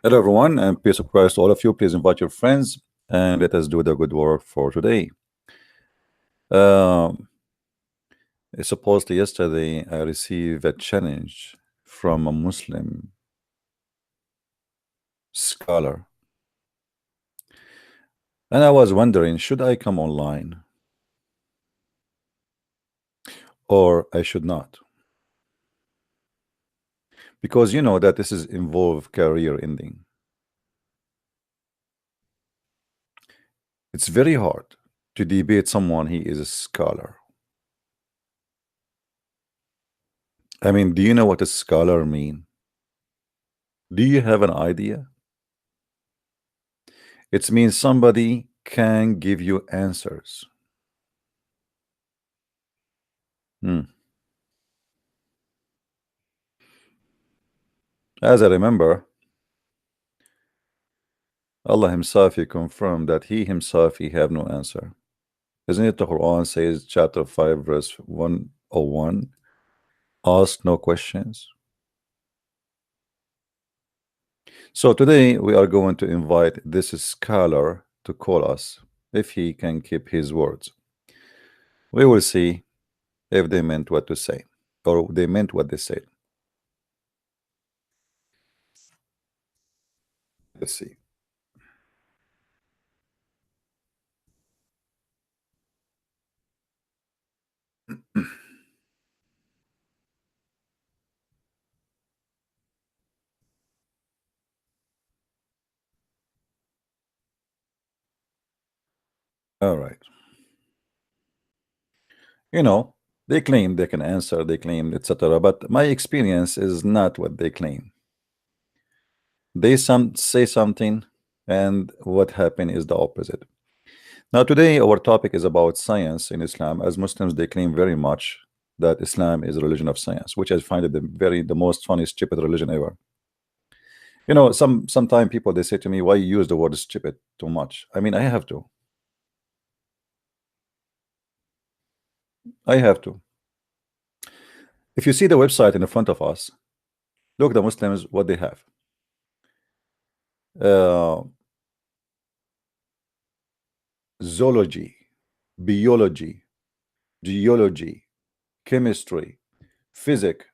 Hello, everyone, and peace of Christ to all of you. Please invite your friends and let us do the good work for today. Um, Supposedly, yesterday I received a challenge from a Muslim scholar, and I was wondering, should I come online or I should not? Because you know that this is involve career ending. It's very hard to debate someone he is a scholar. I mean, do you know what a scholar mean? Do you have an idea? It means somebody can give you answers. Hmm. As I remember, Allah Himself He confirmed that He Himself He have no answer. Isn't it the Quran says, chapter 5, verse 101, ask no questions? So today we are going to invite this scholar to call us if he can keep his words. We will see if they meant what to say or they meant what they said. Let's see. All right. You know, they claim they can answer, they claim, etc. But my experience is not what they claim. They say something, and what happened is the opposite. Now, today our topic is about science in Islam. As Muslims, they claim very much that Islam is a religion of science, which I find it the most funny, stupid religion ever. You know, sometimes people they say to me, "Why you use the word stupid too much?" I mean, I have to. I have to. If you see the website in front of us, look the Muslims what they have. Uh, Zoology, biology, geology, chemistry, physics,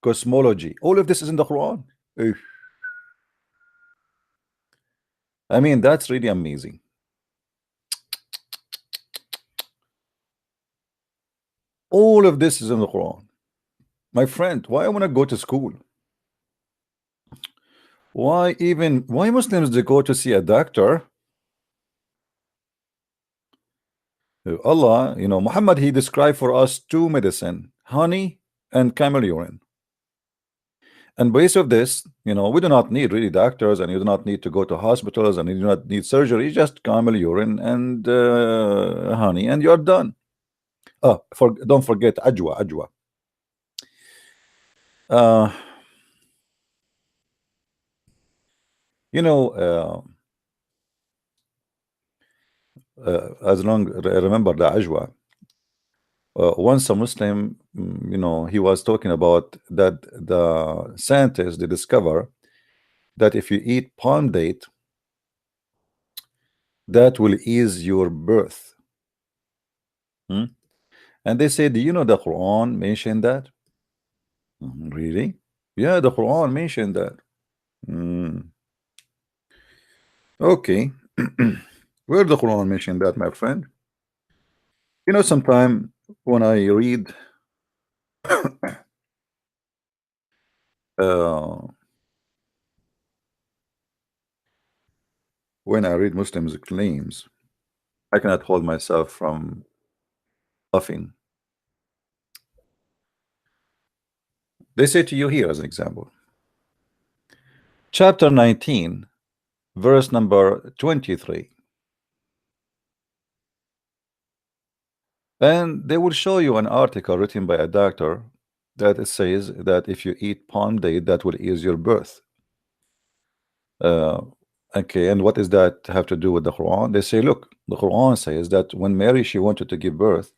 cosmology. All of this is in the Quran. Eh, I mean, that's really amazing. All of this is in the Quran. My friend, why I want to go to school? Why Muslims they go to see a doctor? Allah, you know, Muhammad, he described for us two medicine, honey and camel urine. And based of this, you know, we do not need really doctors, and you do not need to go to hospitals, and you do not need surgery. Just camel urine and honey, and you're done. Oh, don't forget ajwa. Uh, you know, as long remember the ajwa. Once a Muslim, you know, he was talking about that the scientists they discover that if you eat palm date, that will ease your birth. Hmm? And they say, do you know the Quran mentioned that? Really? Yeah, the Quran mentioned that. Mm. Okay. Where the Quran mentioned that, my friend? You know, sometime when I read uh, Muslims' claims, I cannot hold myself from laughing. They say to you here as an example, chapter 19, verse number 23. And they will show you an article written by a doctor that it says that if you eat palm date, that will ease your birth. Okay, and what does that have to do with the Quran? They say, look, the Quran says that when Mary she wanted to give birth,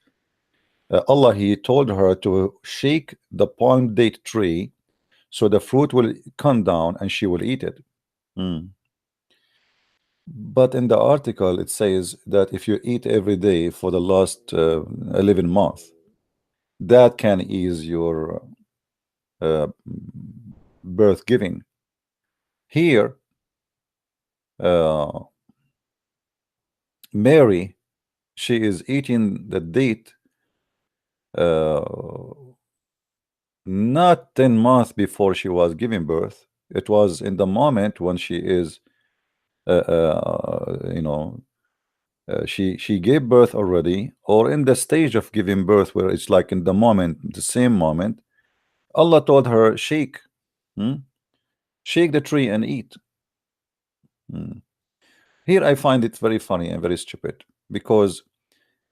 Allah he told her to shake the palm date tree so the fruit will come down and she will eat it. Mm. But in the article, it says that if you eat every day for the last 11 months, that can ease your uh, birth giving. Here, uh, Mary, she is eating the date uh, not 10 months before she was giving birth. It was in the moment when she is, you know, she gave birth already, or in the stage of giving birth, where it's like in the moment, the same moment, Allah told her, shake, hmm? Shake the tree and eat. Hmm. Here I find it very funny and very stupid, because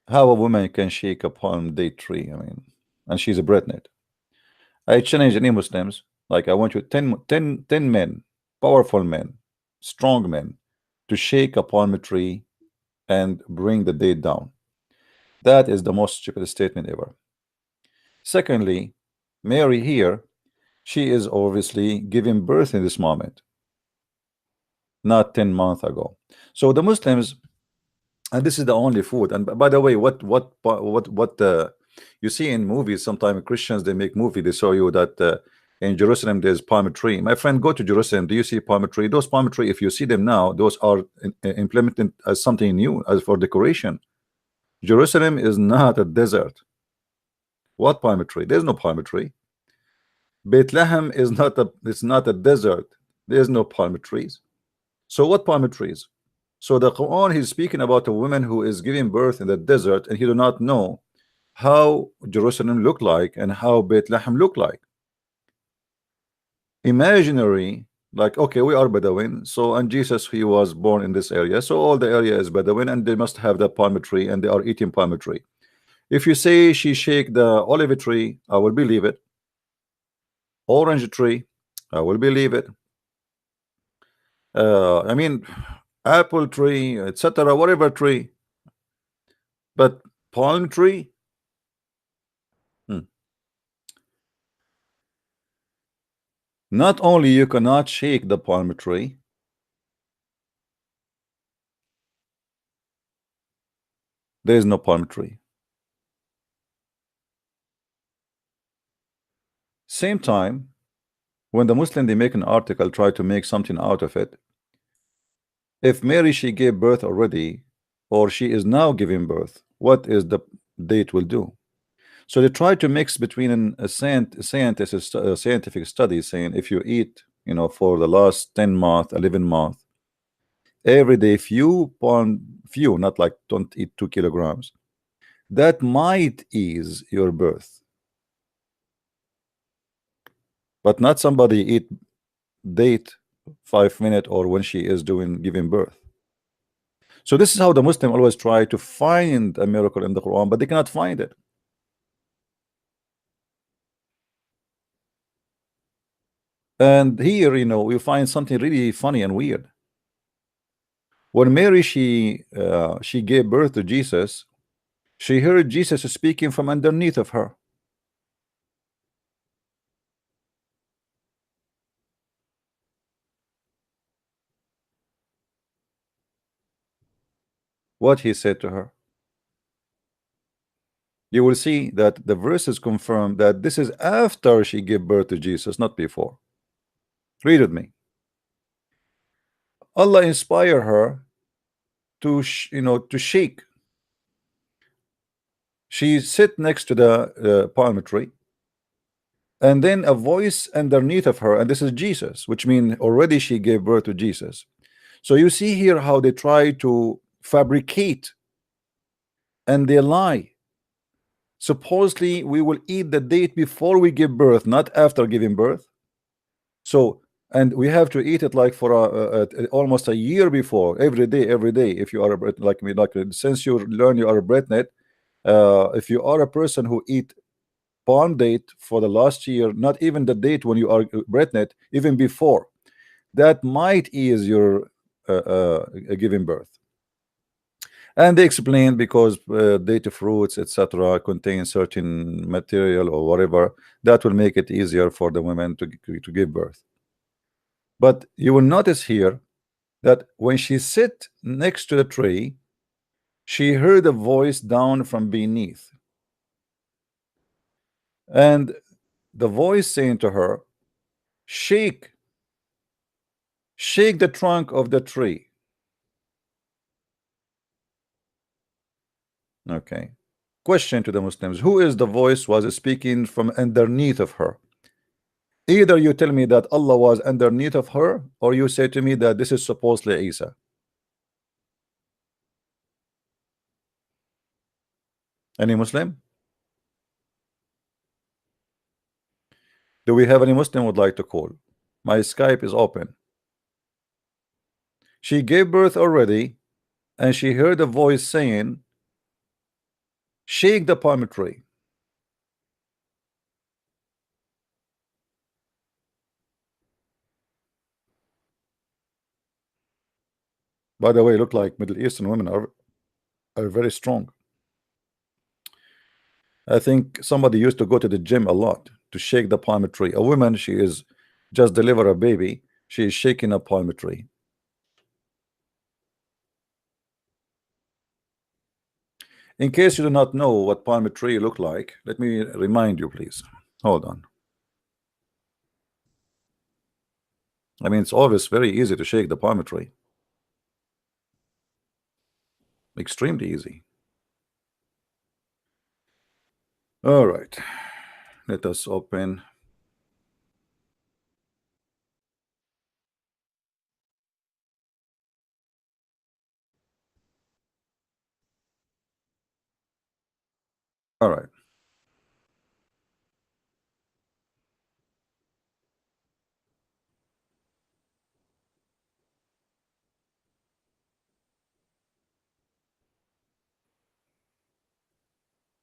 how a woman can shake a palm date tree, I mean, and she's a pregnant. I challenge any Muslims, like I want you 10 men, powerful men, strong men, to shake a palm tree and bring the date down. That is the most stupid statement ever. Secondly, Mary here, she is obviously giving birth in this moment, not 10 months ago. So the Muslims, and this is the only food. And by the way, what you see in movies, sometimes Christians, they make movie, they show you that in Jerusalem there's palm tree. My friend, go to Jerusalem, do you see palm tree? Those palm tree, if you see them now, those are implemented as something new, as for decoration. Jerusalem is not a desert. What palm tree? There's no palm tree. Bethlehem is not a, it's not a desert. There's no palm trees. So what palm trees? So the Quran, he's speaking about a woman who is giving birth in the desert, and he do not know how Jerusalem looked like and how Bethlehem looked like. Imaginary, like, okay, we are Bedouin, so, and Jesus, he was born in this area, so all the area is Bedouin, and they must have the palm tree, and they are eating palm tree. If you say she shake the olive tree, I will believe it. Orange tree, I will believe it. I mean, apple tree, etc., whatever tree, but palm tree. Hmm. Not only you cannot shake the palm tree, there is no palm tree. Same time, when the Muslim, they make an article, try to make something out of it. If Mary, she gave birth already, or she is now giving birth, what is the date will do? So they try to mix between a scientific study, saying if you eat, you know, for the last 10 months, 11 months, every day, few, not like don't eat 2 kilograms, that might ease your birth, but not somebody eat date 5 minutes or when she is doing giving birth. So this is how the Muslim always try to find a miracle in the Quran, but they cannot find it. And here, you know, we find something really funny and weird. When Mary, she gave birth to Jesus, she heard Jesus speaking from underneath of her. What he said to her. You will see that the verses confirm that this is after she gave birth to Jesus, not before. Read with me. Allah inspire her to to shake. She sit next to the palm tree, and then a voice underneath of her, and this is Jesus, which means already she gave birth to Jesus. So you see here how they try to fabricate and they lie. Supposedly we will eat the date before we give birth, not after giving birth. So, and we have to eat it like for almost a year before, every day. If you are like me, like since you learn you are a breadnet, if you are a person who eat palm date for the last year, not even the date when you are breadnet, even before, that might ease your giving birth. And they explained because date fruits, etc., contain certain material or whatever that will make it easier for the women to give birth. But you will notice here that when she sit next to the tree, she heard a voice down from beneath, and the voice saying to her, shake, shake the trunk of the tree. Okay. Question to the Muslims: who is the voice was speaking from underneath of her? Either you tell me that Allah was underneath of her, or you say to me that this is supposedly Isa. Any Muslim? Do we have any Muslim would like to call? My Skype is open. She gave birth already, and she heard a voice saying, shake the palm tree. By the way, look like Middle Eastern women are very strong. I think somebody used to go to the gym a lot to shake the palm tree. A woman, she is just deliver a baby, she is shaking a palm tree. In case you do not know what palm tree look like, let me remind you, please. Hold on. I mean, it's always very easy to shake the palm tree. Extremely easy. All right. Let us open. All right.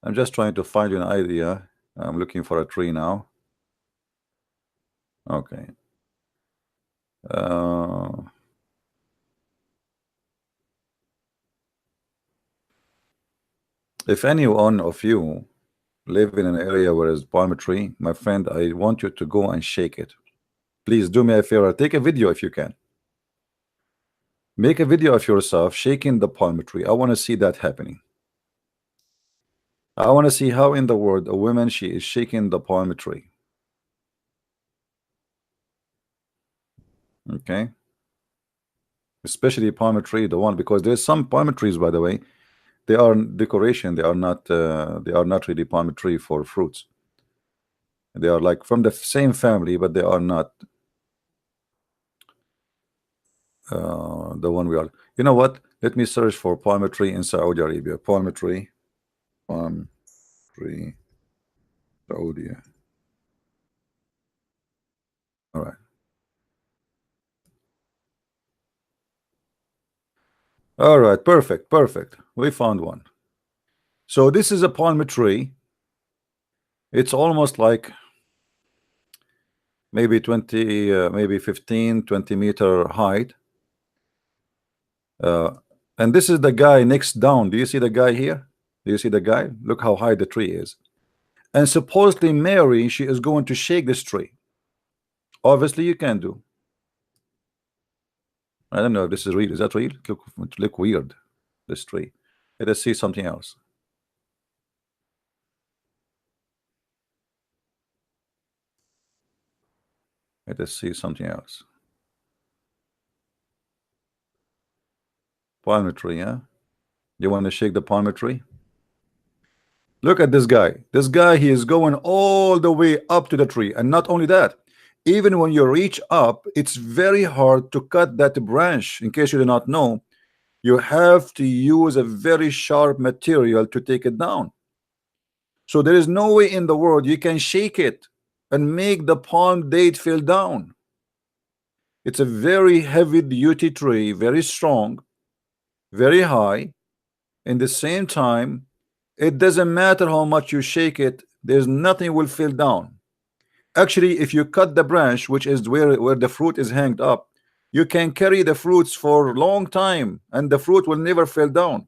I'm just trying to find you an idea. I'm looking for a tree now. Okay. If any one of you live in an area where there's palm tree, my friend, I want you to go and shake it. Please do me a favor. Take a video if you can. Make a video of yourself shaking the palm tree. I want to see that happening. I want to see how in the world a woman she is shaking the palm tree. Okay. Especially palm tree, the one, because there's some palm trees, by the way, they are decoration. They are not really palm tree for fruits. They are like from the same family, but they are not the one we are. You know what? Let me search for palm tree in Saudi Arabia. Palm tree, Saudi. All right. All right. Perfect. Perfect. We found one. So this is a palm tree. It's almost like maybe 20, maybe 15, 20-meter height. And this is the guy next down. Do you see the guy here? Do you see the guy? Look how high the tree is. And supposedly Mary, she is going to shake this tree. Obviously, you can do. I don't know if this is real. Is that real? Look weird, this tree. Let us see something else. Let us see something else. Palm tree, yeah? You want to shake the palm tree? Look at this guy. This guy, he is going all the way up to the tree. And not only that, even when you reach up, it's very hard to cut that branch. In case you do not know, you have to use a very sharp material to take it down. So there is no way in the world you can shake it and make the palm date fall down. It's a very heavy duty tree, very strong, very high. In the same time, it doesn't matter how much you shake it, there's nothing will fall down. Actually, if you cut the branch, which is where the fruit is hanged up, you can carry the fruits for a long time and the fruit will never fall down.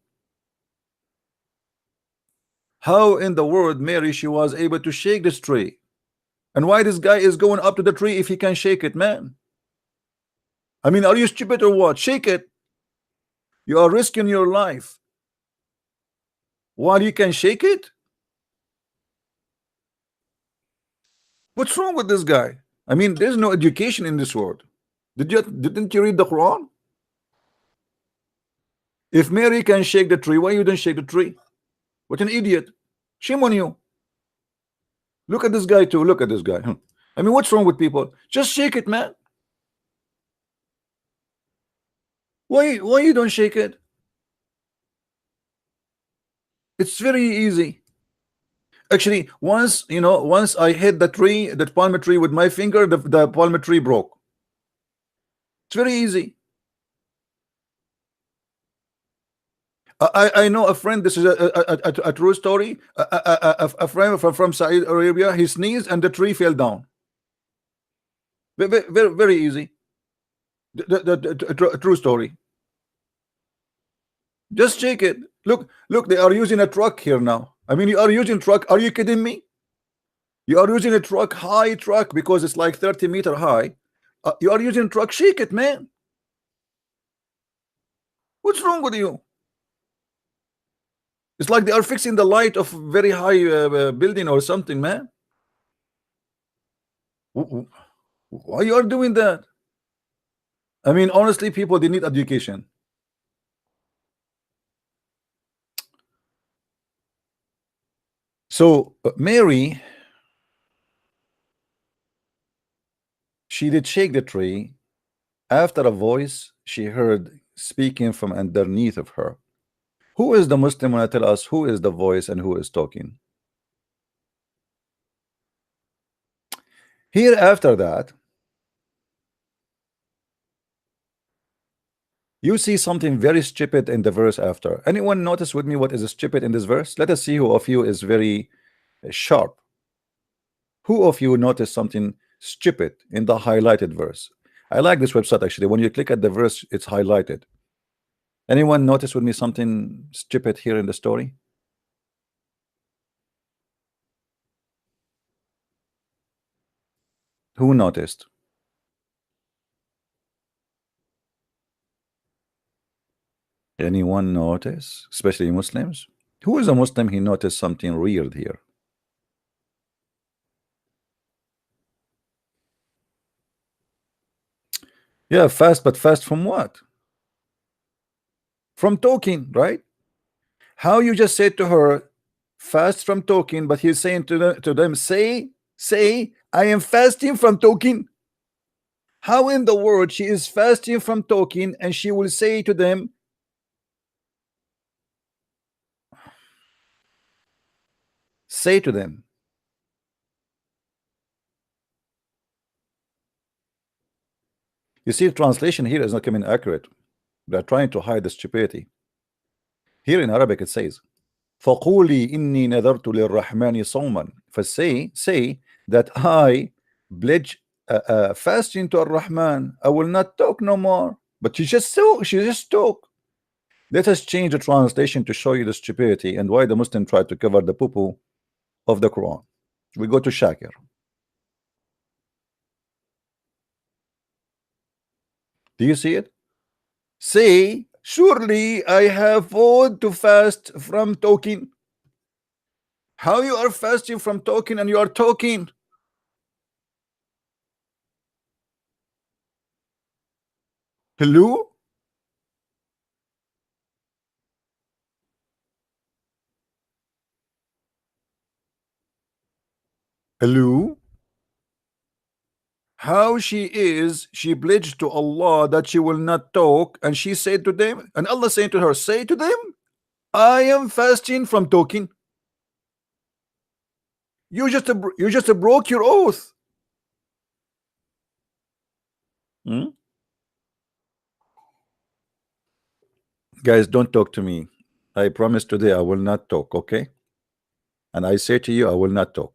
How in the world Mary she was able to shake this tree? And why this guy is going up to the tree if he can shake it, man? I mean, are you stupid or what? Shake it. You are risking your life. What, you can shake it? What's wrong with this guy? I mean, there's no education in this world. Didn't you read the Quran? If Mary can shake the tree, why you don't shake the tree? What an idiot. Shame on you. Look at this guy too. Look at this guy. I mean, what's wrong with people? Just shake it, man. Why you don't shake it? It's very easy. Actually, once, once I hit the tree, that palm tree with my finger, the palm tree broke. It's very easy. I know a friend. This is a true story. A friend from Saudi Arabia. He sneezed and the tree fell down. Very easy. The true story. Just check it. Look. They are using a truck here now. I mean, you are using truck. Are you kidding me? You are using a truck, high truck, because it's like 30-meter high. You are using truck. Shake it, man. What's wrong with you? It's like they are fixing the light of very high building or something, man. Why you are doing that? I mean, honestly, people, they need education. So Mary, she did shake the tree after a voice she heard speaking from underneath of her. Who is the Muslim when I tell us who is the voice and who is talking? Here after that, you see something very stupid in the verse after. Anyone notice with me what is stupid in this verse? Let us see who of you is very sharp. Who of you noticed something stupid in the highlighted verse? I like this website actually. When you click at the verse, it's highlighted. Anyone notice with me something stupid here in the story? Who noticed? Anyone notice? Especially Muslims? Who is a Muslim? He noticed something weird here. Yeah, fast, but fast from what? From talking, right? How you just said to her, fast from talking, but he's saying to them, say, I am fasting from talking. How in the world she is fasting from talking and she will say to them, say to them. You see, the translation here is not coming accurate. They're trying to hide the stupidity. Here in Arabic it says, فَقُولِي إِنِّي نَذَرْتُ لِلرَّحْمَنِ صَوْمًا. Say that I pledge fasting to Ar-Rahman. I will not talk no more. But she just talk. Let us change the translation to show you the stupidity and why the Muslim tried to cover the poo-poo of the Quran. We go to Shakir. Do you see it? Say, surely I have vowed to fast from talking. How you are fasting from talking and you are talking? Hello? Hello? How she pledged to Allah that she will not talk, and she said to them, and Allah saying to her, say to them, I am fasting from talking. You just broke your oath. Hmm? Guys, don't talk to me. I promise today I will not talk, okay? And I say to you, I will not talk.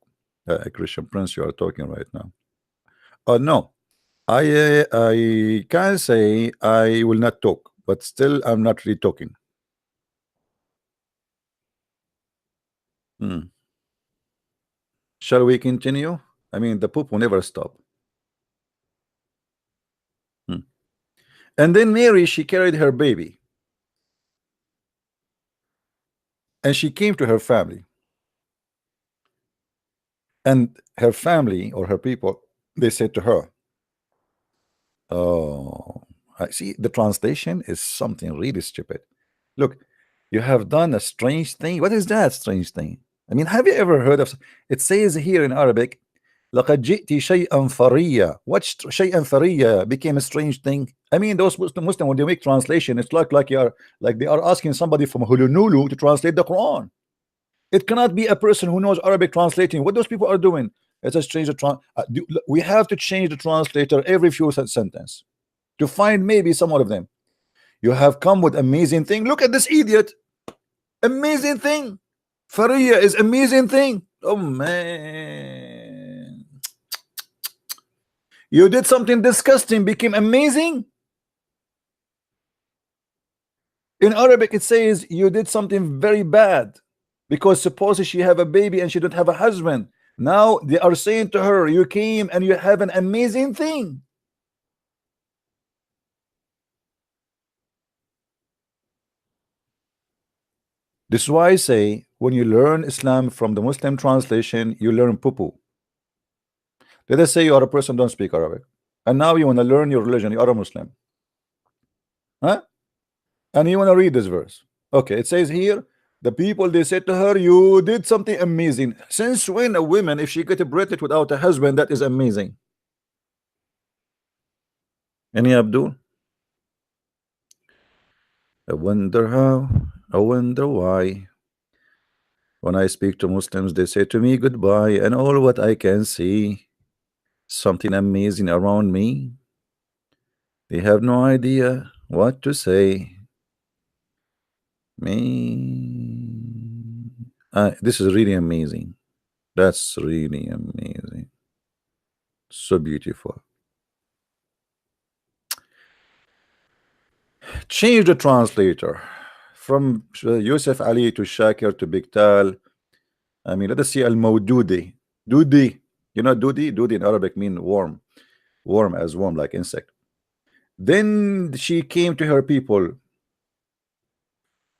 Christian Prince, you are talking right now. No, I can say I will not talk, but still I'm not really talking. Hmm. Shall we continue? I mean, the poop will never stop. Hmm. And then Mary, she carried her baby and she came to her family, and her family or her people, they said to her, oh, I see the translation is something really stupid. Look, you have done a strange thing. What is that strange thing? I mean, have you ever heard of it? Says here in Arabic, لقد جئت شيئا فريا. What شيئا فريا became a strange thing? I mean, those Muslim, when they make translation, it's like you are like they are asking somebody from Hulunulu to translate the Quran. It cannot be a person who knows Arabic translating. What those people are doing? Let's just change the we have to change the translator every few sentence to find maybe some one of them. You have come with amazing thing. Look at this idiot. Amazing thing. Faria is amazing thing. Oh man. You did something disgusting, became amazing. In Arabic, it says you did something very bad because suppose she have a baby and she don't have a husband. Now they are saying to her, you came and you have an amazing thing. This is why I say when you learn Islam from the Muslim translation, you learn poo-poo. Let us say you are a person don't speak Arabic, and now you want to learn your religion. You are a Muslim, huh? And you want to read this verse. Okay, it says here, the people, they said to her, you did something amazing. Since when a woman, if she get pregnant without a husband, that is amazing? Any Abdul? I wonder how, I wonder why. When I speak to Muslims, they say to me goodbye, and all what I can see, something amazing around me. They have no idea what to say. Me, this is really amazing. That's really amazing. So beautiful. Change the translator from Yusuf Ali to Shakir to Bigtal. I mean, let us see Al-Mawdudi. Dudi. You know Dudi? Dudi in Arabic mean worm. Worm as worm, like insect. Then she came to her people.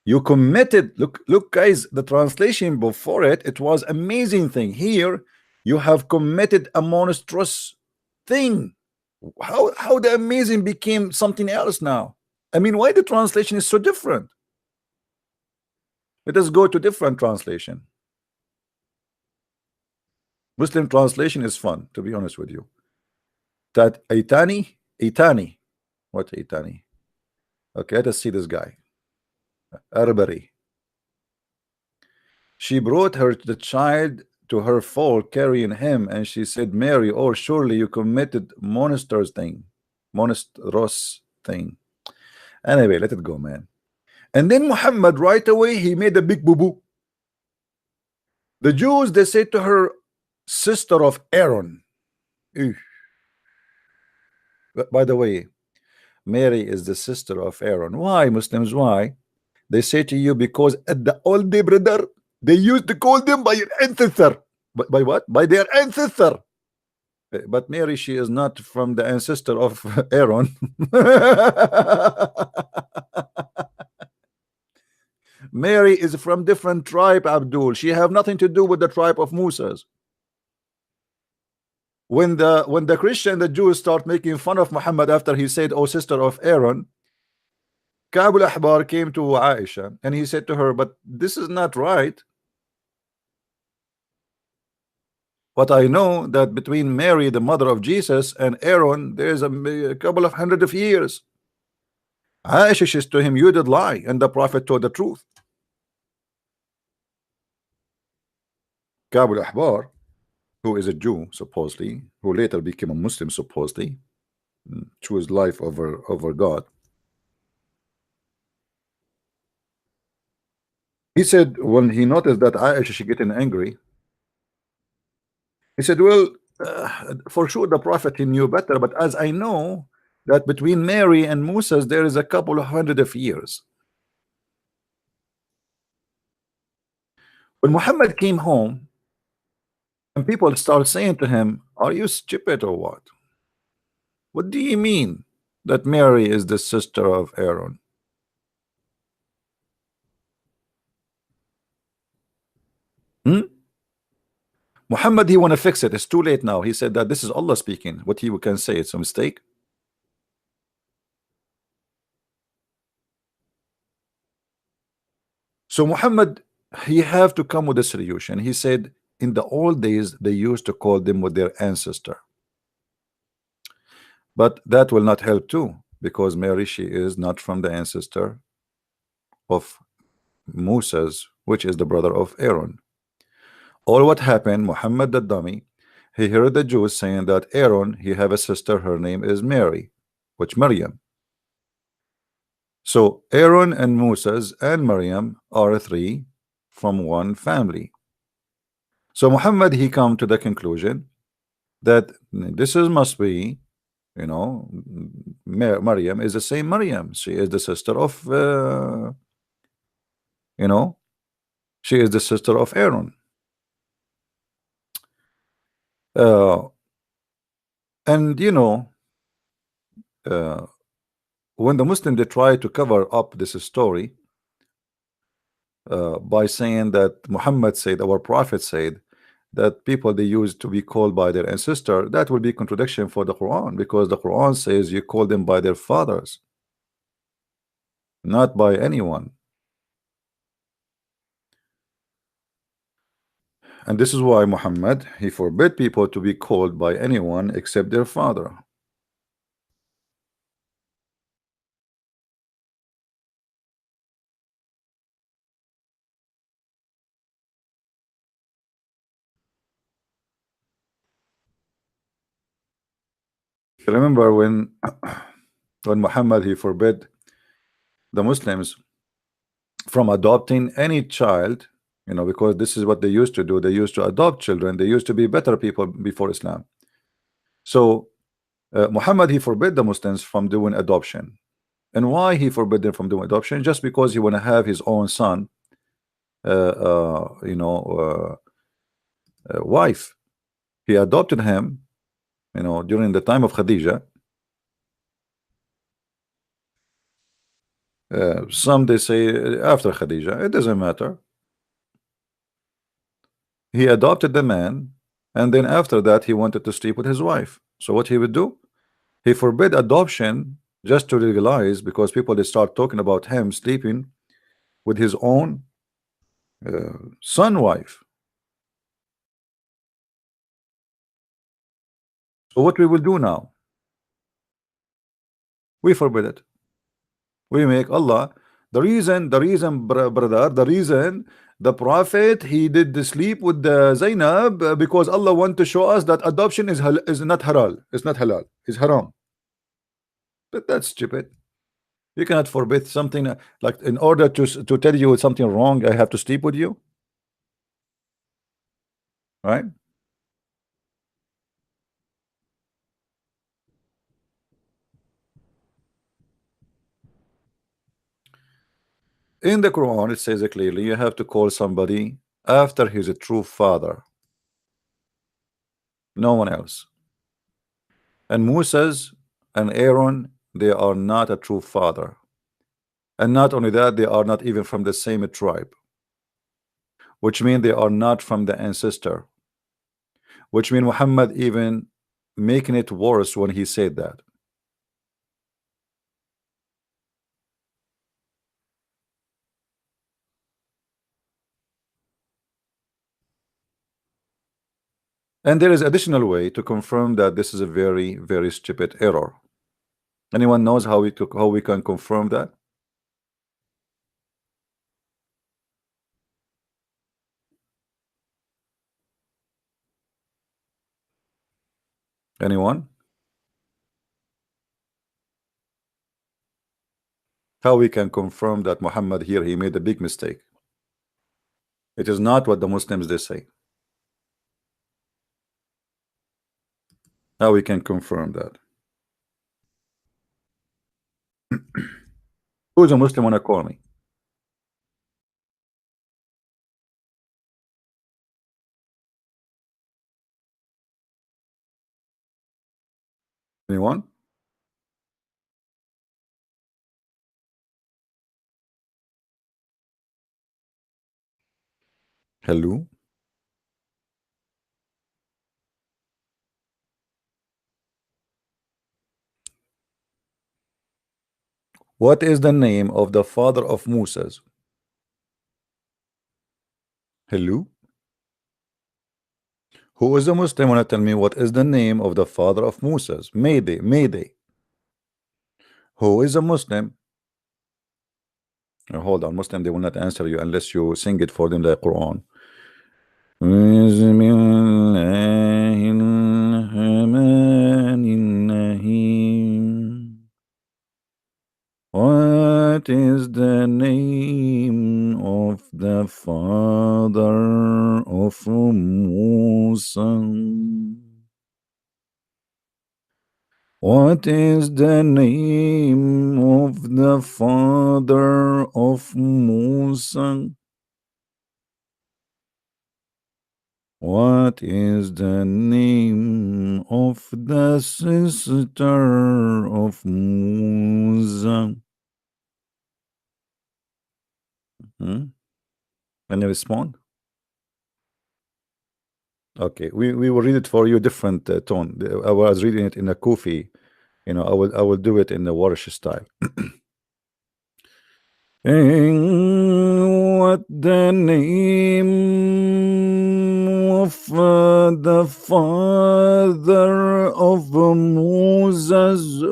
You committed, look guys, the translation before it was amazing thing. Here you have committed a monstrous thing. How the amazing became something else now? I mean, why the translation is so different? Let us go to different translation. Muslim translation is fun, to be honest with you. That Itani. What Itani? Okay, let us see this guy. Arbari. She brought her the child to her fold, carrying him, and she said, Mary, oh, surely you committed monstrous thing. Anyway, let it go, man. And then Muhammad, right away, he made a big boo-boo. The Jews, they said to her, sister of Aaron. But by the way, Mary is the sister of Aaron. Why, Muslims? Why? They say to you, because at the old day, brother, they used to call them by your ancestor. By what? By their ancestor. But Mary, she is not from the ancestor of Aaron. Mary is from different tribe, Abdul. She have nothing to do with the tribe of Musa's. When the Christian, the Jews start making fun of Muhammad after he said, oh, sister of Aaron, Ka'b al-Ahbar came to Aisha and he said to her, but this is not right. But I know that between Mary, the mother of Jesus, and Aaron, there's a couple of hundred of years. Aisha says to him, you did lie, and the Prophet told the truth. Ka'b al-Ahbar, who is a Jew, supposedly, who later became a Muslim, supposedly, chose life over God. He said when he noticed that Aisha she getting angry, he said, well, for sure the Prophet he knew better, but as I know that between Mary and Moses there is a couple of hundred of years. When Muhammad came home and people start saying to him, are you stupid or what? What do you mean? that Mary is the sister of Aaron. Hmm? Muhammad, he want to fix it. It's too late now. He said that this is Allah speaking. What he can say, it's a mistake. So Muhammad, he have to come with a solution. He said in the old days they used to call them with their ancestor, but that will not help too, because Mary, she is not from the ancestor of Moses, which is the brother of Aaron. All what happened, Muhammad the dummy, he heard the Jews saying that Aaron, he have a sister, her name is Mary, which Maryam. So Aaron and Moses and Maryam are three from one family. So Muhammad, he come to the conclusion that this is must be, you know, Maryam is the same Maryam. She is the sister of, you know, she is the sister of Aaron. Uh, and you know, uh, when the Muslim they try to cover up this story by saying that Muhammad said, our prophet said, that people they used to be called by their ancestor, that will be contradiction for the Quran, because the Quran says you call them by their fathers, not by anyone. And this is why Muhammad, he forbid people to be called by anyone except their father. Remember when when Muhammad he forbid the Muslims from adopting any child, you know, because this is what they used to do. They used to adopt children. They used to be better people before Islam. So Muhammad he forbid the Muslims from doing adoption. And why he forbid them from doing adoption? Just because he want to have his own son, you know, wife. He adopted him, you know, during the time of Khadija. Some they say after Khadija. It doesn't matter. He adopted the man, and then after that he wanted to sleep with his wife. So what he would do? He forbid adoption just to legalize, because people they start talking about him sleeping with his own son wife. So what we will do now? We forbid it. We make Allah brother, the reason the prophet he did the sleep with the Zainab because Allah want to show us that adoption is not halal. It's not halal. It's haram. But that's stupid. You cannot forbid something like in order to tell you something wrong. I have to sleep with you, right? In the Quran, it says it clearly. You have to call somebody after his true father, no one else. And Moses and Aaron, they are not a true father. And not only that, they are not even from the same tribe, which means they are not from the ancestor, which means Muhammad even making it worse when he said that. And there is additional way to confirm that this is a very, very stupid error. Anyone knows how we can confirm that? Anyone? How we can confirm that Muhammad here he made a big mistake? It is not what the Muslims they say. How we can confirm that? Who's a Muslim wanna call me? Anyone? Hello. What is the name of the father of Moses? Hello. Who is a Muslim? Wanna tell me what is the name of the father of Moses? Mayday, Mayday. Who is a Muslim? Hold on, Muslim, they will not answer you unless you sing it for them like Quran. بسم الله الرحمن الرحيم. What is the name of the father of Musa? What is the name of the father of Musa? What is the name of the sister of Musa? Hmm? Can you respond? Okay, we will read it for you different tone. I was reading it in a Kufi, I will do it in the Warsh style. What the name of the father of Moses?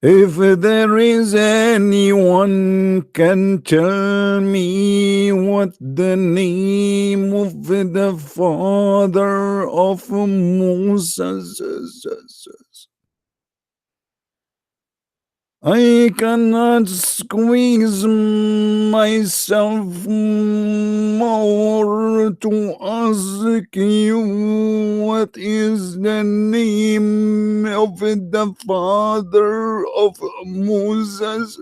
If there is anyone can tell me what the name of the father of Moses is. I cannot squeeze myself more to ask you what is the name of the father of Moses.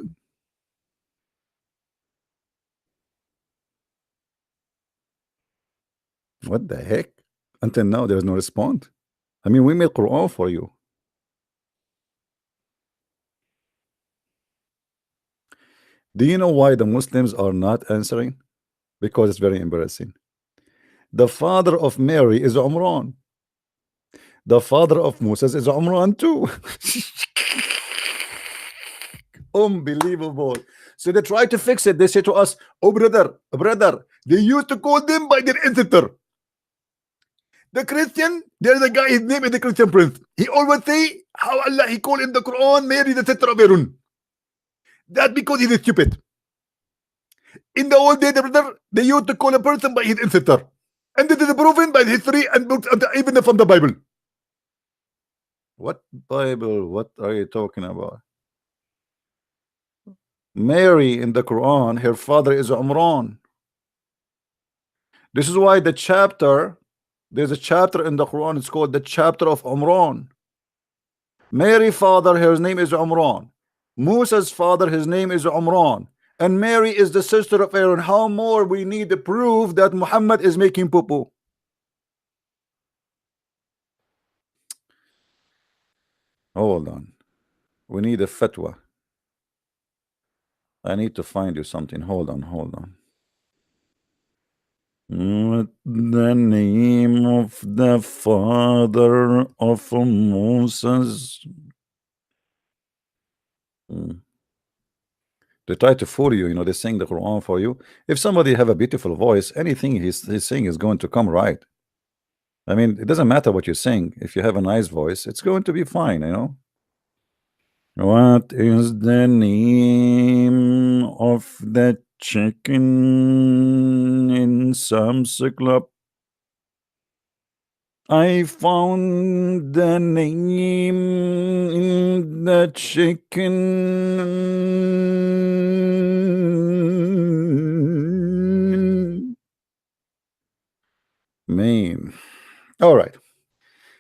What the heck? Until now, there is no response. I mean, we made Quran for you. Do you know why the Muslims are not answering? Because it's very embarrassing. The father of Mary is Umran. The father of Moses is Umran too. Unbelievable. So they try to fix it. They say to us, oh brother, they used to call them by their ancestor. The Christian, there's a guy, his name is the Christian Prince. He always say how Allah he called in the Quran Mary the sister of Aaron. That because he's stupid. In the old days, brother, they used to call a person by his ancestor. And this is proven by history and books, even from the Bible. What Bible? What are you talking about? Mary in the Quran, her father is Umran. This is why there's a chapter in the Quran, it's called the chapter of Umran. Mary father, his name is Umran. Musa's father, his name is Umran. And Mary is the sister of Aaron. How more we need to prove that Muhammad is making poo-poo? Hold on. We need a fatwa. I need to find you something. Hold on. What the name of the father of Moses? They try to fool you, they sing the Quran for you. If somebody have a beautiful voice, anything he's saying is going to come right. I mean, it doesn't matter what you sing. If you have a nice voice, it's going to be fine. What is the name of the chicken in Sam's Club? I found the name in the chicken. Man. All right.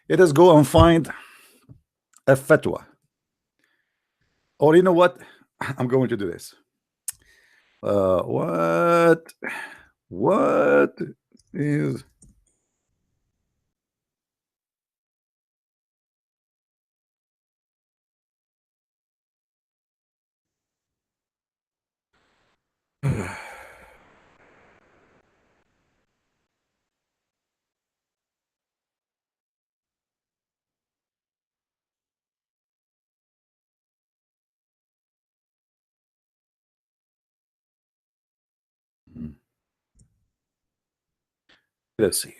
Let us go and find a fatwa. Or you know what? I'm going to do this. What? What is Let's see.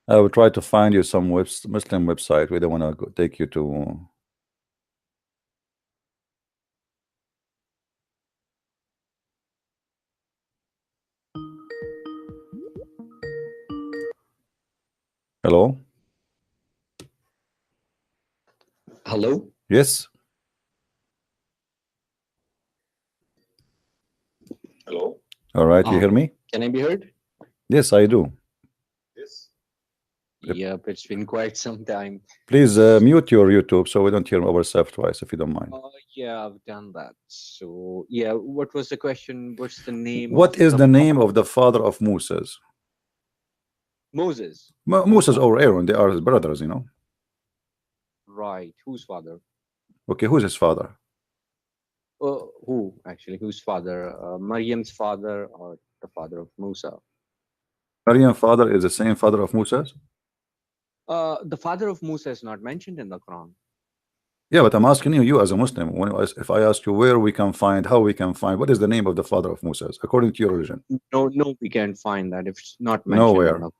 I will try to find you some Muslim website. We don't want to take you to. Hello. Hello? Yes. Hello? All right. You hear me? Can I be heard? Yes, I do. Yes. Yep. Yep, it's been quite some time. Please mute your YouTube so we don't hear ourselves twice, if you don't mind. Yeah, I've done that. So, yeah, what was the question? What's the name What of is the the name of the father of Moses? Moses? Moses or Aaron, they are his brothers, you know. Right. Whose father? Okay, who's his father? Who, actually? Whose father? Maryam's father or the father of Musa? Maryam's father is the same father of Moses? The father of Musa is not mentioned in the Quran. Yeah, but I'm asking you as a Muslim, if I ask you where we can find, how we can find, what is the name of the father of Moses, according to your religion? No, we can't find that. If it's not mentioned Nowhere. in the Quran,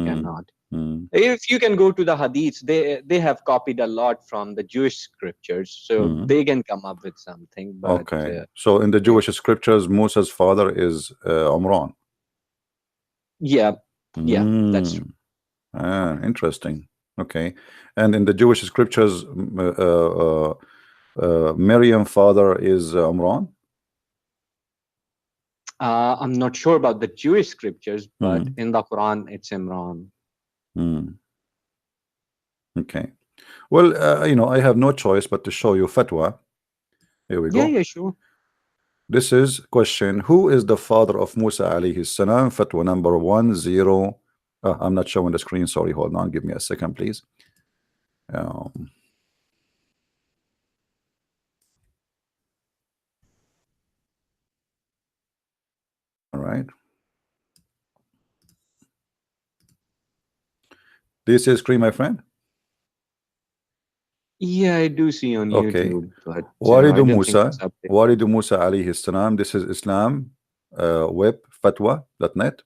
cannot. Mm. If you can go to the hadiths, they have copied a lot from the Jewish scriptures, so they can come up with something. But okay, so in the Jewish scriptures, Moses' father is Umran. Yeah, that's true. Interesting. Okay, and in the Jewish scriptures, Miriam's father is Umran. I'm not sure about the Jewish scriptures, but in the Quran, it's Imran. Okay. Well, you know, I have no choice but to show you fatwa. Here we go. Yeah, sure. This is question: who is the father of Musa alayhi salam? Fatwa number 10. I'm not showing the screen. Sorry, hold on. Give me a second, please. All right. Do you see the screen, my friend? Yeah, I do see on YouTube. But Walidu Musa alayhi salam. This is Islam web fatwa.net.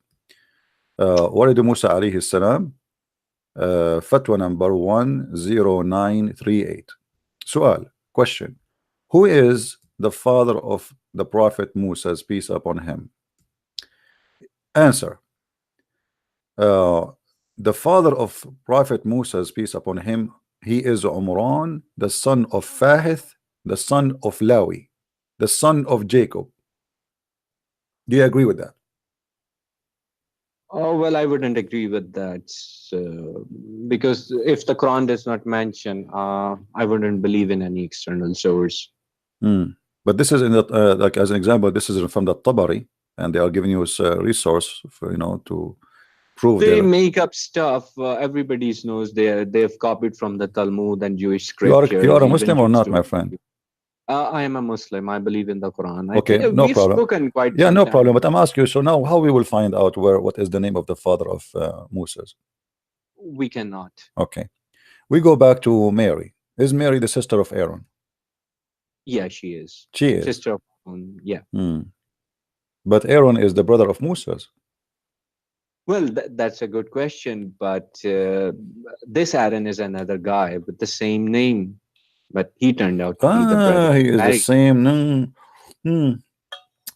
Walidu Musa alayhi salam. Fatwa number 10938. Su'al, question: who is the father of the Prophet Musa's peace upon him? Answer: the father of Prophet Musa's peace upon him, he is Umran, the son of Fahith, the son of Lawi, the son of Jacob. Do you agree with that? Oh, well, I wouldn't agree with that. Because if the Quran does not mention, I wouldn't believe in any external source. But this is in that, like as an example, this is from the Tabari, and they are giving you a resource for, you know, to prove they make up stuff. Everybody knows they've copied from the Talmud and Jewish scriptures. You are a Muslim or not, my friend? I am a Muslim. I believe in the Quran. Okay, no we've problem. Spoken quite yeah, no time. problem. But I'm asking you. So now, how we will find out what is the name of the father of Moses? We cannot. Okay, we go back to Mary. Is Mary the sister of Aaron? Yeah, she is. She is sister of yeah. But Aaron is the brother of Moses. Well, that's a good question. But this Aaron is another guy with the same name, but he turned out to be the brother. He is the same.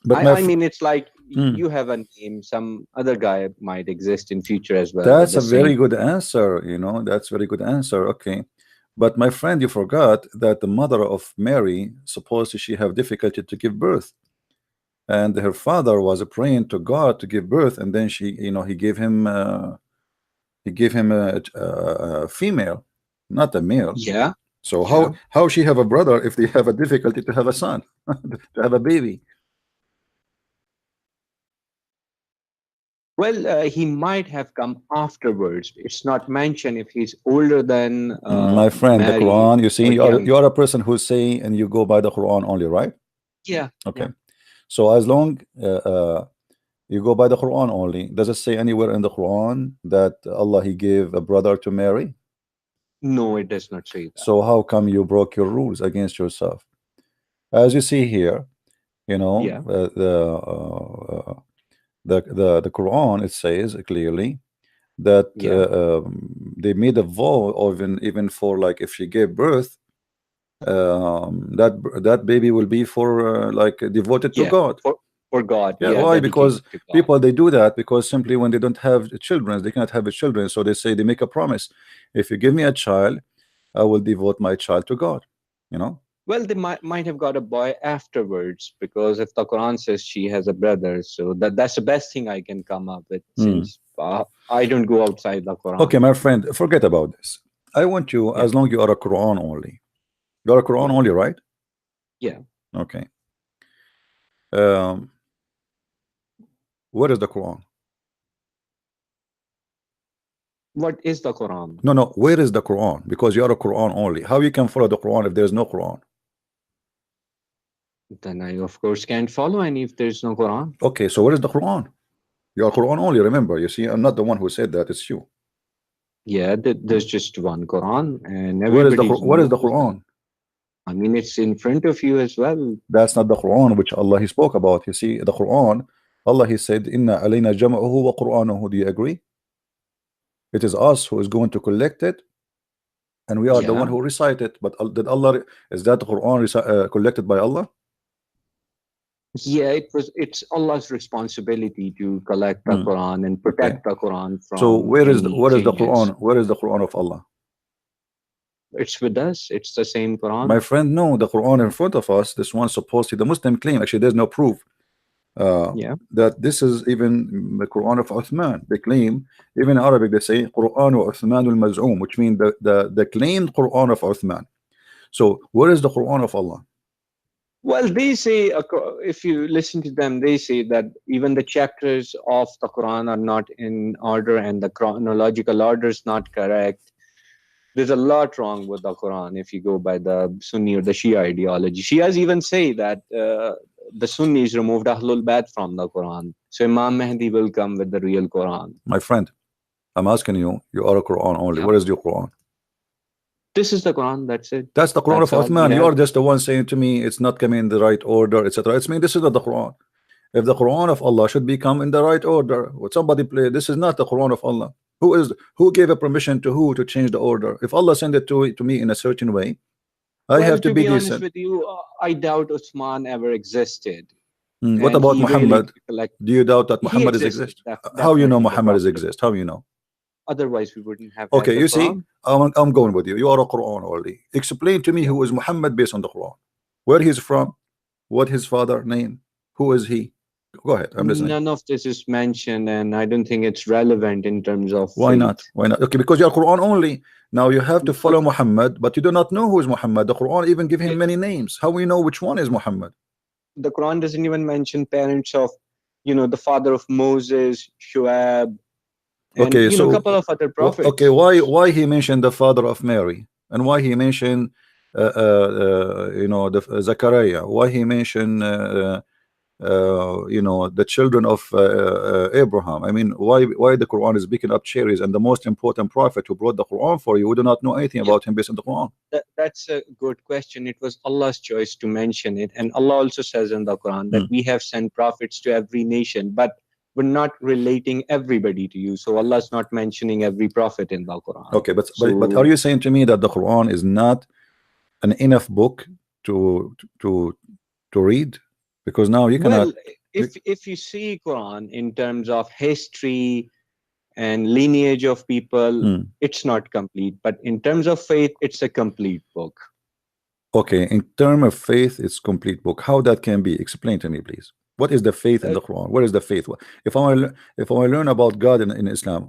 But I mean, it's like you have a name, some other guy might exist in future as well. That's a very good answer. You know, that's very good answer. Okay. But my friend, you forgot that the mother of Mary, supposed she have difficulty to give birth, and her father was praying to God to give birth, and then she, you know, he gave him a female, not a male. Yeah. So how she have a brother if they have a difficulty to have a son, to have a baby? Well, he might have come afterwards. It's not mentioned if he's older than my friend, Mary, the Quran, you see, you are a person who's saying, and you go by the Quran only, right? Yeah, Okay. yeah. So as long you go by the Quran only, does it say anywhere in the Quran that Allah he gave a brother to marry? No, it does not say that. So how come you broke your rules against yourself? As you see here, you know, Yeah, the Quran, it says clearly that yeah, they made a vow, or even for, like, if she gave birth, that baby will be for like devoted to yeah. God. For God, Yeah, yeah, why? Because dedicated to God. people, they do that because simply when they don't have children, they cannot have children, so they say, they make a promise: if you give me a child, I will devote my child to God, you know. Well, they might have got a boy afterwards, because if the Quran says she has a brother, so that's the best thing I can come up with, Hmm. since I don't go outside the Okay, Quran. my friend, forget about this. I want you, Yeah, as long you are a Quran only, you're a Quran yeah, only, right? yeah. Okay. um what is the Quran? What is the Quran? No, no, where is the Quran? Because you are a Quran only. How you can follow the Quran if there is no Quran? Then I, of course, can't follow any if there's no Quran. Okay, so where is the Quran? You are Quran only, remember. You see, I'm not the one who said that, it's you. Yeah, there's just one Quran, and Where is the everybody Where is the knows that. Quran? I mean, it's in front of you as well. That's not the Quran which Allah he spoke about. You see, the Quran, Allah he said, Inna alayna jam'uhu wa Qur'anuhu. Do you agree? It is us who is going to collect it, and we are the one Yeah, who recite it. But did Allah, is that the Quran collected by Allah? yeah. It's Allah's responsibility to collect the Hmm. Quran and Okay. protect the Quran So from any where is the changes. Quran? Where is the Quran of Allah? It's with us. It's the same My Quran. friend, no, the Quran in front of us, this one supposedly, the Muslim claim, actually there's no proof Yeah. that this is even the Quran of Uthman. They claim, even in Arabic, they say Quran wa Uthman al-Maz'um, which means the claimed Quran of Uthman. So where is the Quran of Allah? Well, they say, if you listen to them, they say that even the chapters of the Quran are not in order, and the chronological order is not correct. There's a lot wrong with the Quran if you go by the Sunni or the Shia ideology. Shias even say that the Sunnis removed Ahlul Bayt from the Quran. So Imam Mahdi will come with the real Quran. My friend, I'm asking you, you are a Quran only. Yeah. Where is your Quran? This is the Quran. That's it. That's the Quran of That's all we Uthman. You have. are just the one saying to me it's not coming in the right order, etc. It's me, this is not the Quran. If the Quran of Allah should become in the right order, would somebody play? This is not the Quran of Allah. Who gave a permission to who to change the order? If Allah sent it to me in a certain way, I Well, have to to be be honest decent. with you, I doubt Uthman ever existed. What And about he really, Muhammad? like, Do you doubt that he Muhammad is existed, exist? How you know definitely the Muhammad is Prophet. exist? How you know? Otherwise, we wouldn't have had Okay, the you see, Quran. I'm going with you. You are a Quran only. Explain to me Yeah. who is Muhammad based on the Quran. Where he's from, what his father name, who is he? Go ahead, I'm listening. None of this is mentioned, and I don't think it's relevant in terms of Why faith. not? Why not? Okay, because you're Quran only. Now you have to But follow Muhammad, but you do not know who is Muhammad. The Quran even give him it, many names. How we know which one is Muhammad? the Quran doesn't even mention parents of, the father of Moses, Shuaib, and Okay, a so couple of other okay, prophets. why he mentioned the father of Mary, and why he mentioned the Zachariah? Why he mentioned the children of Abraham? I mean, why the Quran is picking up cherries, and the most important prophet who brought the Quran for you, we do not know anything Yeah, about him based on the Quran. that's a good question. It was Allah's choice to mention it, and Allah also says in the Quran that Hmm. we have sent prophets to every nation, but we're not relating everybody to you. So Allah's not mentioning every prophet in the Quran. Okay, but are So, you saying to me that the Quran is not an enough book to to to read? Because now you well, cannot. if you see Quran in terms of history and lineage of people, Hmm. it's not complete. But in terms of faith, it's a complete book. Okay, in term of faith, it's complete book. How that can be? Explain to me, please. What is the faith in Uh, the Quran? Where is the faith? If I want to learn about God in Islam,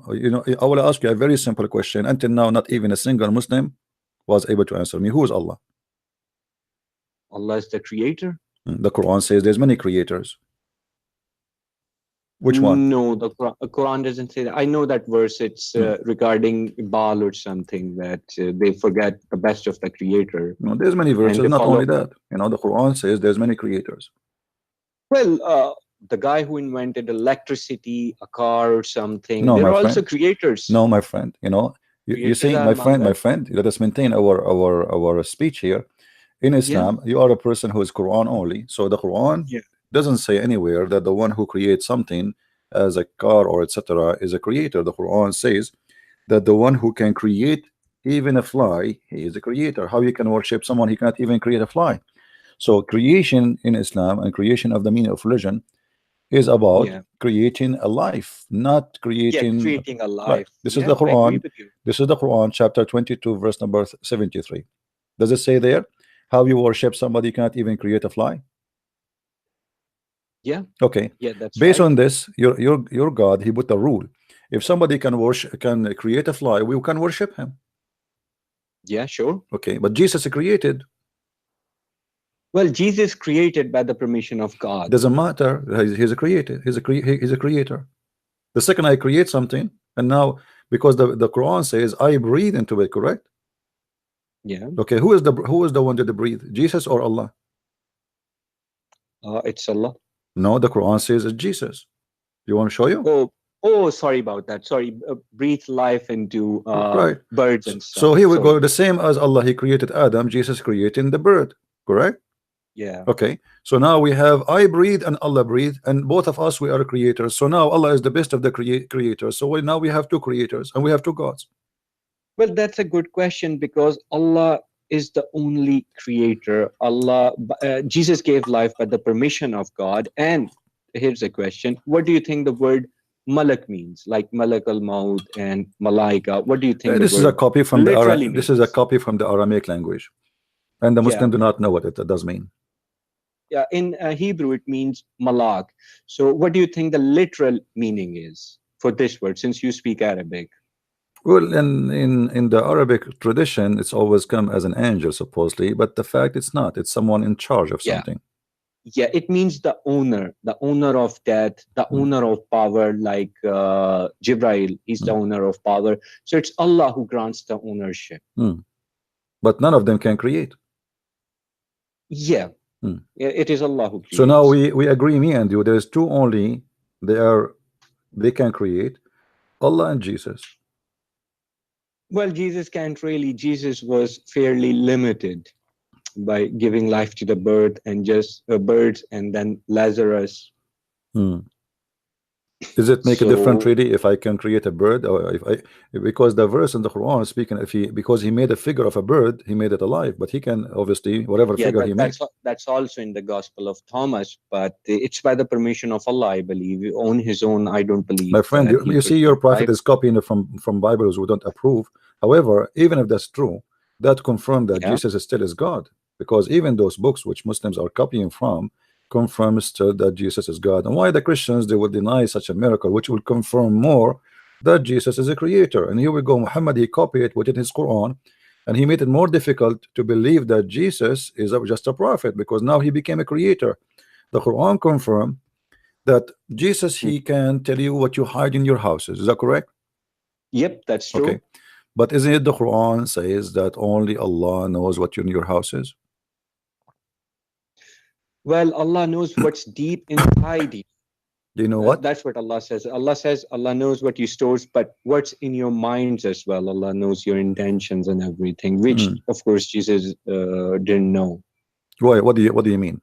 I will ask you a very simple question. Until now, not even a single Muslim was able to answer me. Who is Allah? Allah is the creator. The Quran says there's many creators. Which one? No, the Quran doesn't say that. I know that verse. It's Hmm. regarding Baal or something, that they forget the best of the Creator No, there's many and verses. they Not follow. only that, the Quran says there's many creators. Well, the guy who invented electricity, a car or something, No, they're my also friend. creators. No, my friend. You Creators see, are among my them. friend. Let us maintain our speech here. In Yeah, Islam, you are a person who is Quran only. So the Quran yeah, doesn't say anywhere that the one who creates something as a car or etc. is a creator. The Quran says that the one who can create even a fly, he is a creator. How you can worship someone he cannot even create a fly? So creation in Islam and creation of the meaning of religion is about yeah, creating a life, not yeah. creating. Creating a Right. life. This is Yeah, the I agree Quran. with you. This is the Quran, chapter 22, verse number 73. Does it say there how you worship somebody cannot even create a fly? Yeah, Okay. yeah, that's Based right. on this, your God, he put a rule. If somebody can create a fly, we can worship him. Yeah, sure. Okay, but Jesus created. Well, Jesus created by the permission of God. Doesn't matter. He's a creator. He's a creator. The second I create something, and now because the Quran says I breathe into it, correct? Yeah, Okay, who is the one that breathe? Jesus or Allah? it's Allah. No, the Quran says it's Jesus. You want to show you? Oh, oh, sorry about that. Sorry, breathe life into Right. birds and stuff. So here we go. Sorry. The same as Allah, He created Adam. Jesus creating the bird. Correct. Yeah. Okay. So now we have I breathe and Allah breathe, and both of us we are creators. So now Allah is the best of the creators. So now we have two creators and we have two gods. Well, that's a good question because Allah is the only creator. Jesus gave life by the permission of God. And here's a question: what do you think the word malak means? Like malak al maut and malaika. What do you think the This is a word copy from the literally This is a means? copy from the Aramaic language, and the Yeah, Muslim do not know what it does mean. yeah. In Hebrew, it means malak. So, what do you think the literal meaning is for this word? Since you speak Arabic. Well, in the Arabic tradition, it's always come as an angel, supposedly, but the fact it's not. It's someone in charge of Yeah. something. Yeah, it means the owner of death, the Hmm. owner of power, like Jibrail, he's the Hmm. owner of power. So it's Allah who grants the ownership. Hmm. But none of them can create. Yeah, Hmm. it is Allah who So now creates. we agree, me and you. There's two only. They can create, Allah and Jesus. Well, Jesus can't really. Jesus was fairly limited by giving life to the bird and just birds and then Lazarus. Hmm. Does it make a difference So really if I can create a bird, or if I, because the verse in the Quran is speaking, if he, because he made a figure of a bird, he made it alive, but he can obviously whatever yeah, figure he make. that's also in the Gospel of Thomas, but it's by the permission of Allah, I believe. On his own, I don't My believe friend, that you, he you could see, your give prophet life. is copying it from Bibles who don't approve. However, even if that's true, that confirms that Yeah, Jesus is still is God, because even those books which Muslims are copying from confirm still that Jesus is God. And why the Christians they would deny such a miracle, which will confirm more that Jesus is a creator? And here we go, Muhammad he copied it within his Quran, and he made it more difficult to believe that Jesus is just a prophet because now he became a creator. The Quran confirmed that Jesus mm, he can tell you what you hide in your houses. Is that correct? yep, that's Okay. true. But isn't it the Quran says that only Allah knows what you in your houses? Well, Allah knows what's deep inside you. Do you know what? That's what Allah says. Allah says Allah knows what you stores, but what's in your minds as well. Allah knows your intentions and everything, which Hmm. of course Jesus didn't know. Why? What do you mean?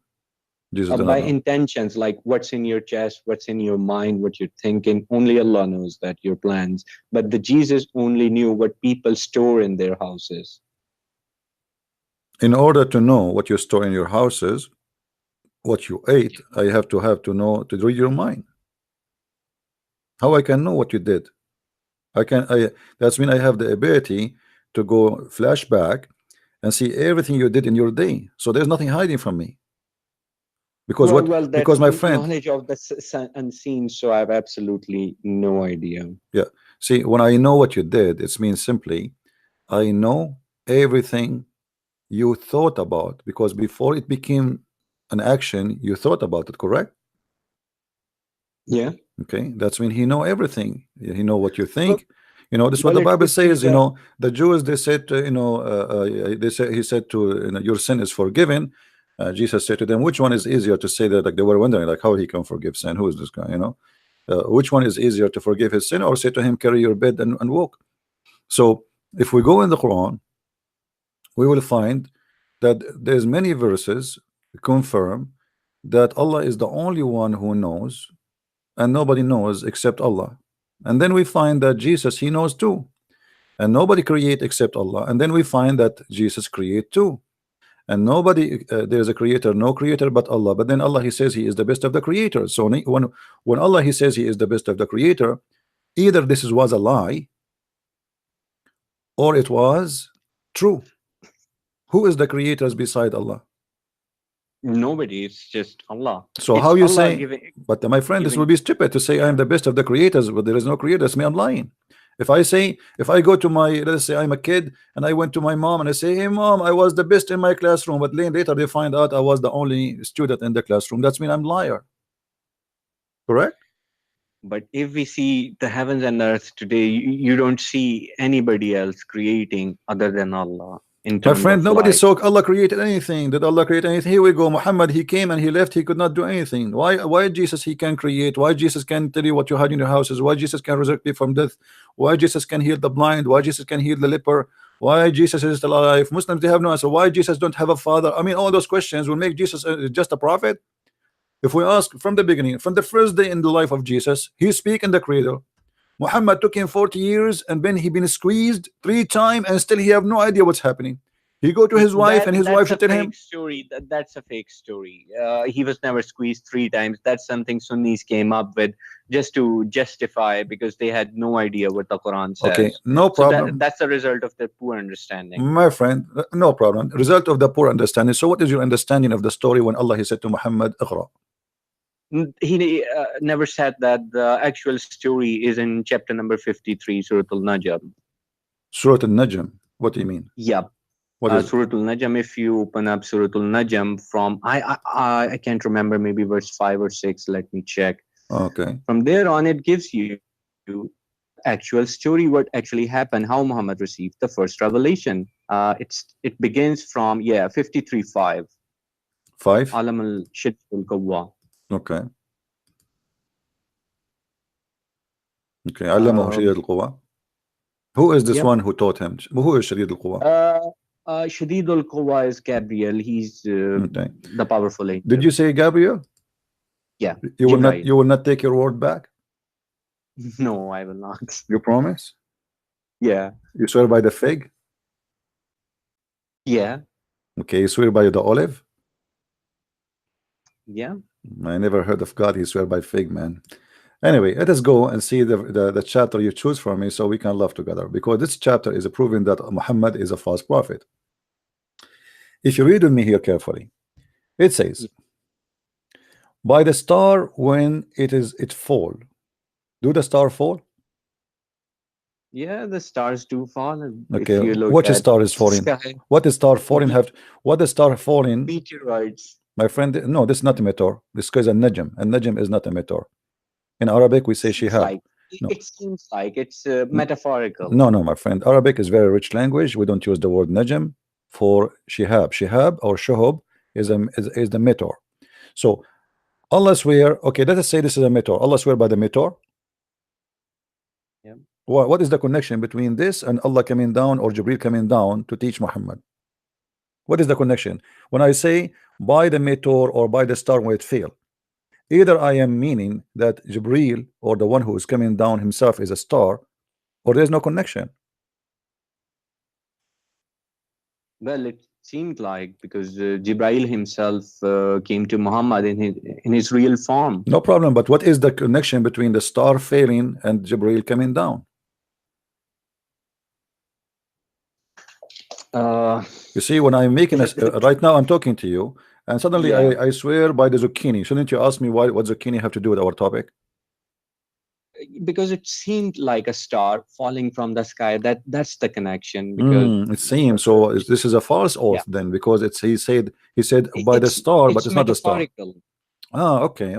Jesus do By not know. intentions, like what's in your chest, what's in your mind, what you're thinking, only Allah knows that, your plans. But the Jesus only knew what people store in their houses. In order to know what you store in your houses, what you ate, I have to know to read your mind. How I can know what you did? I that's mean I have the ability to go flashback and see everything you did in your day. So there's nothing hiding from me. Because well what? well Because that's my friend, knowledge of the unseen, so I have absolutely no idea. yeah. See, when I know what you did, it means simply I know everything you thought about because before it became an action, you thought about it, correct? Yeah, Okay, that's when he know everything. He know what you Well, think. You know, this is what well, the Bible it says. seems You that know, the Jews, they said, they said, he said to, your sin is forgiven. Jesus said to them, which one is easier to say that? Like they were wondering, like how he can forgive sin? Who is this guy? You know, which one is easier to forgive his sin, or say to him, carry your bed and walk? So if we go in the Quran, we will find that there's many verses confirm that Allah is the only one who knows, and nobody knows except Allah. And then we find that Jesus, he knows too, and nobody create except Allah. And then we find that Jesus create too, and nobody, there's a creator, no creator but Allah. But then Allah, he says he is the best of the creators. So when Allah, he says he is the best of the creator, either this was a lie or it was true. Who is the creators beside Allah? nobody, it's just Allah. So It's how you Allah say? giving But my friend, this will giving. be stupid to say I am the best of the creators, but there is no creator. That's me, I'm lying. If I say, if I go to my, let's say I'm a kid and I went to my mom and I say, hey mom, I was the best in my classroom, but then later they find out I was the only student in the classroom, that's mean I'm liar. Correct? But if we see the heavens and earth today, you don't see anybody else creating other than Allah in My terms friend, of nobody life. saw Allah created anything. Did Allah create anything? Here we go. Muhammad, he came and he left. He could not do anything. Why Jesus, he can create? Why Jesus can tell you what you had in your houses? Why Jesus can resurrect you from death? Why Jesus can heal the blind? Why Jesus can heal the leper? Why Jesus is still alive? Muslims, they have no answer. Why Jesus don't have a father? I mean, all those questions will make Jesus just a prophet. If we ask from the beginning, from the first day in the life of Jesus, he speak in the cradle. Muhammad took him 40 years and then he been squeezed 3 times and still he have no idea what's happening. He go to his wife and his wife That's a should tell fake him, story. That's a fake story. He was never squeezed 3 times. That's something Sunnis came up with just to justify because they had no idea what the Quran okay, says. no So problem. that's the result of their poor understanding. My friend, no problem. Result of the poor understanding. So what is your understanding of the story when Allah, he said to Muhammad, Iqra? He never said that. The actual story is in chapter number 53, Surah Al-Najm. Surah Al-Najm. What do you mean? Yep. What is it? Surah Al-Najm, if you open up Surah Al-Najm from, I can't remember, maybe verse 5 or 6, let me check. Okay. From there on, it gives you the actual story, what actually happened, how Muhammad received the first revelation. It begins from, 53:5. 5. Alam al-Shid al-Qawwa. Okay. Okay. علمه Um, شديد القوى. Who is this yep. one who taught him? Who is شديد القوى? Shadid al-Qawwa is Gabriel. He's Okay. the powerful angel. Did you say Gabriel? Yeah. You will not. Jibreel. You will not take your word back. No, I will not. You promise? Yeah. You swear by the fig? Yeah. Okay. You swear by the olive? Yeah. I never heard of God. He swear by fig, man. Anyway, let us go and see the chapter you choose for me so we can laugh together, because this chapter is proving that Muhammad is a false prophet. If you read with me here carefully, it says, by the star when it fall. Do the star fall? Yeah, the stars do fall. Okay. If you look What at star is falling? sky, What is star falling have? What is star falling? meteorites. My friend, no, this is not a meteor. This is a najm. A najm is not a meteor. In Arabic, we say Seems shihab. like No. it seems like it's metaphorical. No, my friend. Arabic is very rich language. We don't use the word najm for shihab. Shihab or shuhub is the meteor. So Allah swear. Okay, let us say this is a meteor. Allah swear by the meteor. Yeah. What is the connection between this and Allah coming down or Jibril coming down to teach Muhammad? What is the connection? When I say by the meteor or by the star when it fail, either I am meaning that Jibril or the one who is coming down himself is a star, or there's no connection. Well, it seemed like because Jibril himself came to Muhammad in his real form. No problem, but what is the connection between the star failing and Jibril coming down? You see, when I'm making a, right now I'm talking to you and suddenly Yeah. I swear by the zucchini. Shouldn't you ask me what zucchini have to do with our topic? Because it seemed like a star falling from the sky. That's the connection. Because It seems so. This is a false oath then, because he said by the star, but it's not the star. metaphorical.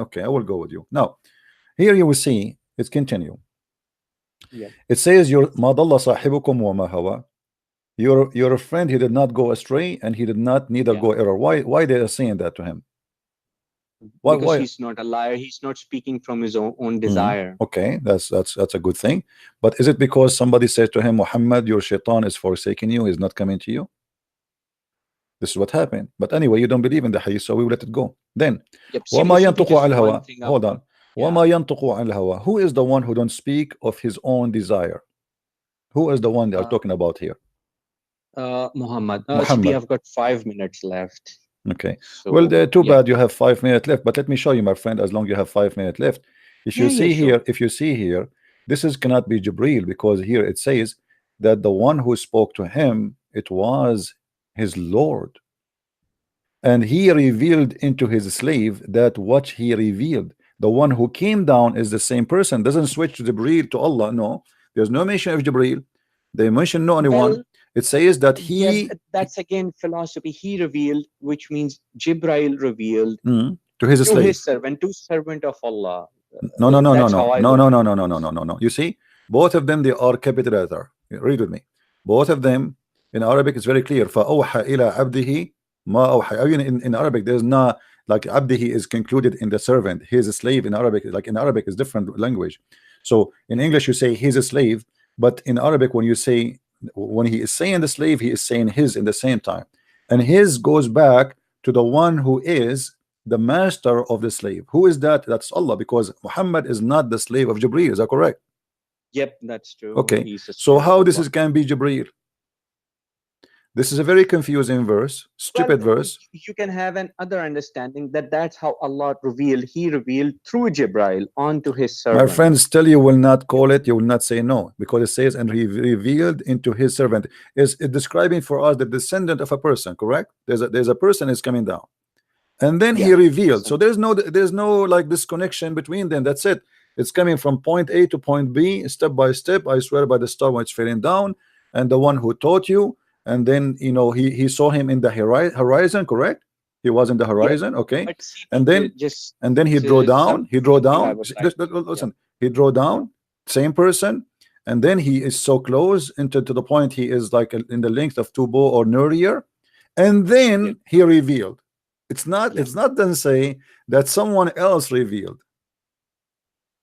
Okay, I will go with you now. Here you will see it's continue. Yeah. It says your ما ضل صاحبكم وما هوى. Your friend, he did not go astray and he did not neither Yeah. go error. Why they are saying that to him? Because Why? he's not a liar. He's not speaking from his own desire. Okay, that's a good thing. But is it because somebody said to him, Muhammad, your shaitan is forsaking you, he's not coming to you? This is what happened. But anyway, you don't believe in the hadith, so we will let it go. Then Yep. وما ينطق Just عن one الهوى. thing. Hold on. Yeah. وما ينطق عن الهوى. Who is the one who don't speak of his own desire? Who is the one they are talking about here? Muhammad. Muhammad. I've got 5 minutes left. Okay. So, well, too yeah. bad you have 5 minutes left. But let me show you, my friend. As long you have 5 minutes left, if you see here, if you see here, this is cannot be Jibril, because here it says that the one who spoke to him, it was his Lord, and he revealed into his slave that what he revealed. The one who came down is the same person. Doesn't switch to Jibril to Allah. No, there's no mention of Jibril. They mention no anyone. Well, it says that he. Yeah, that's again philosophy. He revealed, which means Jibril revealed to his slave, his servant, to servant of Allah. No. You see, both of them, they are capital letter. Read with me. Both of them in Arabic is very clear. فَأَوْحَى إِلَى عَبْدِهِ مَا أَوْحَى. I mean, in Arabic, there's not like abdihi is concluded in the servant. He's a slave in Arabic. Like in Arabic, is different language. So in English, you say he's a slave, but in Arabic, when he is saying the slave, he is saying his in the same time, and his goes back to the one who is the master of the slave. Who is that? That's Allah, because Muhammad is not the slave of Jibreel. Is that correct? Yep, that's true. Okay, so how this is can be Jibreel? This is a very confusing verse, stupid verse. You can have an other understanding that that's how Allah revealed. He revealed through Jibril onto his servant. My friend, still you will not call it, you will not say no, because it says, and he revealed into his servant. Is it describing for us the descendant of a person, correct? There's a person is coming down, and then he revealed. So there's no like disconnection between them. That's it. It's coming from point A to point B, step by step. I swear by the star when it's falling down, and the one who taught you. And then he saw him in the horizon, correct? He was in the horizon, okay. And then he drew down. Listen, he drew down, same person, and then he is so close to the point he is like in the length of 2 bow or nurier, and then he revealed. It's not doesn't say that someone else revealed.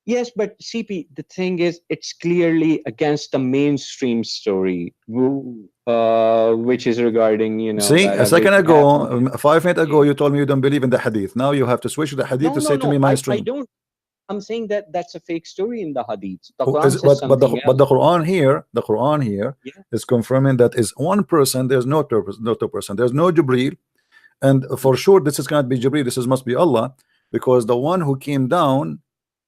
Yes, but CP, the thing is, it's clearly against the mainstream story, which is regarding, See, a second ago, 5 minutes ago, you told me you don't believe in the hadith. Now you have to switch to the hadith to say to me mainstream. I don't. I'm saying that that's a fake story in the hadith. The but the Quran here, is confirming that is one person. There's no two person. There's no Jibreel, and for sure this is cannot be Jibreel. This must be Allah, because the one who came down.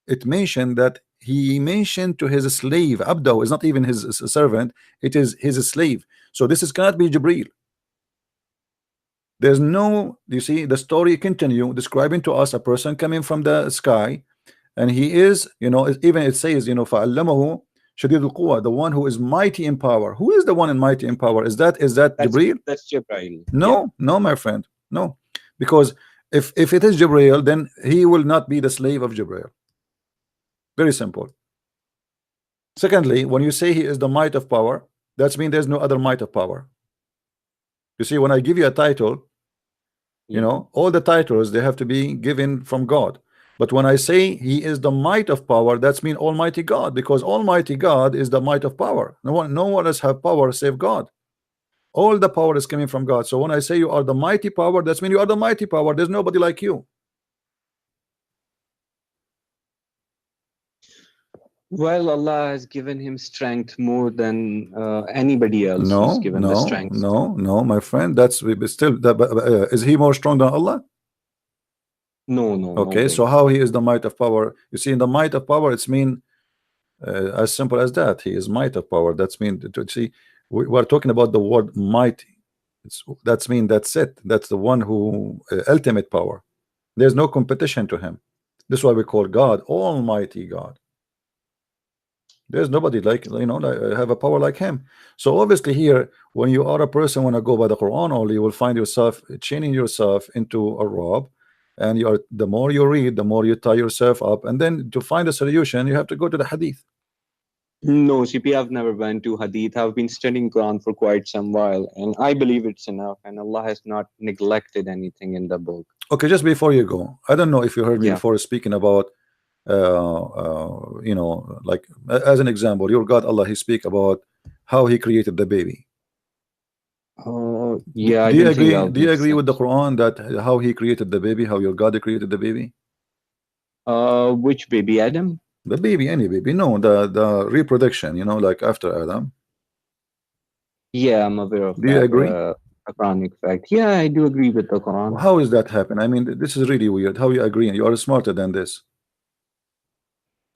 It mentioned that he mentioned to his slave, Abdahu is not even his servant, it is his slave. So this cannot be Jibreel. There's no, you see, the story continue describing to us a person coming from the sky, and he is, even it says, فَعَلَّمَهُ شَدِيدُ الْقُوَّةِ, the one who is mighty in power. Who is the one in mighty in power? Is that Jibreel? That's Jibreel. No, my friend, no, because if it is Jibreel, then he will not be the slave of Jibreel. Very simple. Secondly, when you say he is the might of power, that means there's no other might of power. You see, when I give you a title, all the titles, they have to be given from God. But when I say he is the might of power, that's mean Almighty God, because Almighty God is the might of power. No one else have power save God. All the power is coming from God. So when I say you are the mighty power, that's mean you are the mighty power. There's nobody like you. Well, Allah has given him strength more than anybody else. He's given the strength. No, my friend. That's still. Is he more strong than Allah? No. Okay, so how he is the might of power? You see, in the might of power, it's mean as simple as that. He is might of power. That's mean to see. We're talking about the word mighty. That's it. That's the one who ultimate power. There's no competition to him. This is why we call God Almighty God. There's nobody like have a power like him. So obviously here, when you are a person when I go by the Quran only, you will find yourself chaining yourself into a robe, And you are, the more you read, the more you tie yourself up, and then to find a solution you have to go to the hadith. No, CP, I've never went to Hadith. I've been studying Quran for quite some while, and I believe it's enough. And Allah has not neglected anything in the book. Okay, just before you go, I don't know if you heard me Yeah. before speaking about you know, like as an example, your God Allah, he speak about how he created the baby. Oh, Do, yeah. I do you don't think agree? I've Do you agree with the listened. Quran that how he created the baby, how your God created the baby? Which baby, Adam? The baby, any baby? No, the reproduction. You know, like after Adam. Yeah, I'm aware of Do you that. agree? Quranic fact. Yeah, I do agree with the Quran. How is that happen? I mean, this is really weird. How you agreeing? You are smarter than this.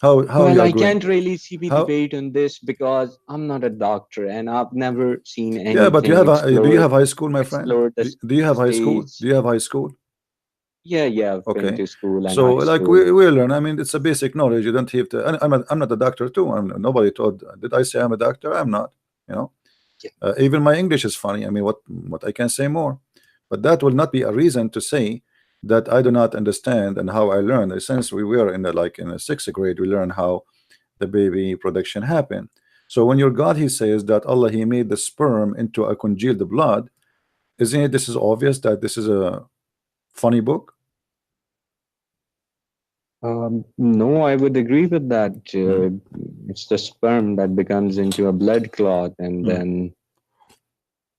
How Well, you I agreeing? can't really CP How? debate on this because I'm not a doctor and I've never seen Yeah, but you anything have a, do you have high school, my friend? explore Do you have high school? stage. Do you have high school? Yeah, yeah, I've been Okay. to school and So high like school. we learn. I mean, it's a basic knowledge. You don't have to. I'm not a doctor too. Nobody told. Did I say I'm a doctor? I'm not. You know. Yeah. Even my English is funny. I mean, what I can say more, but that will not be a reason to say that I do not understand and how I learned. Since we were in the like in the sixth grade, we learn how the baby production happened. So when your God, he says that Allah, he made the sperm into a congealed blood, isn't it? This is obvious that this is a funny book. No, I would agree with that. Hmm. It's the sperm that becomes into a blood clot, and Hmm. then.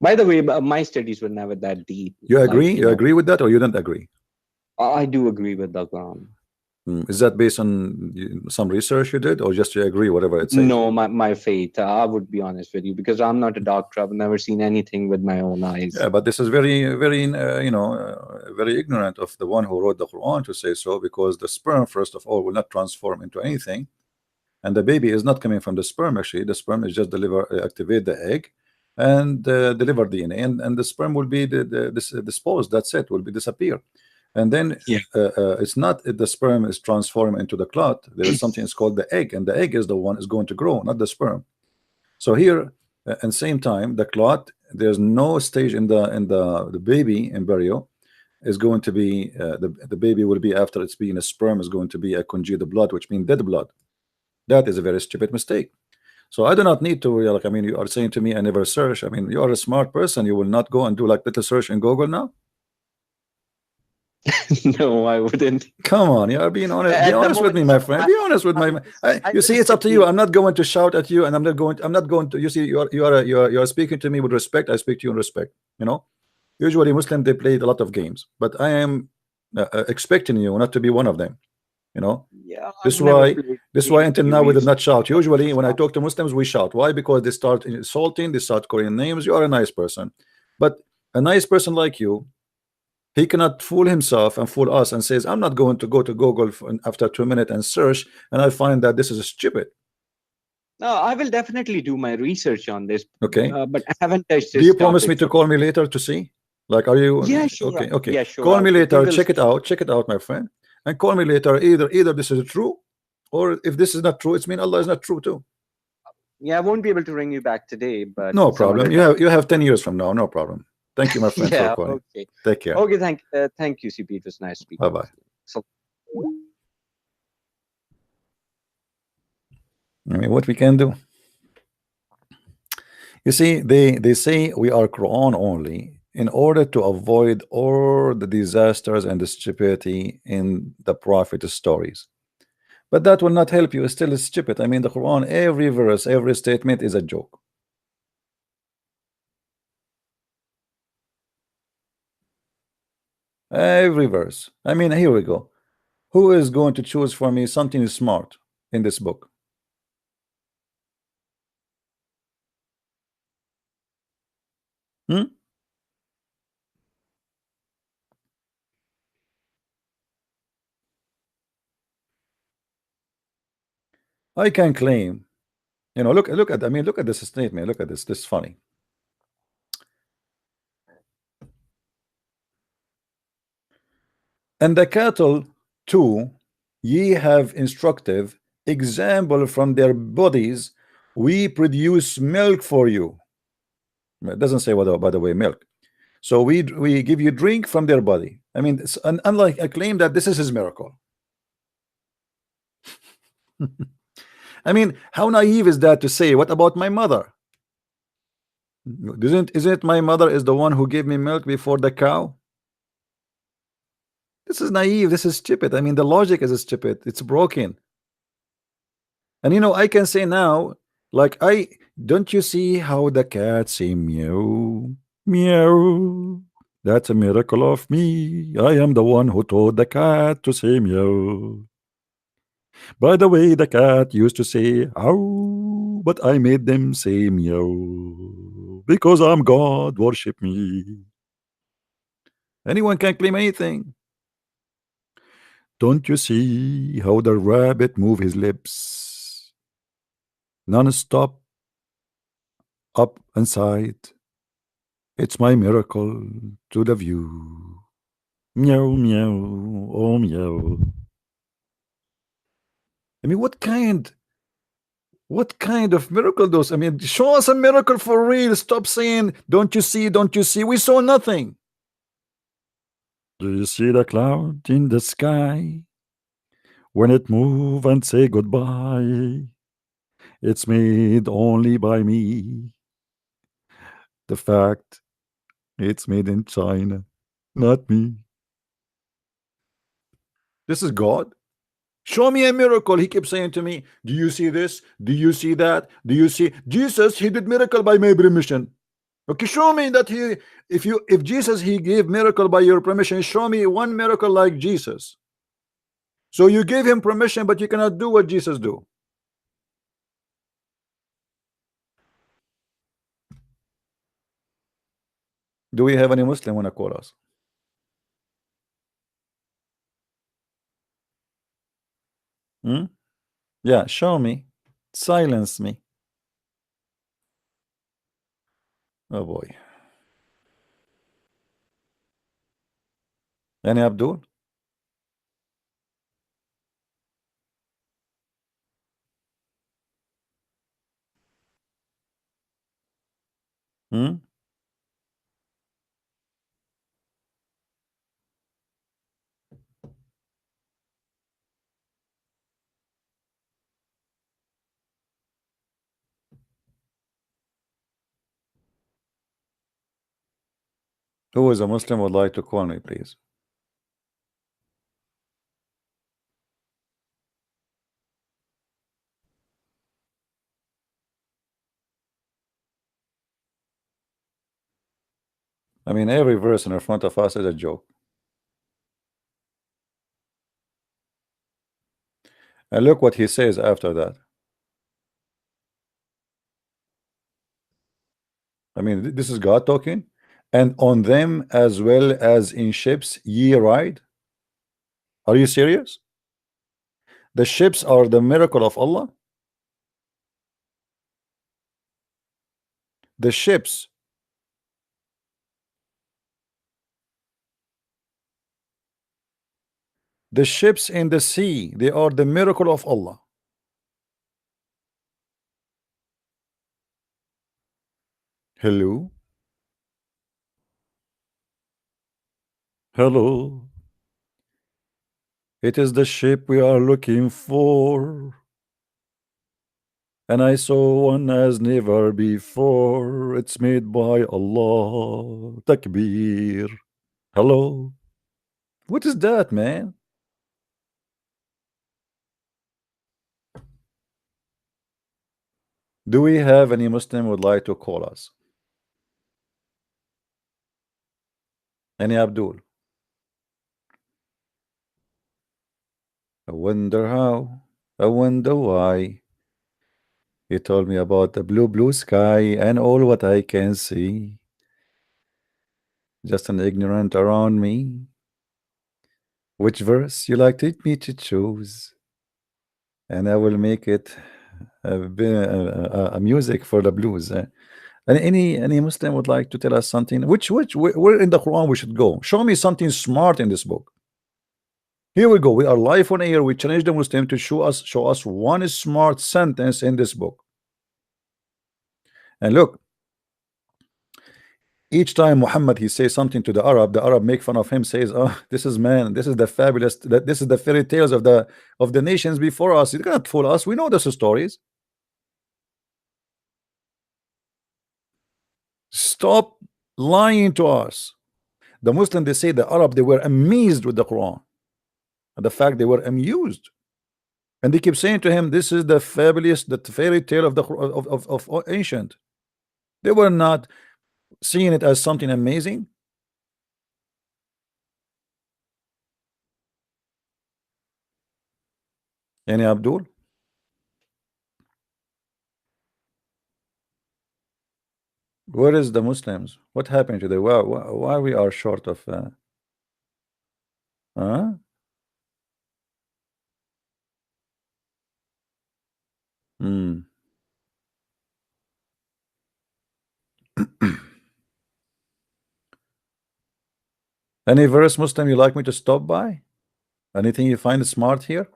By the way, my studies were never that deep. You Like agree? You agree with that, or you don't agree? I do agree with the Quran. Is that based on some research you did, or just you agree whatever it says? No, my faith. I would be honest with you because I'm not a doctor. I've never seen anything with my own eyes. Yeah, but this is very you know, very ignorant of the one who wrote the Quran to say so, because the sperm, first of all, will not transform into anything, and the baby is not coming from the sperm. Actually, the sperm is just activate the egg and deliver DNA, and the sperm will be disposed. That's it. Will be disappear, and then Yeah. it's not the sperm is transformed into the clot. There is something it's called the egg, and the egg is the one is going to grow, not the sperm. So here, and same time, the clot, there's no stage in the baby embryo is going to be the baby will be, after it's being a sperm, is going to be a congealed blood, which means dead blood. That is a very stupid mistake. So I do not need to, like, I mean, you are saying to me I never search. I mean, you are a smart person. You will not go and do like little search in Google now. No, I wouldn't. Come on, you are being honest. Be At the honest with moment, me, my friend. Be honest with my. I You will see, it's up stick to you. I'm not going to shout at you, and I'm not going. I'm not going to. You see, you are speaking to me with respect. I speak to you in respect. You know, usually Muslim, they played a lot of games, but I am expecting you not to be one of them. You know, Yeah, this I've is never why. played This is why game with until you. now we We did used not to shout. talk about Usually when I Islam. talk to Muslims, we shout. Why? Because they start insulting. They start calling names. You are a nice person, but a nice person like you, he cannot fool himself and fool us and says, I'm not going to go to Google after 2 minutes and search, and I find that this is stupid. No, I will definitely do my research on this, Okay. but I haven't touched Do this you promise me topic to for. call me later to see? Like, are Yeah, you sure. okay? Okay. Yeah, sure. Call me We later. will. Check it out, my friend. And call me later. Either this is true, or if this is not true, it's mean Allah is not true too. Yeah, I won't be able to ring you back today, but No some other problem. time. You have 10 years from now. No problem. Thank you, my friend, for Yeah. calling. Okay. Take care. Okay. Thank you, CP. It was nice Bye speaking with bye. you. So. I mean, what we can do. You see, they say we are Quran only in order to avoid all the disasters and the stupidity in the prophet stories. But that will not help you. It's still stupid. I mean, the Quran, every verse, every statement is a joke. Every verse. I mean, here we go. Who is going to choose for me something smart in this book? Hmm? I can claim, you know, look at, I mean, look at this statement. Look at this. This is funny. And the cattle too, ye have instructive example from their bodies, we produce milk for you. It doesn't say what, by the way, milk. So we give you drink from their body. I mean, it's unlike a claim that this is his miracle. I mean, how naive is that to say? What about my mother? Isn't my mother is the one who gave me milk before the cow? This is naive. This is stupid. I mean, the logic is stupid. It's broken. And I can say now, like, don't you see how the cat say meow, meow? That's a miracle of me. I am the one who told the cat to say meow. By the way, the cat used to say ow, but I made them say meow because I'm God. Worship me. Anyone can claim anything. Don't you see how the rabbit move his lips non-stop up and side? It's my miracle to the view. Meow meow, oh meow. I mean, what kind of miracle those? I mean, show us a miracle for real. Stop saying, don't you see, don't you see? We saw nothing. Do you see the cloud in the sky? When it move and say goodbye, it's made only by me. The fact it's made in China, not me. This is God. Show me a miracle. He keeps saying to me, do you see this? Do you see that? Do you see Jesus? He did miracle by my permission. Okay, show me that if Jesus he gave miracle by your permission, show me one miracle like Jesus. So you gave him permission, but you cannot do what Jesus do. Do we have any Muslim want to call us? Hmm? Yeah, show me. Silence me. Oh boy. Any Abdul? Hmm? Who is a Muslim would like to call me, please? I mean, every verse in front of us is a joke. And look what he says after that. I mean, this is God talking. And on them as well as in ships ye ride. Are you serious? The ships are the miracle of Allah. The ships. The ships in the sea, they are the miracle of Allah. Hello? Hello? It is the ship we are looking for. And I saw one as never before. It's made by Allah. Takbir. Hello? What is that, man? Do we have any Muslim would like to call us? Any Abdul? I wonder how. I wonder why. He told me about the blue sky and all what I can see. Just an ignorant around me. Which verse you like me to choose? And I will make it a music for the blues. Any Muslim would like to tell us something? Where in the Quran we should go? Show me something smart in this book. Here we go. We are live on air. We challenge the Muslim to show us one smart sentence in this book. And look, Each time Muhammad he says something to the Arab make fun of him, says, "Oh, this is man, this is the fabulous, that this is the fairy tales of the nations before us. You cannot fool us. We know those stories. Stop lying to us." The Muslim, they say the Arab, they were amazed with the Quran, and the fact they were amused, and they keep saying to him, "This is the fabulous, the fairy tale of the of ancient." They were not seeing it as something amazing. Any Abdul? Where is the Muslims? What happened today? Why we are short of huh? Hmm. Any verse, Muslim, you like me to stop by? Anything you find smart here?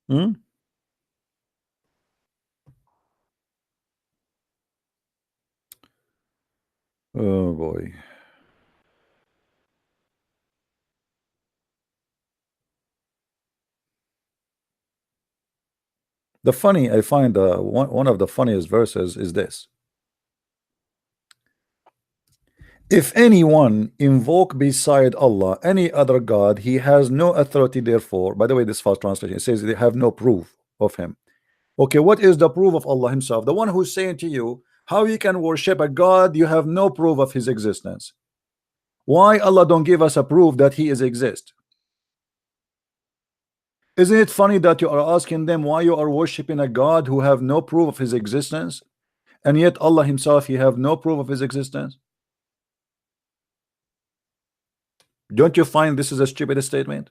Hmm? Oh boy. The funny, I find one of the funniest verses is this. If anyone invoke beside Allah any other God, he has no authority therefore. By the way, this false translation, it says they have no proof of him. Okay, what is the proof of Allah himself? The one who's saying to you how you can worship a God you have no proof of his existence. Why Allah don't give us a proof that he is exist? Isn't it funny that you are asking them why you are worshiping a God who have no proof of his existence, and yet Allah himself, he have no proof of his existence? Don't you find this is a stupid statement?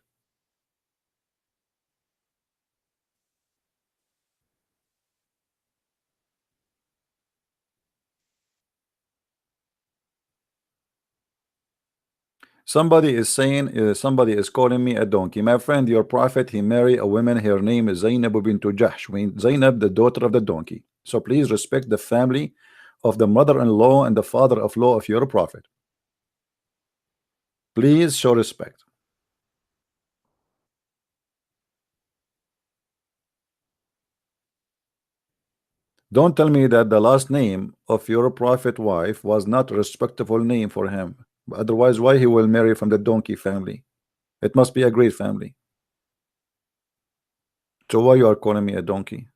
Somebody is saying, somebody is calling me a donkey. My friend, your prophet, he married a woman, her name is Zainab bint Jahsh, Zainab, the daughter of the donkey. So please respect the family of the mother-in-law and the father-in-law of your prophet. Please show respect. Don't tell me that the last name of your prophet wife was not a respectable name for him. Otherwise, why he will marry from the donkey family? It must be a great family. So why you are calling me a donkey?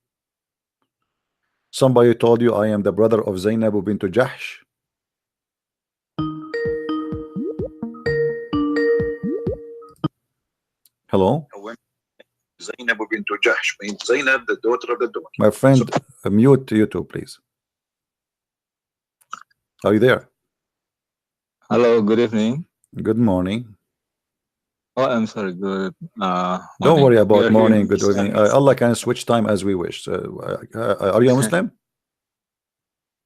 Somebody told you I am the brother of Zainab bint Jahsh. Hello? Zainab bint Jahsh means Zainab, the daughter of the donkey. My friend, mute you too, please. Are you there? Hello, good evening. Good morning. Oh, I'm sorry, good Don't morning. worry about We are morning, here good in evening. Eastern Allah can switch time as we wish. Are you a Muslim?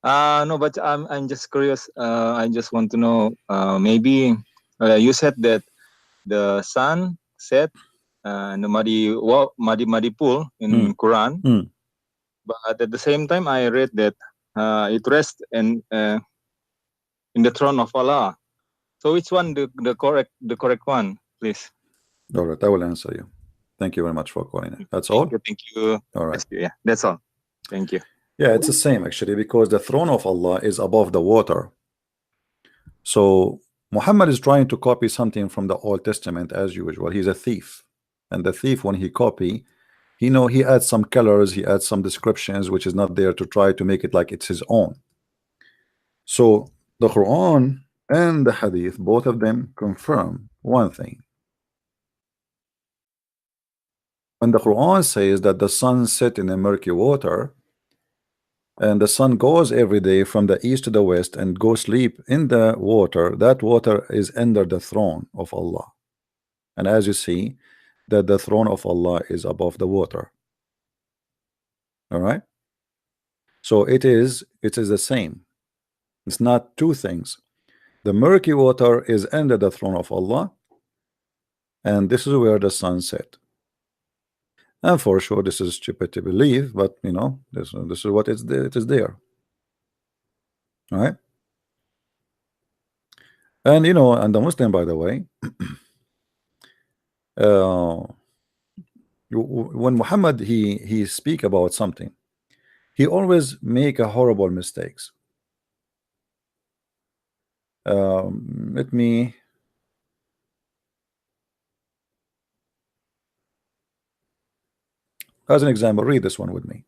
No, but I'm just curious. I just want to know. Maybe you said that the sun set in the muddy pool in Quran, but at the same time I read that it rests in the throne of Allah. So which one the correct one, please? All right, I will answer you. Thank you very much for calling in. That's all. Thank you. All right. Yeah, that's all. Thank you. Yeah, it's the same actually, because the throne of Allah is above the water. So Muhammad is trying to copy something from the Old Testament as usual. He's a thief, and the thief, when he copy, he adds some colors, he adds some descriptions which is not there, to try to make it like it's his own. So the Quran and the Hadith, both of them confirm one thing. When the Quran says that the sun set in a murky water, and the sun goes every day from the east to the west and go sleep in the water, that water is under the throne of Allah. And as you see, that the throne of Allah is above the water. All right, so it is the same. It's not two things. The murky water is under the throne of Allah, and this is where the sun set. And for sure, this is stupid to believe, but you know, this is what it is there. All right. And you know, and the Muslim, by the way, uh, when Muhammad he speak about something, he always make a horrible mistakes. Let me as an example read this one with me.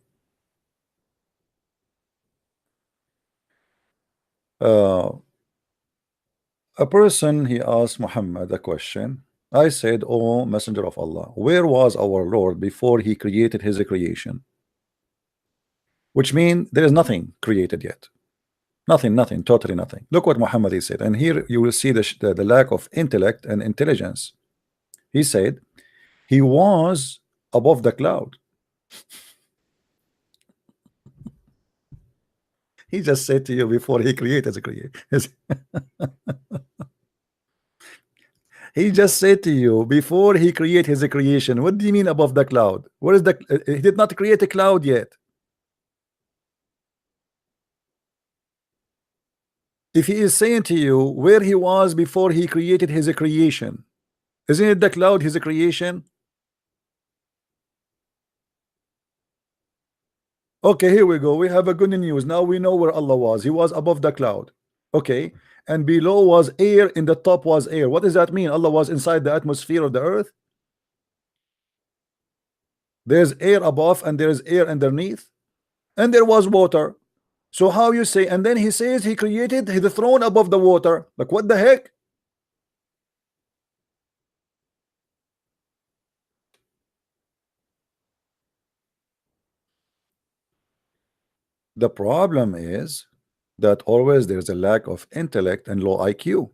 Uh, a person he asked Muhammad a question. I said, "O Messenger of Allah, where was our Lord before he created his creation?" Which means there is nothing created yet. Nothing, totally nothing. Look what Muhammad he said, and here you will see the lack of intellect and intelligence. He said he was above the cloud. He just said to you before he created the creation. He just said to you before he created his creation. What do you mean above the cloud? Where is the? He did not create a cloud yet. If he is saying to you where he was before he created his creation, isn't it the cloud his creation? Okay, here we go. We have a good news. Now we know where Allah was. He was above the cloud. Okay, and below was air, in the top was air. What does that mean? Allah was inside the atmosphere of the earth. There's air above and there's air underneath, and there was water. So how you say? And then he says he created the throne above the water. Like what the heck? The problem is that always there's a lack of intellect and low IQ.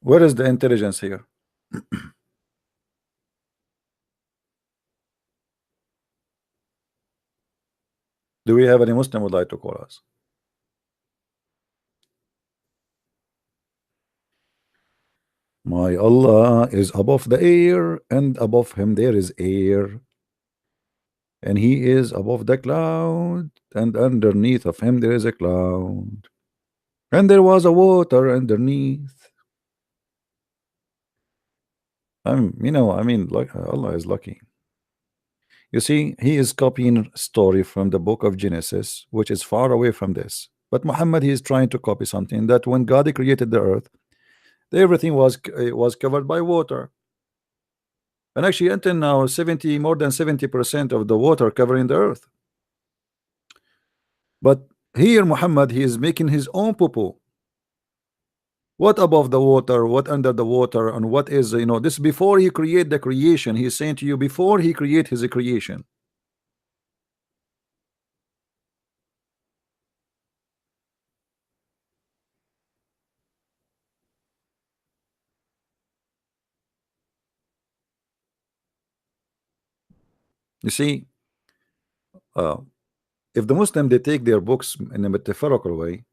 Where is the intelligence here? Do we have any Muslim would like to call us? My Allah is above the air, and above him there is air, and he is above the cloud, and underneath of him there is a cloud, and there was a water underneath. You know, I mean, like Allah is lucky. You see, he is copying story from the book of Genesis, which is far away from this. But Muhammad, he is trying to copy something that when God created the earth, everything was covered by water. And actually, until now, more than 70% of the water covering the earth. But here, Muhammad, he is making his own poo-poo. What above the water, what under the water, and what is, you know, this before he create the creation. He is saying to you before he create his creation. You see, if the Muslim they take their books in a metaphorical way,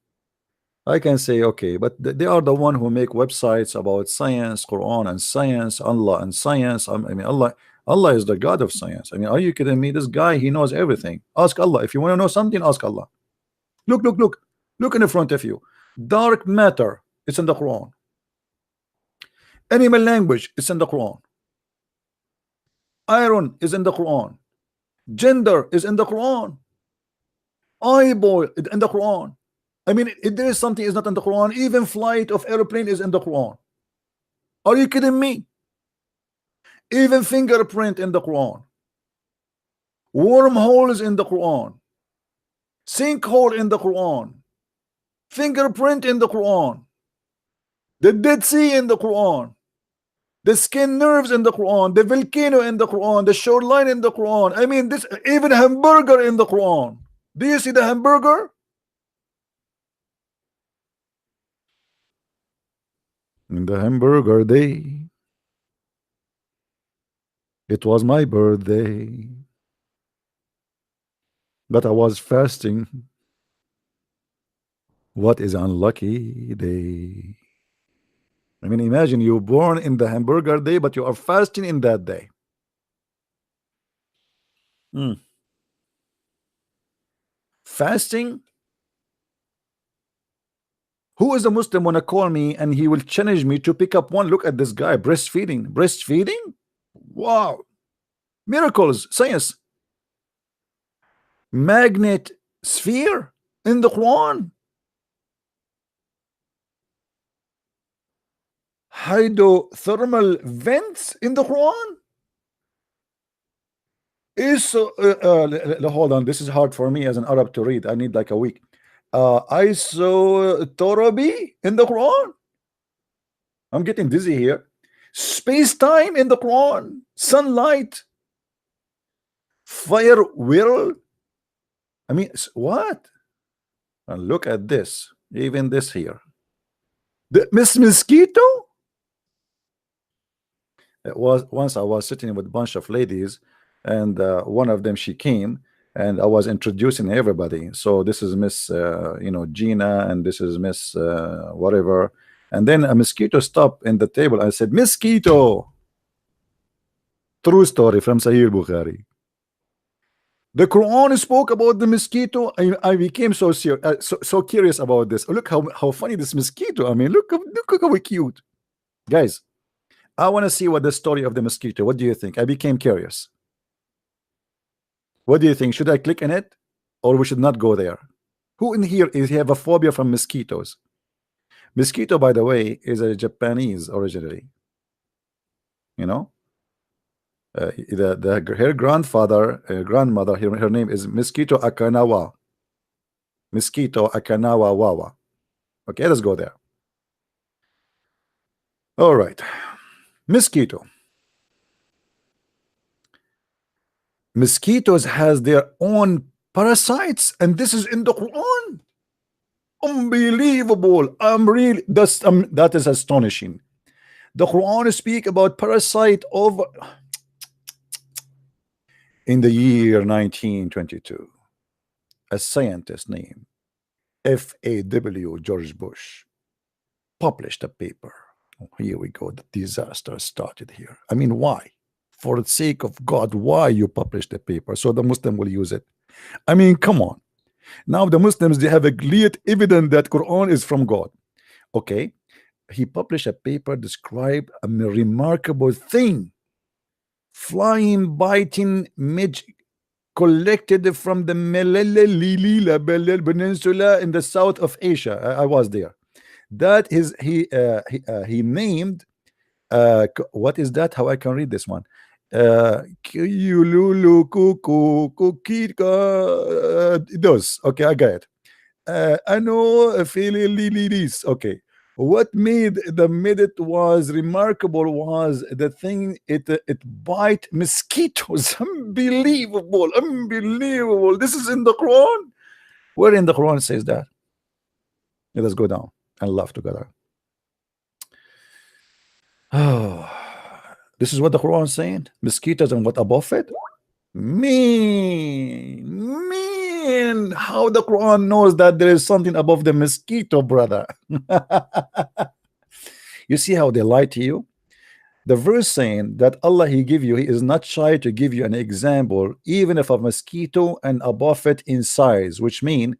I can say okay, but they are the one who make websites about science, Quran and science, Allah and science. I mean, Allah is the God of science. I mean, are you kidding me? This guy, he knows everything. Ask Allah. If you want to know something, ask Allah. Look in front of you. Dark matter, it's in the Quran. Animal language, it's in the Quran. Iron is in the Quran. Gender is in the Quran. Eyeball is in the Quran. I mean, if there is something is not in the Quran, even flight of airplane is in the Quran. Are you kidding me? Even fingerprint in the Quran. Wormhole is in the Quran. Sinkhole in the Quran. Fingerprint in the Quran. The Dead Sea in the Quran. The skin nerves in the Quran. The volcano in the Quran. The shoreline in the Quran. I mean, this even hamburger in the Quran. Do you see the hamburger? In the hamburger day, it was my birthday, but I was fasting. What is unlucky day? I mean, imagine you're born in the hamburger day, but you are fasting in that day. Fasting. Who is a Muslim wanna call me and he will challenge me to pick up one? Look at this guy breastfeeding. Breastfeeding? Wow. Miracles, science. Magnet sphere in the Quran. Hydrothermal vents in the Quran. Is hold on, this is hard for me as an Arab to read. I need like a week. Isotropy in the Quran. I'm getting dizzy here. Space-time in the Quran. Sunlight. Fire will. I mean, what? And look at this. Even this here. The Miss Mosquito. It was once I was sitting with a bunch of ladies, and one of them, she came, and I was introducing everybody. So this is Miss, Gina, and this is Miss whatever. And then a mosquito stopped in the table. I said, "Mosquito." True story from Sahih Bukhari. The Quran spoke about the mosquito. I became so curious about this. Look how funny this mosquito. I mean, look how cute, guys. I want to see what the story of the mosquito. What do you think? I became curious. What do you think? Should I click on it, or we should not go there? Who in here is have a phobia from mosquitoes? Mosquito, by the way, is a Japanese originally. You know, her grandfather, grandmother, her name is Mosquito Akanawa. Mosquito Akanawa Wawa. Okay, let's go there. All right, mosquito. Mosquitoes has their own parasites, and this is in the Quran. Unbelievable. That is astonishing. The Quran speak about parasite over in the year 1922. A scientist named F.A.W. George Bush published a paper. Oh, here we go. The disaster started here. I mean, why? For the sake of God, why you published the paper? So the Muslim will use it. I mean, come on. Now the Muslims, they have a clear evidence that Quran is from God. Okay. He published a paper describe a remarkable thing. Flying, biting midge collected from the Melilla Peninsula in the south of Asia. I was there. That is he named what is that? How I can read this one? Those. Okay, I got it. I know okay. What made it was remarkable was the thing it bite mosquitoes. Unbelievable. This is in the Quran. Where in the Quran says that? Let us go down and laugh together. Oh, this is what the Quran is saying. Mosquitoes and what above it? Mean. How the Quran knows that there is something above the mosquito, brother? You see how they lie to you? The verse saying that Allah, He give you, He is not shy to give you an example, even if a mosquito and above it in size, which mean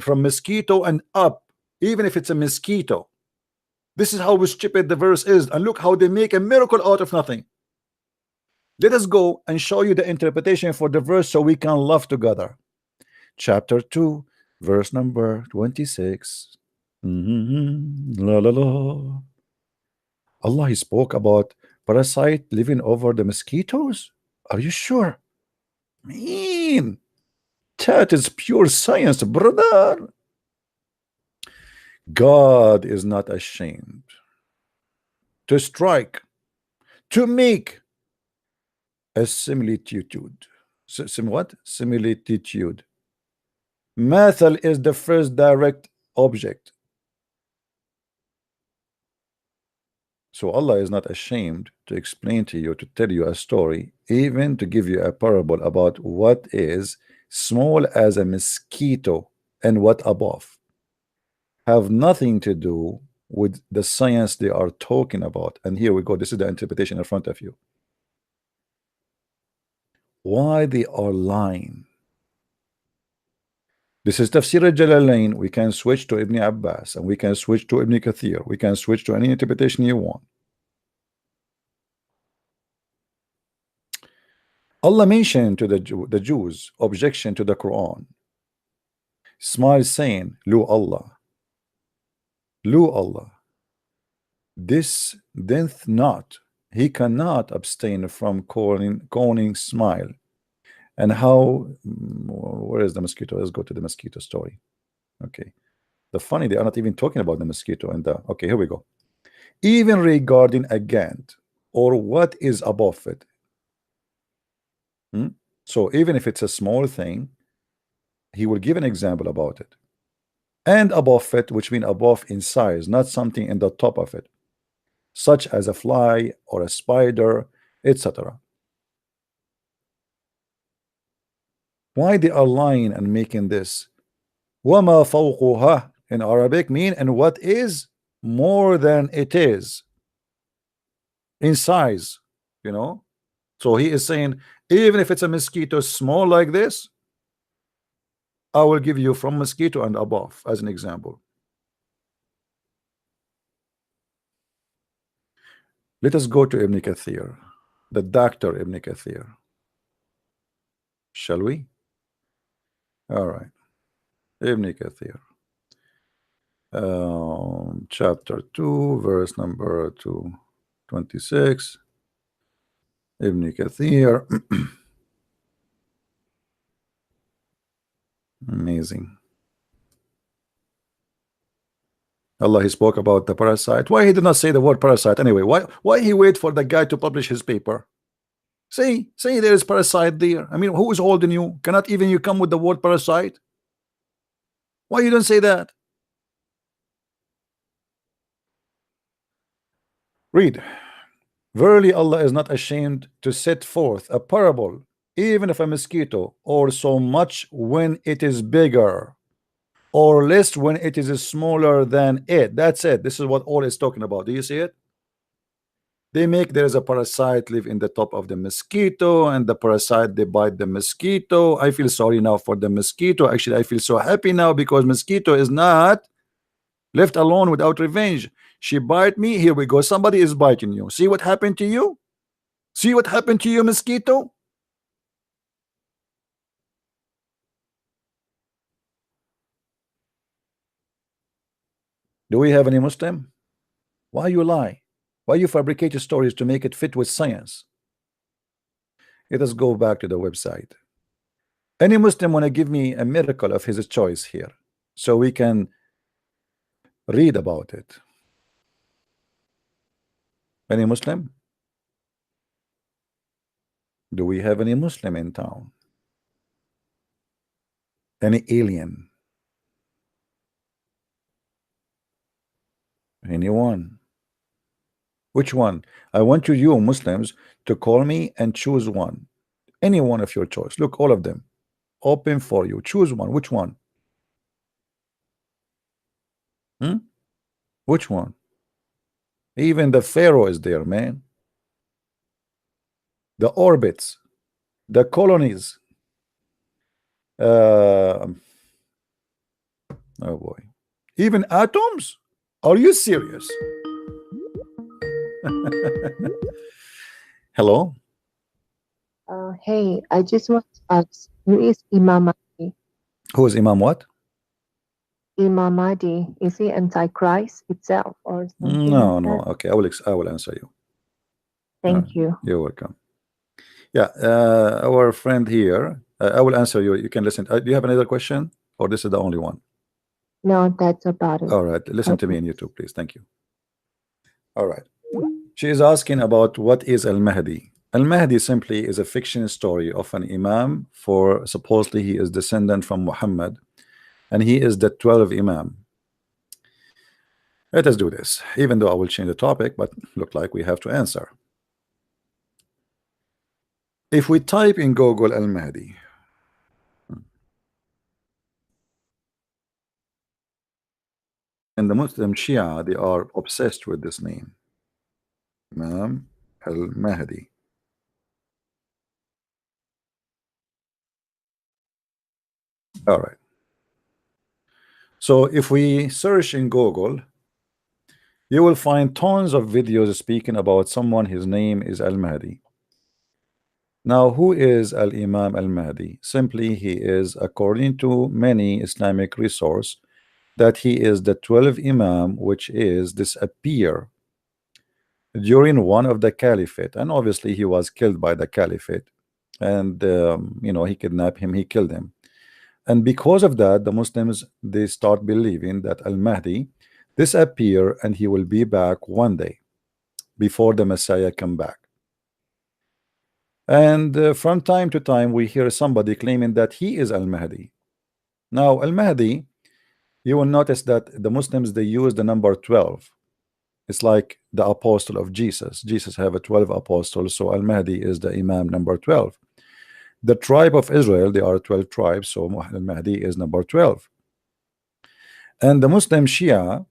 from mosquito and up, even if it's a mosquito. This is how stupid the verse is, and look how they make a miracle out of nothing. Let us go and show you the interpretation for the verse so we can laugh together. Chapter 2, verse number 26. La, la, la. Allah, He spoke about parasite living over the mosquitoes. Are you sure? Man, that is pure science, brother. God is not ashamed to strike, to make a similitude. What? Similitude. Mathal is the first direct object. So Allah is not ashamed to explain to you, to tell you a story, even to give you a parable about what is small as a mosquito and what above. have nothing to do with the science they are talking about. And here we go. This is the interpretation in front of you. Why they are lying? This is Tafsir al-Jalalain. We can switch to Ibn Abbas, and we can switch to Ibn Kathir. We can switch to any interpretation you want. Allah mentioned to the Jews objection to the Quran. Smile saying, Lu Allah. Lu Allah. This doth not. He cannot abstain from calling smile. And how, where is the mosquito? Let's go to the mosquito story. Okay. The funny, they are not even talking about the mosquito. And okay, here we go. Even regarding a Gant or what is above it. So even if it's a small thing, he will give an example about it. And above it, which means above in size, not something in the top of it, such as a fly or a spider, etc. Why they are lying and making this? وَمَا فَوْقُهَا in Arabic mean, and what is more than it is in size, you know. So he is saying, even if it's a mosquito small like this, I will give you from mosquito and above as an example. Let us go to Ibn Kathir, the doctor Ibn Kathir. Shall we? All right. Ibn Kathir. Chapter 2, verse number 226. Ibn Kathir. Amazing. Allah, he spoke about the parasite. Why he did not say the word parasite anyway? Why he wait for the guy to publish his paper? Say there is parasite there. I mean, who is holding you? Cannot even you come with the word parasite? Why you don't say that? Read. Verily Allah is not ashamed to set forth a parable, even of a mosquito, or so much when it is bigger, or less when it is smaller than it. That's it. This is what all is talking about. Do you see it? They make there is a parasite live in the top of the mosquito, and the parasite they bite the mosquito. I feel sorry now for the mosquito. Actually, I feel so happy now because mosquito is not left alone without revenge. She bite me. Here we go. Somebody is biting you. See what happened to you? See what happened to you, mosquito? Do we have any Muslim? Why you lie? Why you fabricate stories to make it fit with science? Let us go back to the website. Any Muslim want to give me a miracle of his choice here so we can read about it? Any Muslim? Do we have any Muslim in town? Any alien? Anyone? Which one? I want you Muslims to call me and choose one. Any one of your choice. Look, all of them open for you. Choose one. Which one? Which one? Even the Pharaoh is there, man. The orbits, the colonies. Oh boy. Even atoms? Are you serious? Hello? Hey, I just want to ask, who is Imam Mahdi? Who is Imam what? Imam Mahdi, is he Antichrist itself or something No, like no. that? Okay, I will answer you. Thank you. You're welcome. Yeah, our friend here, I will answer you. You can listen. Do you have another question, or this is the only one? No, that's about it. All right, listen to me in YouTube, please. Thank you. All right. She is asking about what is Al-Mahdi. Al-Mahdi simply is a fiction story of an imam, for supposedly he is descendant from Muhammad, and he is the 12th imam. Let us do this, even though I will change the topic, but look like we have to answer. If we type in Google Al-Mahdi, And the Muslim Shia, they are obsessed with this name, Imam al-Mahdi. All right. So if we search in Google, you will find tons of videos speaking about someone, his name is Al-Mahdi. Now, who is Al-Imam Al-Mahdi? Simply, he is, according to many Islamic resources, that he is the 12th Imam, which is disappear during one of the caliphate. And obviously, he was killed by the caliphate. And, you know, he kidnapped him, he killed him. And because of that, the Muslims, they start believing that Al-Mahdi disappear and he will be back one day before the Messiah come back. And from time to time, we hear somebody claiming that he is Al-Mahdi. Now, Al-Mahdi, you will notice that the Muslims, they use the number 12. It's like the apostle of Jesus. Jesus have a 12 apostles, so Al-Mahdi is the Imam number 12. The tribe of Israel, there are 12 tribes, so Al-Mahdi is number 12. And the Muslim Shia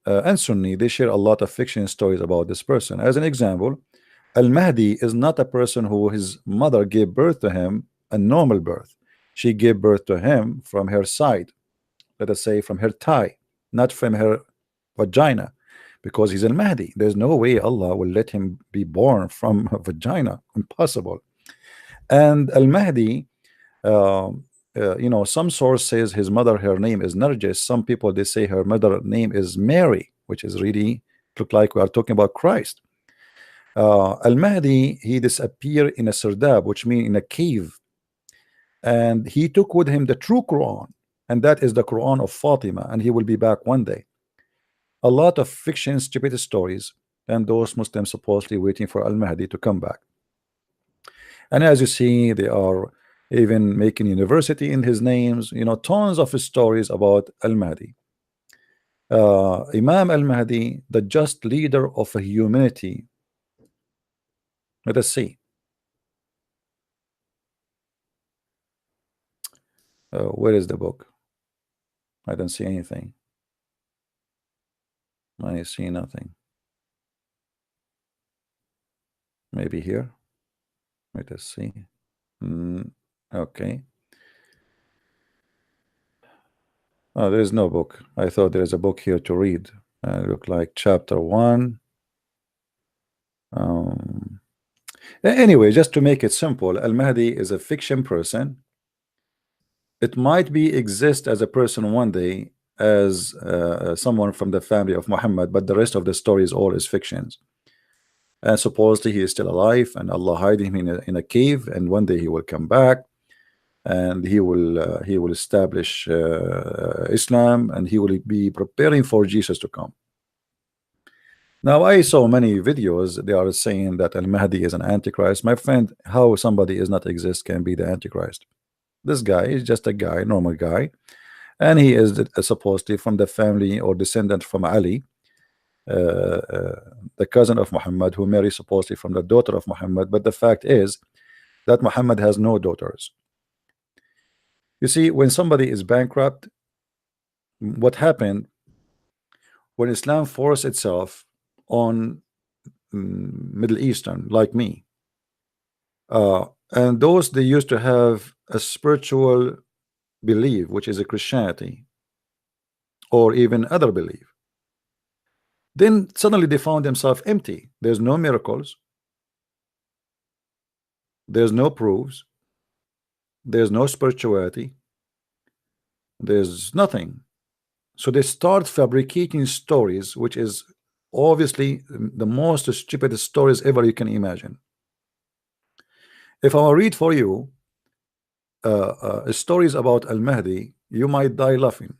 and Sunni, they share a lot of fiction stories about this person. As an example, Al-Mahdi is not a person who his mother gave birth to him a normal birth. She gave birth to him from her side, let us say from her thigh, not from her vagina, because he's Al-Mahdi. There's no way Allah will let him be born from a vagina. Impossible. And Al-Mahdi, you know, some source says his mother, her name is Narjis. Some people, they say her mother name is Mary, which is really look like we are talking about Christ. Al-Mahdi, he disappeared in a sardab, which means in a cave, and he took with him the true Quran, and that is the Quran of Fatima, and he will be back one day. A lot of fiction, stupid stories, and those Muslims supposedly waiting for Al-Mahdi to come back. And as you see, they are even making university in his names, you know, tons of stories about Al-Mahdi. Imam Al-Mahdi, the just leader of humanity. Let us see. Where is the book? I don't see anything. I see nothing. Maybe here. Let us see. Okay. Oh, there is no book. I thought there is a book here to read. Look like chapter 1. Anyway, just to make it simple, Al-Mahdi is a fiction person. It might be exist as a person one day as someone from the family of Muhammad, but the rest of the story is all is fictions. And supposedly he is still alive, and Allah hide him in a cave, and one day he will come back, and he will establish Islam, and he will be preparing for Jesus to come. Now, I saw many videos. They are saying that Al-Mahdi is an antichrist. My friend, how somebody is not exist can be the antichrist? This guy is just a guy, normal guy, and he is supposedly from the family or descendant from Ali, the cousin of Muhammad, who married supposedly from the daughter of Muhammad. But the fact is that Muhammad has no daughters. You see, when somebody is bankrupt, what happened when Islam forced itself on Middle Eastern, like me, and those they used to have a spiritual belief, which is a Christianity or even other belief, then suddenly they found themselves empty. There's no miracles, there's no proofs, there's no spirituality, there's nothing. So they start fabricating stories, which is obviously the most stupid stories ever you can imagine. If I will read for you stories about Al-Mahdi, you might die laughing.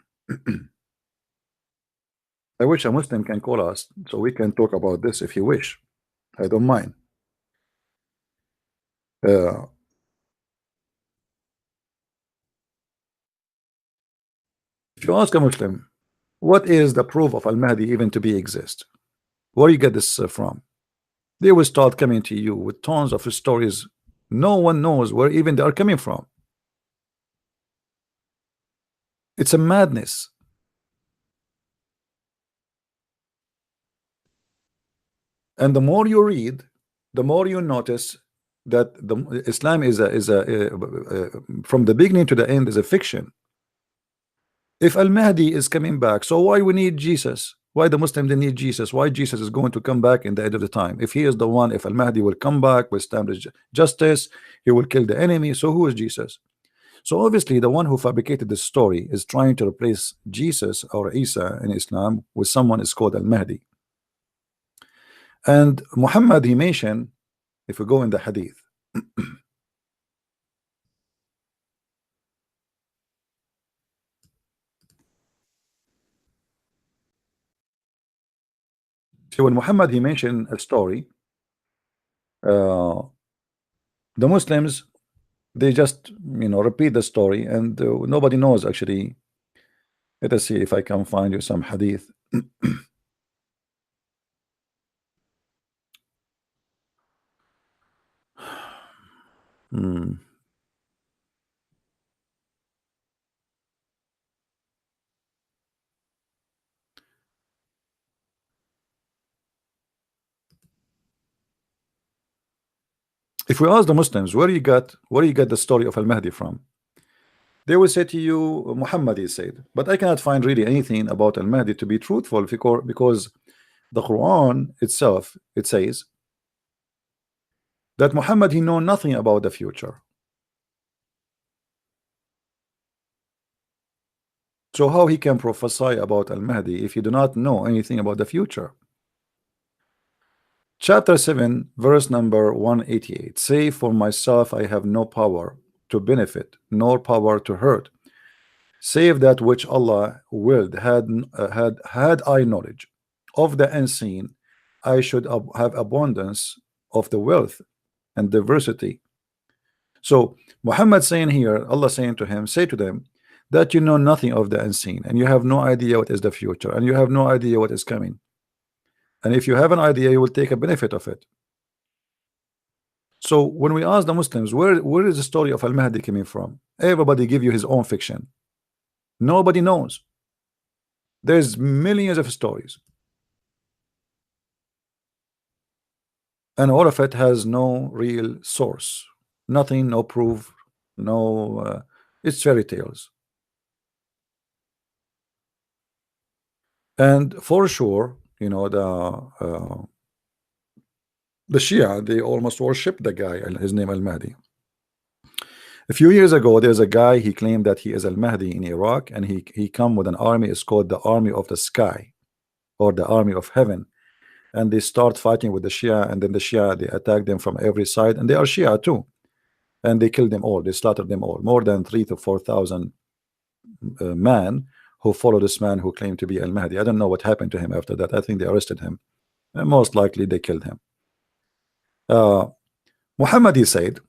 I wish a Muslim can call us so we can talk about this if you wish. I don't mind. If you ask a Muslim, what is the proof of Al-Mahdi even to be exist? Where you get this from? They will start coming to you with tons of stories. No one knows where even they are coming from. It's a madness. And the more you read, the more you notice that the Islam is from the beginning to the end is a fiction. If Al-Mahdi is coming back, so why we need Jesus? Why the Muslims they need Jesus? Why Jesus is going to come back in the end of the time? If he is the one, if Al-Mahdi will come back, will establish justice, he will kill the enemy. So who is Jesus? So obviously the one who fabricated this story is trying to replace Jesus or Isa in Islam with someone is called Al-Mahdi. And Muhammad, he mentioned, if we go in the hadith, so when Muhammad he mentioned a story, the Muslims they just repeat the story, and nobody knows actually. Let us see if I can find you some hadith. If we ask the Muslims where you got the story of Al-Mahdi from, they will say to you Muhammad is said, but I cannot find really anything about Al-Mahdi to be truthful, because the Quran itself, it says that Muhammad he know nothing about the future. So how he can prophesy about Al-Mahdi if you do not know anything about the future? Chapter 7 verse number 188, say for myself I have no power to benefit nor power to hurt, save that which Allah willed. Had I knowledge of the unseen, I should have abundance of the wealth and diversity. So Muhammad saying here, Allah saying to him, say to them that you know nothing of the unseen, and you have no idea what is the future, and you have no idea what is coming. And if you have an idea, you will take a benefit of it. So when we ask the Muslims, where is the story of Al-Mahdi coming from? Everybody give you his own fiction. Nobody knows. There's millions of stories, and all of it has no real source, nothing, no proof, no. It's fairy tales. And for sure, the Shia, they almost worship the guy, his name Al-Mahdi. A few years ago, there's a guy, he claimed that he is Al-Mahdi in Iraq, and he come with an army. It's called the Army of the Sky, or the Army of Heaven. And they start fighting with the Shia, and then the Shia, they attack them from every side, and they are Shia too. And they killed them all, they slaughtered them all. More than 3,000 to 4,000 men who follow this man who claimed to be Al-Mahdi. I don't know what happened to him after that. I think they arrested him, and most likely they killed him. Muhammad he said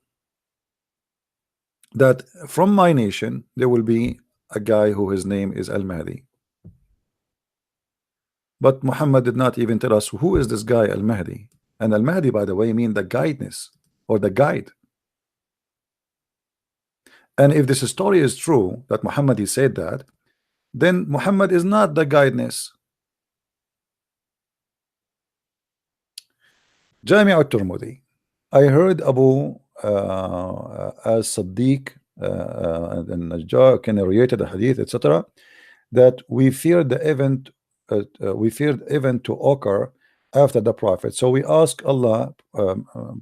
that from my nation there will be a guy who his name is Al-Mahdi. But Muhammad did not even tell us who is this guy Al-Mahdi. And Al-Mahdi, by the way, mean the guidance, or the guide. And if this story is true, that Muhammad he said that, then Muhammad is not the guidance. Jami' al-Tirmidhi, I heard Abu as-Siddiq and Najjar can narrated the hadith, etc., that we feared the event to occur after the Prophet. So we asked Allah,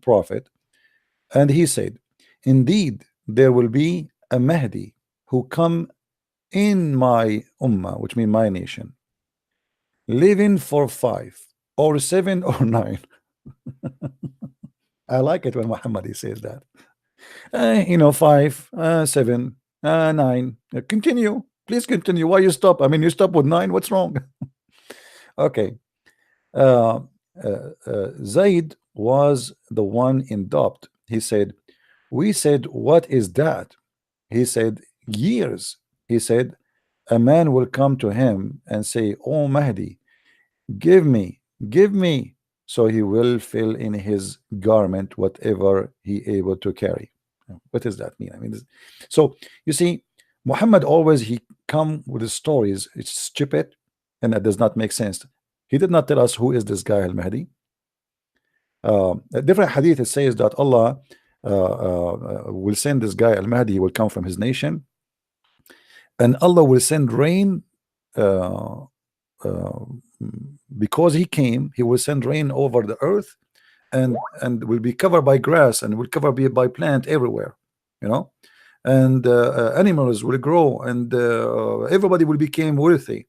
Prophet, and he said, indeed there will be a Mahdi who come in my ummah, which means my nation, living for 5 or 7 or 9. I like it when Muhammad he says that. 5, 7, 9. Continue, please continue. Why you stop? I mean, you stop with 9. What's wrong? Okay. Zaid was the one in doubt. He said, we said, what is that? He said, years. He said, a man will come to him and say, oh Mahdi, give me. So he will fill in his garment whatever he able to carry. What does that mean? I mean, so you see, Muhammad always he come with his stories. It's stupid and that does not make sense. He did not tell us who is this guy Al-Mahdi. A different hadith, it says that Allah will send this guy Al-Mahdi. He will come from his nation, and Allah will send rain. Uh, because he came, he will send rain over the earth, and will be covered by grass, and will cover by plant everywhere, you know, and animals will grow, and everybody will become wealthy,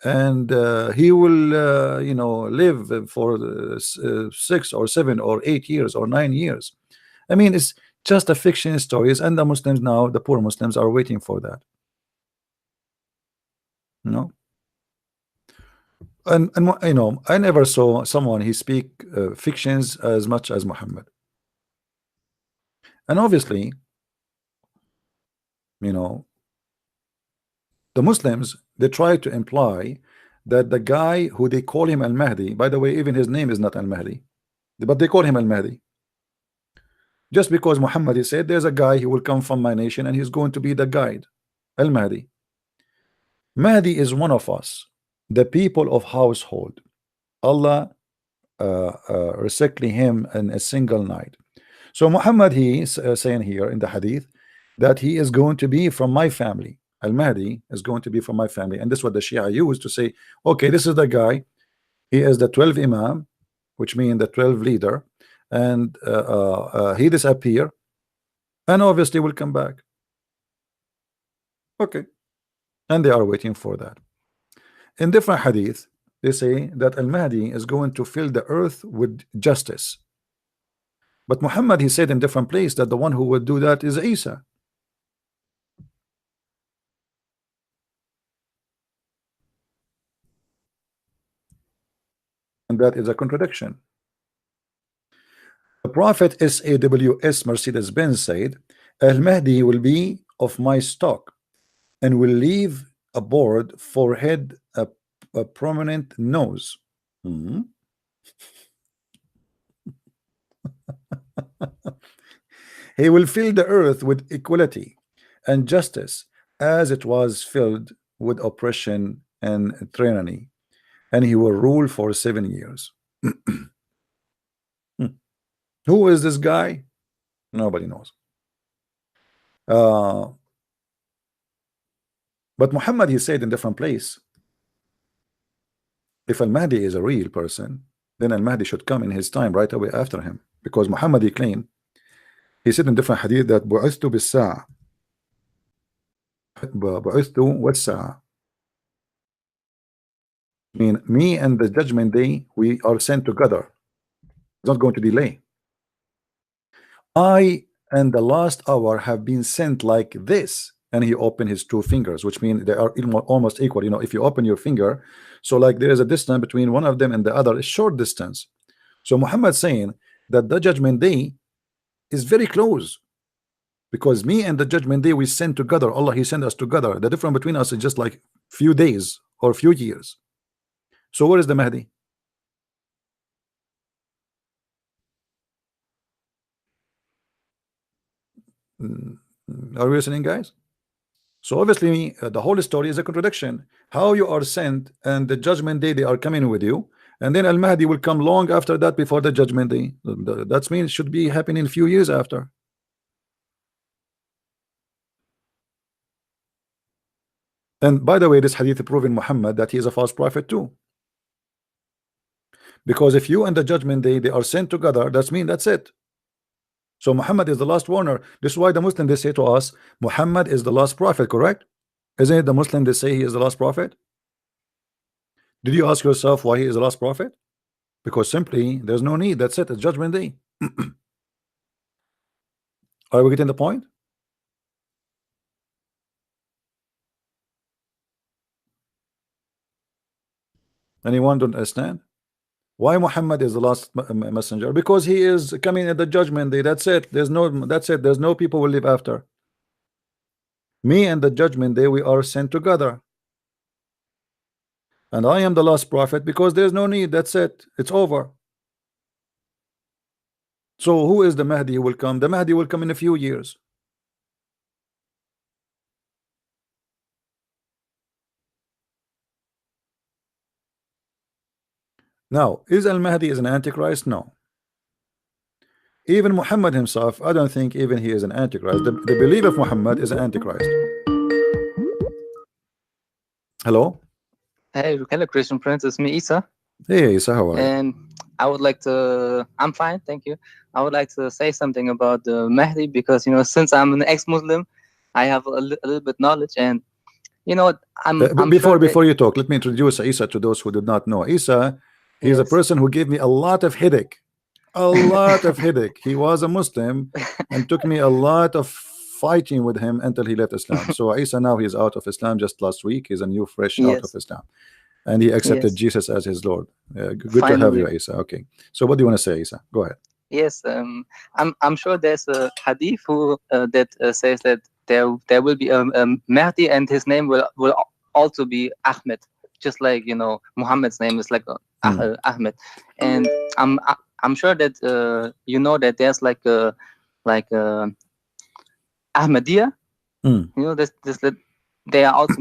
and he will you know, live for 6 or 7 or 8 years or 9 years. I mean, it's just a fiction stories, and the Muslims now, the poor Muslims, are waiting for that, you know. And you know, I never saw someone he speak fictions as much as Muhammad. And obviously, you know, the Muslims, they try to imply that the guy who they call him Al-Mahdi, by the way, even his name is not Al-Mahdi, but they call him Al-Mahdi, just because Muhammad, he said there's a guy who will come from my nation and he's going to be the guide, Al-Mahdi. Mahdi is one of us, the people of household. Allah recycling him in a single night. So Muhammad, he is saying here in the hadith that he is going to be from my family. Al-Mahdi is going to be from my family, and this is what the Shia used to say, okay, this is the guy, he is the 12th Imam, which means the 12th leader, and he disappear, and obviously will come back. Okay, and they are waiting for that. In different hadith, they say that Al-Mahdi is going to fill the earth with justice. But Muhammad, he said in different place that the one who would do that is Isa. And that is a contradiction. The Prophet SAWS Mercedes-Benz said, Al-Mahdi will be of my stock and will leave a broad forehead, a prominent nose. He will fill the earth with equality and justice as it was filled with oppression and tyranny, and he will rule for 7 years. Who is this guy? Nobody knows. But Muhammad, he said in different place, if Al-Mahdi is a real person, then Al-Mahdi should come in his time right away after him, because Muhammad, he claimed, he said in different hadith that bu'ithtu bis-sa'a, bu'ithtu was-sa'a, mean me and the judgment day, we are sent together. It's not going to delay. I and the last hour have been sent like this, and he opened his 2 fingers, which mean they are almost equal. You know, if you open your finger, so like there is a distance between one of them and the other, a short distance. So Muhammad saying that the judgment day is very close, because me and the judgment day we sent together. Allah, he sent us together. The difference between us is just like few days or few years. So where is the Mahdi? Are we listening, guys? So obviously the whole story is a contradiction. How you are sent and the judgment day they are coming with you, and then Al-Mahdi will come long after that, before the judgment day. That means it should be happening a few years after. And by the way, this hadith proving Muhammad that he is a false prophet too. Because if you and the judgment day they are sent together, that means that's it. So Muhammad is the last warner. This is why the Muslim, they say to us, Muhammad is the last prophet, correct? Isn't it the Muslim they say he is the last prophet? Did you ask yourself why he is the last prophet? Because simply there's no need. That's it. It's judgment day. Are we getting the point? Anyone don't understand? Why Muhammad is the last messenger? Because he is coming at the judgment day. That's it. That's it. There's no people will live after. Me and the judgment day, we are sent together. And I am the last prophet because there's no need. That's it. It's over. So who is the Mahdi who will come? The Mahdi will come in a few years. Now, is Al-Mahdi is an antichrist? No. even Muhammad himself, I don't think even he is an antichrist. The belief of Muhammad is an antichrist. Hello. Hey, hello, Christian Prince. It's me, Isa. Hey, Isa, how are you? And I would like to. I'm fine, thank you. I would like to say something about the Mahdi because since I'm an ex-Muslim, I have a little bit knowledge, and I'm before you talk, let me introduce Isa to those who do not know. Isa, he's a person who gave me a lot of headache. A lot of headache. He was a Muslim and took me a lot of fighting with him until he left Islam. So Isa now he's out of Islam just last week. He's a new fresh out of Islam. And he accepted Jesus as his Lord. Good to have you, Isa. Okay. So what do you want to say, Isa? Go ahead. Yes, I'm sure there's a hadith that says that there will be a Mahdi and his name will also be Ahmed, just like Muhammad's name is like Ahmed. And I'm sure that that there's like Ahmadiyya. This they are also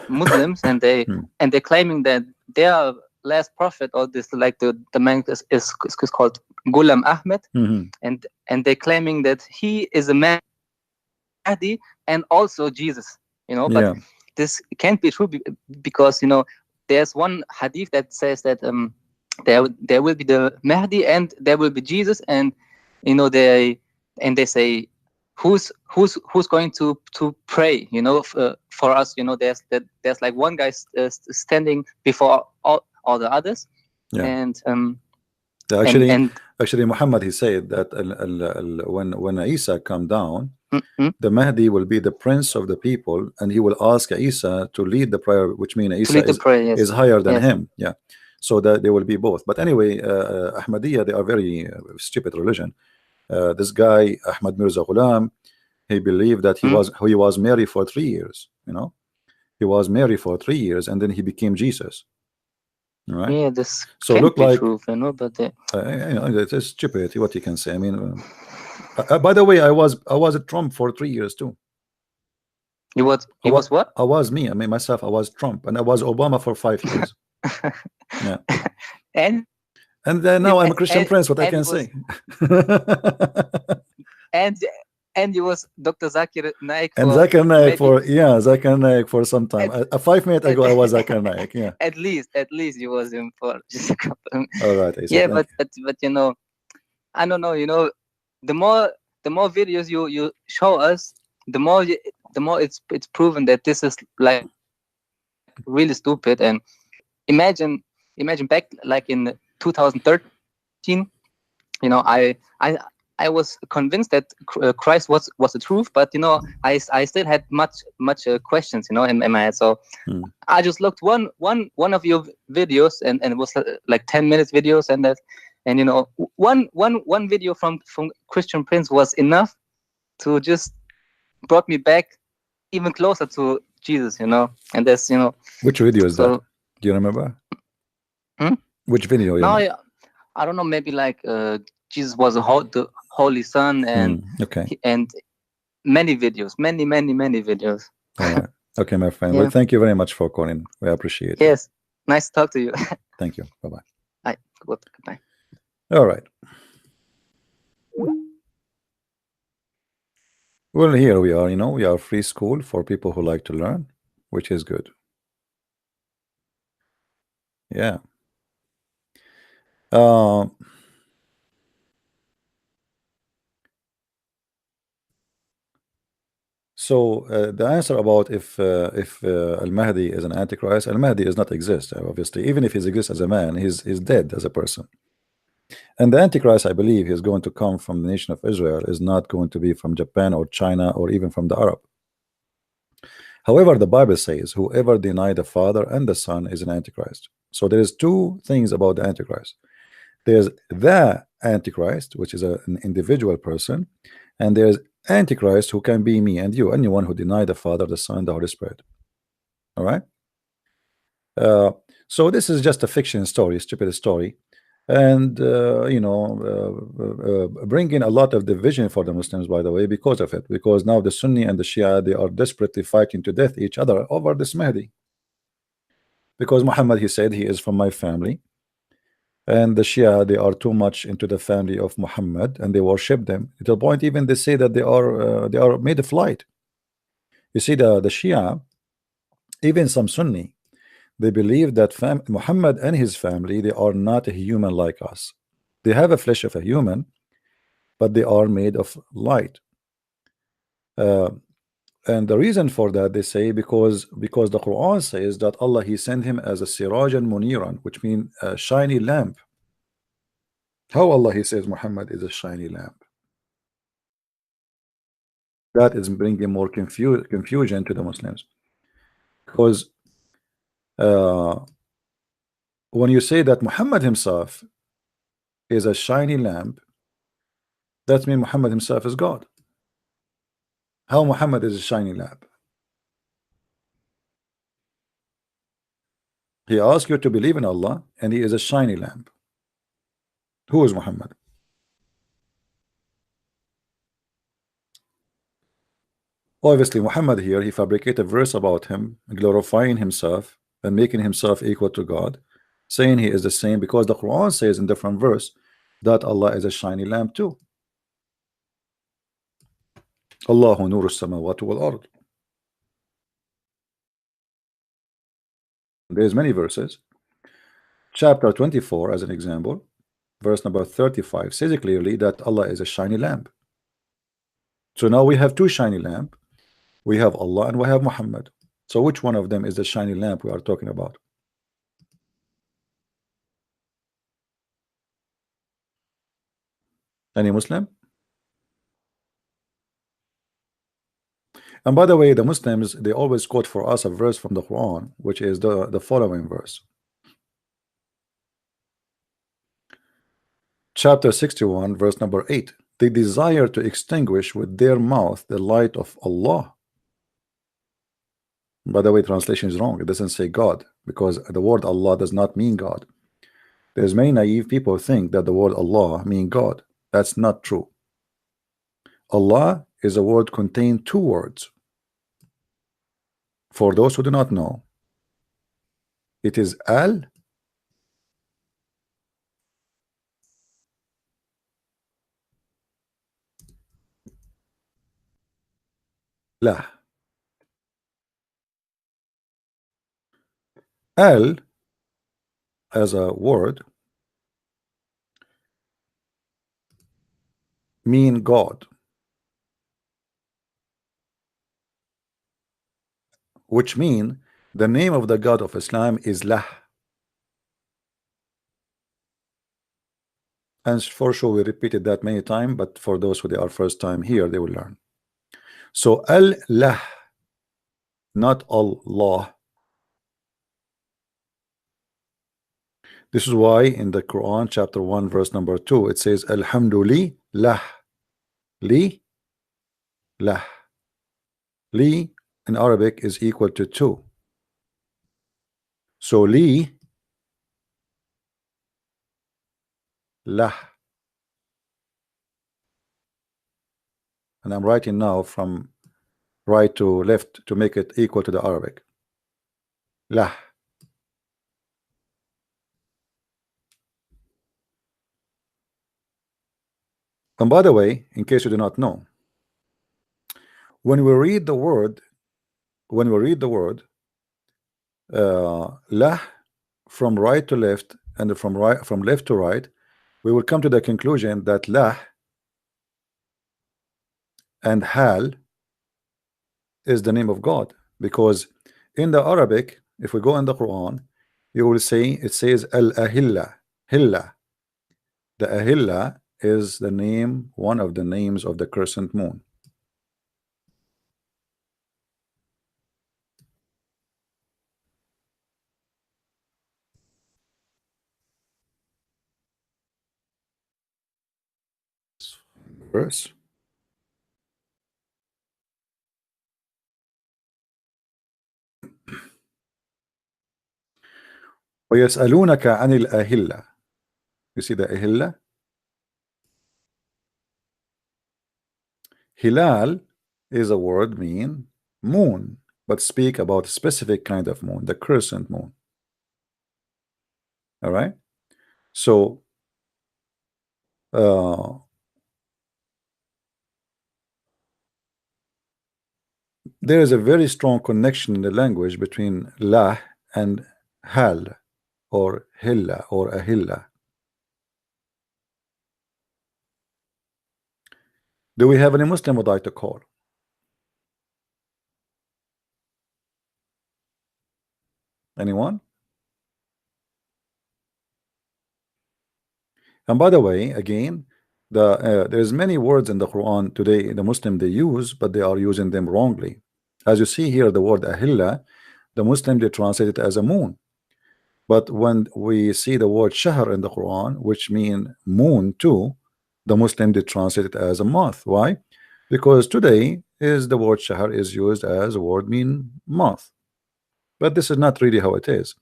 Muslims, and they're claiming that their last prophet, or this like the man is called Ghulam Ahmed, and they're claiming that he is a Mahdi and also Jesus. But this can't be true because there's one hadith that says that there will be the Mahdi and there will be Jesus, and they say who's going to pray for us. There's like one guy standing before all the others. And actually Muhammad, he said that when Isa come down, the Mahdi will be the prince of the people, and he will ask Isa to lead the prayer, which means Isa is higher than him. So that they will be both. But anyway, Ahmadiyya, they are very stupid religion. This guy Ahmad Mirza Ghulam, he believed that he was married for 3 years. He was married for 3 years, and then he became Jesus. Right? Yeah, this so look like true, but it's stupid. What you can say. I mean, by the way, I was a Trump for 3 years too. You was what? I was me. I mean myself. I was Trump, and I was Obama for 5 years. Yeah. And then now I'm a Christian Prince. What I can say. and you was Dr. Zakir Naik. Zakir Naik for some time. 5 minutes ago, I was Zakir Naik. Yeah. At least you was him for just a couple. All right. Yeah, but I don't know. The more videos you show us, the more it's proven that this is like really stupid. And imagine back like in 2013, I was convinced that Christ was the truth, but I still had much questions in my head. So I just looked one of your videos, and it was like 10 minutes videos, and one video from Christian Prince was enough to just brought me back even closer to Jesus. And that's Which video is that? Do you remember? Which video? No, I don't know. Maybe like Jesus was the Holy Son, and and many videos, many videos. All right. Okay, my friend. Well, thank you very much for calling. We appreciate it. Yes, nice to talk to you. Thank you. Bye bye. Bye. Goodbye. All right. Well, here we are. We are a free school for people who like to learn, which is good. Yeah. So the answer about if Al-Mahdi is an antichrist, Al-Mahdi does not exist. Obviously, even if he exists as a man, he's dead as a person. And the antichrist, I believe, is going to come from the nation of Israel, is not going to be from Japan or China or even from the Arab. However, the Bible says whoever deny the Father and the Son is an antichrist. So there is two things about the antichrist. There's the antichrist, which is an individual person, and there's antichrist, who can be me and you, anyone who deny the Father, the Son, the Holy Spirit. All right. So this is just a fiction story, stupid story, and bringing a lot of division for the Muslims, by the way, because of it. Because now the Sunni and the Shia, they are desperately fighting to death each other over this Mahdi. Because Muhammad, he said he is from my family, And the Shia, they are too much into the family of Muhammad, and they worship them to the point even they say that they are made of light. You see, the Shia, even some Sunni, they believe that Muhammad and his family, they are not a human like us. They have a flesh of a human, but they are made of light. And the reason for that, they say, because the Quran says that Allah, he sent him as a sirajan muniran, which means a shiny lamp. How Allah, he says Muhammad is a shiny lamp? That is bringing more confusion to the Muslims, because when you say that Muhammad himself is a shiny lamp, that means Muhammad himself is God. How Muhammad is a shiny lamp? He asks you to believe in Allah, and he is a shiny lamp. Who is Muhammad? Obviously, Muhammad here, he fabricated a verse about him, glorifying himself and making himself equal to God, saying he is the same, because the Quran says in different verse that Allah is a shiny lamp too. Allahu nuru samawati wal ard. There's many verses. Chapter 24, as an example, verse number 35 says clearly that Allah is a shiny lamp. So now we have two shiny lamp. We have Allah and we have Muhammad. So which one of them is the shiny lamp we are talking about? Any Muslim? And by the way, the Muslims, they always quote for us a verse from the Quran, which is the following verse. Chapter 61, verse number 8. They desire to extinguish with their mouth the light of Allah. By the way, translation is wrong. It doesn't say God, because the word Allah does not mean God. There's many naive people who think that the word Allah means God. That's not true. Allah is a word contained two words. For those who do not know, it is Al Lah. Al as a word mean God, which mean the name of the God of Islam is Lah. And for sure we repeated that many times, but for those who they are first time here, they will learn. So Al-Lah, not Allah. This is why in the Quran chapter 1 verse number 2 it says Alhamdulillah. Li Lah. Li in Arabic is equal to 2. So Li Lah. And I'm writing now from right to left to make it equal to the Arabic. Lah. And by the way, in case you do not know, when we read the word Lah from right to left and from left to right, we will come to the conclusion that Lah and Hal is the name of God, because in the Arabic, if we go in the Quran, you will see it says Al-Ahilla, Hilla. The Ahilla is the name, one of the names of the crescent moon. Verse. ويسألونك عن الأهلة. You see the أهلة? Hilal is a word mean moon, but speak about a specific kind of moon, the crescent moon. All right. So there is a very strong connection in the language between lah and hal or hilla or ahilla. Do we have any Muslim would like to call? Anyone? And by the way, again, there's many words in the Quran today the Muslim they use, but they are using them wrongly. As you see here, the word ahilla, the Muslim they translate it as a moon. But when we see the word shahr in the Quran, which mean moon too, the Muslim they translate it as a month. Why? Because today is the word shahr is used as a word mean month. But this is not really how it is,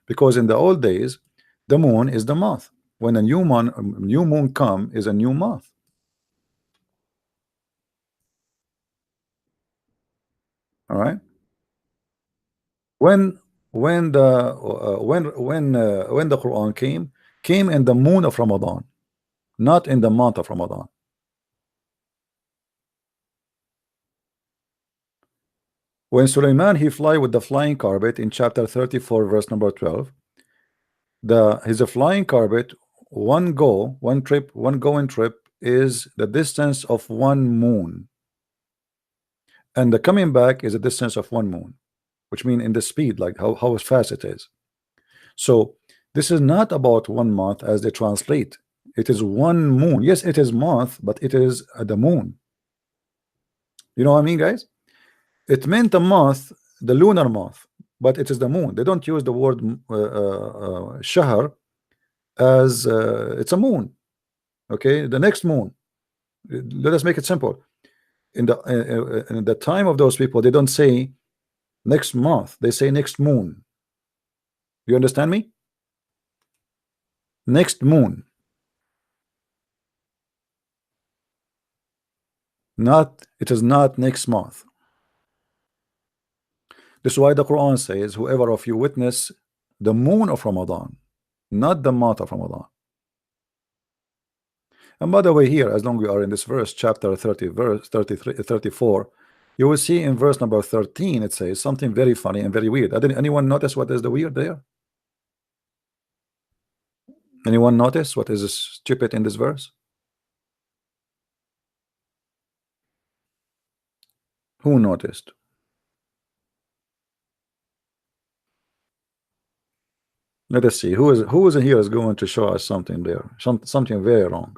because in the old days, the moon is the month. When a new moon come is a new month. All right. When the Quran came in the moon of Ramadan, not in the month of Ramadan. When Sulaiman he fly with the flying carpet in chapter 34 verse number 12, his flying carpet, one going trip is the distance of one moon, and the coming back is a distance of one moon, which means in the speed, like how fast it is. So this is not about 1 month as they translate. It is one moon. Yes, it is month, but it is the moon. You know what I mean, guys? It meant a month, the lunar month, but it is the moon. They don't use the word shahr as it's a moon. Okay, the next moon. Let us make it simple. In the time of those people, they don't say next month. They say next moon. You understand me? Next moon. It is not next month. This is why the Quran says, whoever of you witness the moon of Ramadan, not the month of Ramadan. And by the way, here, as long as we are in this verse, chapter 30, verse 33, 34, you will see in verse number 13, it says something very funny and very weird. Did anyone notice what is the weird there? Anyone notice what is stupid in this verse? Who noticed? Let us see who is here is going to show us something there, something very wrong.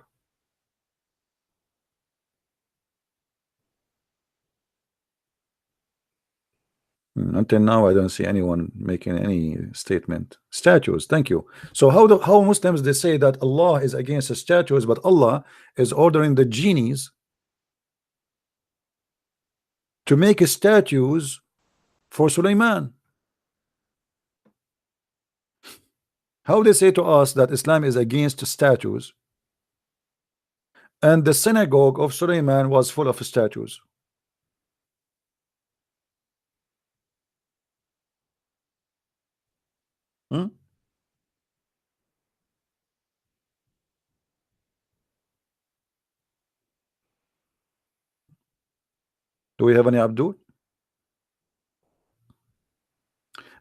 Until now, I don't see anyone making any statement. Statues, thank you. So how Muslims they say that Allah is against the statues, but Allah is ordering the genies to make statues for Sulaiman. How they say to us that Islam is against statues, and the synagogue of Sulaiman was full of statues. Hmm? Do we have any Abdul?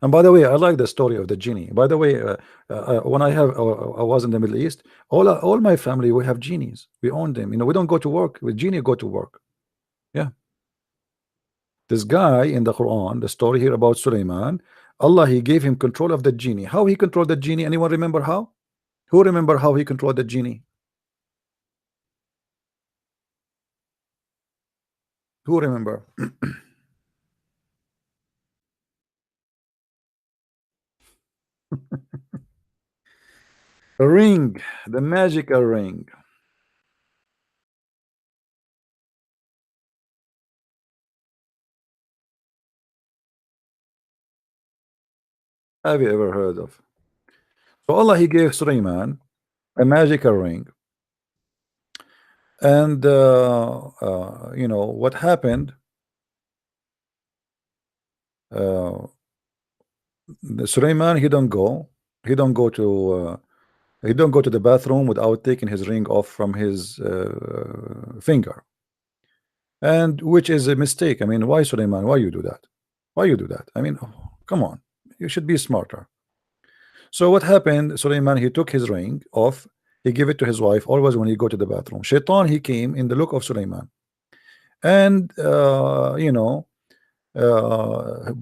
And by the way, I like the story of the genie. By the way, when I was in the Middle East, all my family we have genies. We own them. You know, we don't go to work. With genie go to work. Yeah. This guy in the Quran, the story here about Sulaiman, Allah he gave him control of the genie. How he controlled the genie? Anyone remember how? Who remember how he controlled the genie? Who remember? A ring, the magical ring. Have you ever heard of? So Allah he gave Sulaiman a magical ring, and you know what happened. The Sulaiman he don't go to he don't go to the bathroom without taking his ring off from his finger, and which is a mistake. I mean, why, Suleiman? Why you do that? Why you do that? I mean, come on, you should be smarter. So what happened? Suleiman, he took his ring off. He gave it to his wife always when he go to the bathroom. Shaitan, he came in the look of Suleiman, and you know,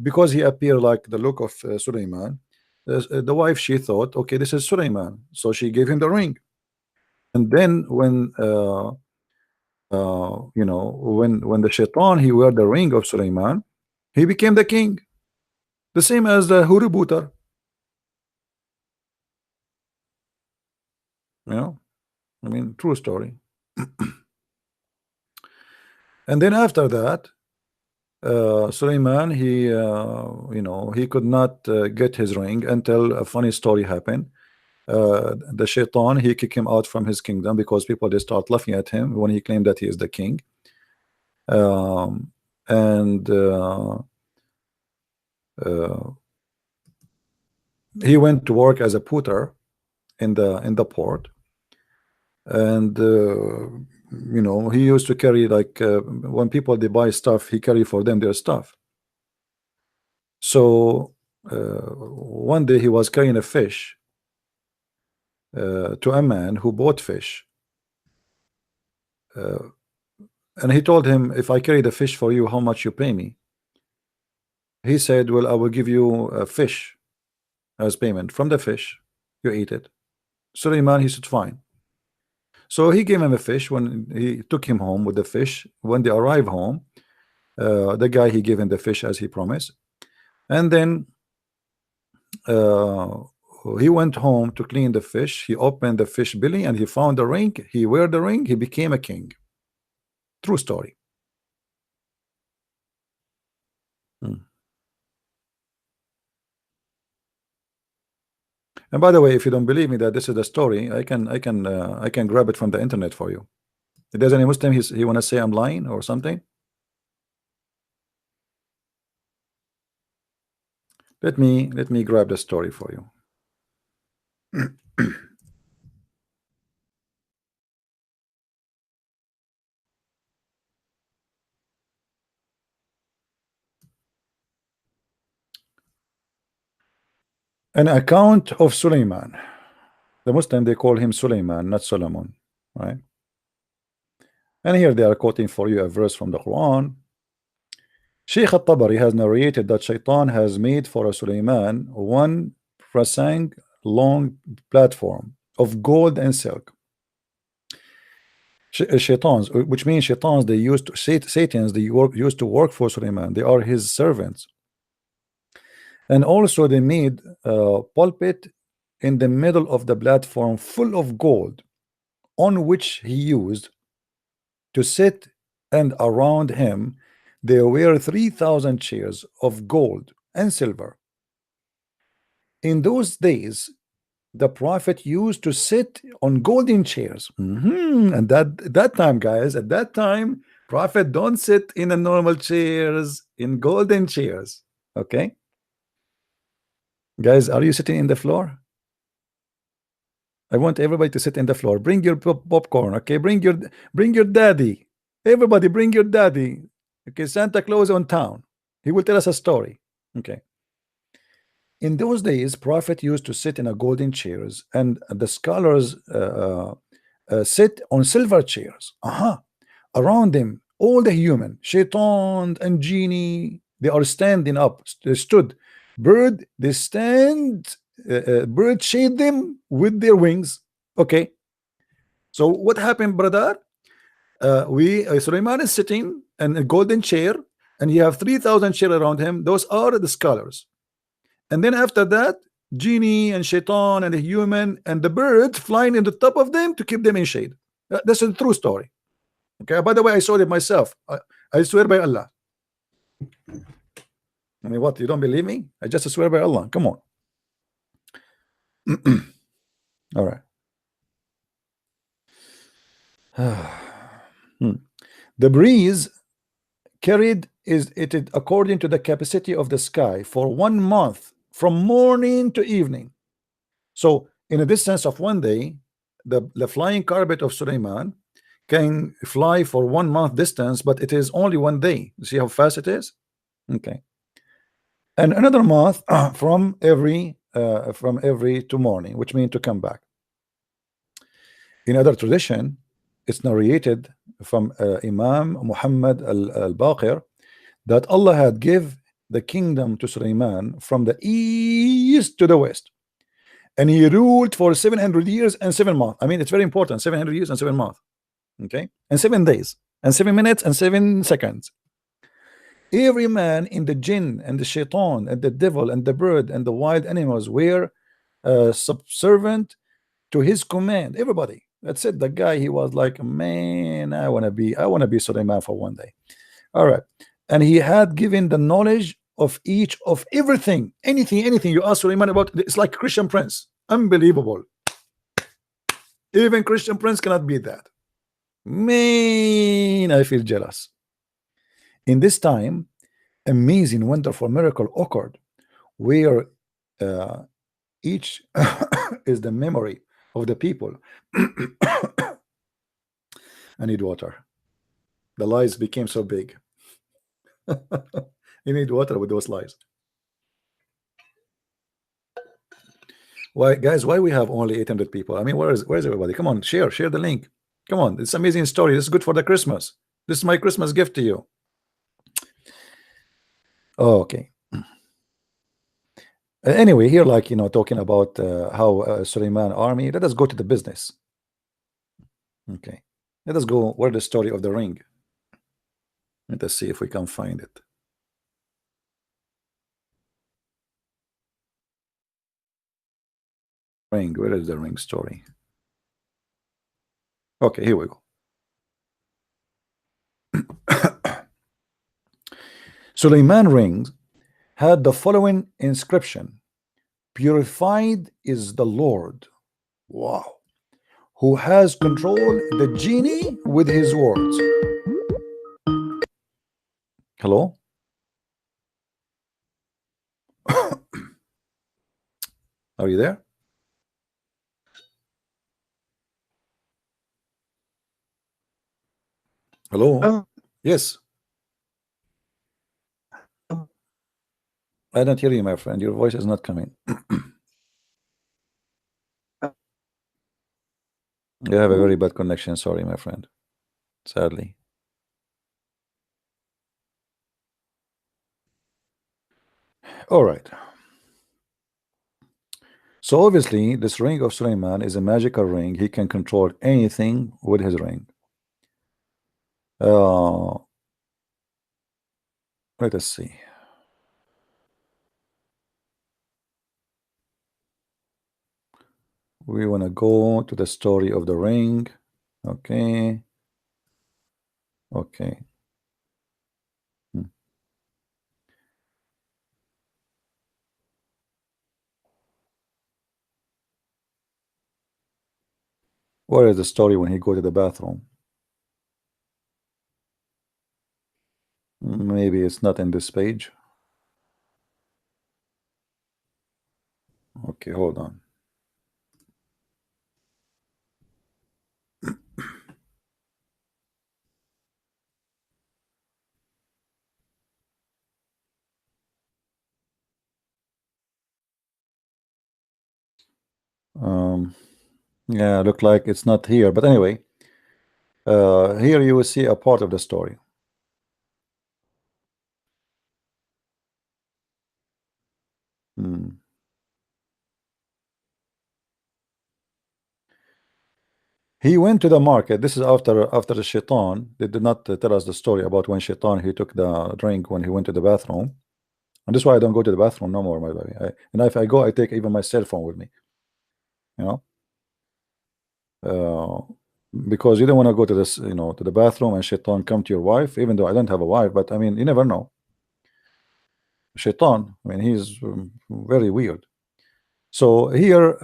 because he appeared like the look of Suleiman, the wife, she thought, okay, this is Suleiman, so she gave him the ring. And then when you know, when the Shaitan, he wear the ring of Suleiman, he became the king, the same as the Hurubutar. You know, I mean, true story. And then after that, Suleiman, he you know, he could not get his ring until a funny story happened. The Shaitan, he kicked him out from his kingdom because people, they start laughing at him when he claimed that he is the king. And he went to work as a putter in the port, and you know, he used to carry, like when people, they buy stuff, he carry for them their stuff. So one day he was carrying a fish to a man who bought fish, and he told him, if I carry the fish for you, how much you pay me? He said, well, I will give you a fish as payment. From the fish, you eat it. Suleiman, he said, fine. So he gave him a fish. When he took him home with the fish, when they arrived home, the guy, he gave him the fish as he promised. And then he went home to clean the fish. He opened the fish belly and he found the ring. He wear the ring. He became a king. True story. And by the way, if you don't believe me that this is the story, I can grab it from the internet for you. If there's any Muslim, he want to say I'm lying or something, let me grab the story for you. An account of Suleiman. The Muslim, they call him Suleiman, not Solomon, right? And here they are quoting for you a verse from the Quran. Sheikh al-Tabari has narrated that Shaitan has made for a Suleiman 1 prasang long platform of gold and silk. Shaitans, which means Shaitans, they used to, Satans, they used to work for Suleiman. They are his servants. And also they made a pulpit in the middle of the platform full of gold, on which he used to sit, and around him there were 3,000 chairs of gold and silver. In those days, the Prophet used to sit on golden chairs. And that time, guys, at that time, Prophet don't sit in a normal chairs, in golden chairs. Okay, guys, are you sitting in the floor? I want everybody to sit in the floor. Bring your popcorn. Okay, bring your daddy. Everybody, bring your daddy. Okay, Santa Claus on town. He will tell us a story. Okay. In those days, Prophet used to sit in a golden chairs, and the scholars sit on silver chairs. Around them, all the human, Shaitan and Genie, they are standing up. They stood. Bird, they stand. Bird shade them with their wings. Okay. So what happened, brother? Suleiman is sitting in a golden chair, and you have 3,000 chairs around him. Those are the scholars. And then after that, Genie and Shaitan and the human and the bird flying in the top of them to keep them in shade. That's a true story. Okay. By the way, I saw it myself. I swear by Allah. I mean, what? You don't believe me? I just swear by Allah. Come on. All right. The breeze carried it according to the capacity of the sky for 1 month, from morning to evening. So in a distance of 1 day, the flying carpet of Suleiman can fly for 1 month distance, but it is only 1 day. You see how fast it is? Okay. And another month from every to morning, which means to come back. In other tradition, it's narrated from Imam Muhammad al-Baqir that Allah had give the kingdom to Suleiman from the east to the west, and he ruled for 700 years and 7 months. I mean, it's very important, 700 years and 7 months, okay, and 7 days and 7 minutes and 7 seconds. Every man in the jinn and the shaitan and the devil and the bird and the wild animals were subservient to his command. Everybody. That's it. The guy, he was like, man, I want to be Suleiman for 1 day. All right. And he had given the knowledge of each of everything, anything you ask Suleiman about. It's like Christian Prince. Unbelievable. Even Christian Prince cannot beat that. Man, I feel jealous. In this time, amazing, wonderful miracle occurred, where each is the memory of the people. I need water. The lies became so big. You need water with those lies. Why, guys? Why we have only 800 people? I mean, where's everybody? Come on, share the link. Come on, it's an amazing story. This is good for the Christmas. This is my Christmas gift to you. Okay. Anyway, here, like, talking about how Suleiman army. Let us go to the business. Okay, let us go where the story of the ring. Let us see if we can find it. Ring. Where is the ring story? Okay, here we go. Suleiman rings had the following inscription: purified is the Lord, wow, who has controlled the genie with his words. Hello? Are you there? Hello? Yes. I don't hear you, my friend. Your voice is not coming. You have a very bad connection. Sorry, my friend. Sadly. All right. So obviously, this ring of Suleiman is a magical ring. He can control anything with his ring. Let us see. We want to go to the story of the ring. Okay. Okay. Where is the story when he go to the bathroom? Maybe it's not in this page. Okay, hold on. Yeah, look like it's not here, but anyway, here you will see a part of the story. He went to the market. This is after the shaitan. They did not tell us the story about when shaitan he took the drink when he went to the bathroom, and that's why I don't go to the bathroom no more, my baby. And if I go, I take even my cell phone with me. Because you don't want to go to this, to the bathroom and shaitan come to your wife. Even though I don't have a wife, but I mean, you never know. Shaitan, I mean, he's very weird. So here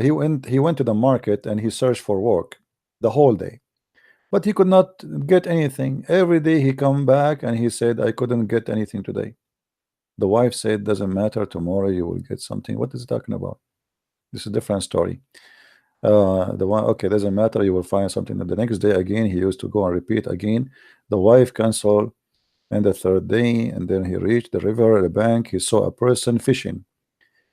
he went to the market and he searched for work the whole day, but he could not get anything. Every day he come back and he said, I couldn't get anything today. The wife said, doesn't matter, tomorrow you will get something. What is he talking about? This is a different story. The one, okay, doesn't matter, you will find something. And the next day again he used to go and repeat again. The wife canceled. And the third day, and then he reached the river, the bank. He saw a person fishing.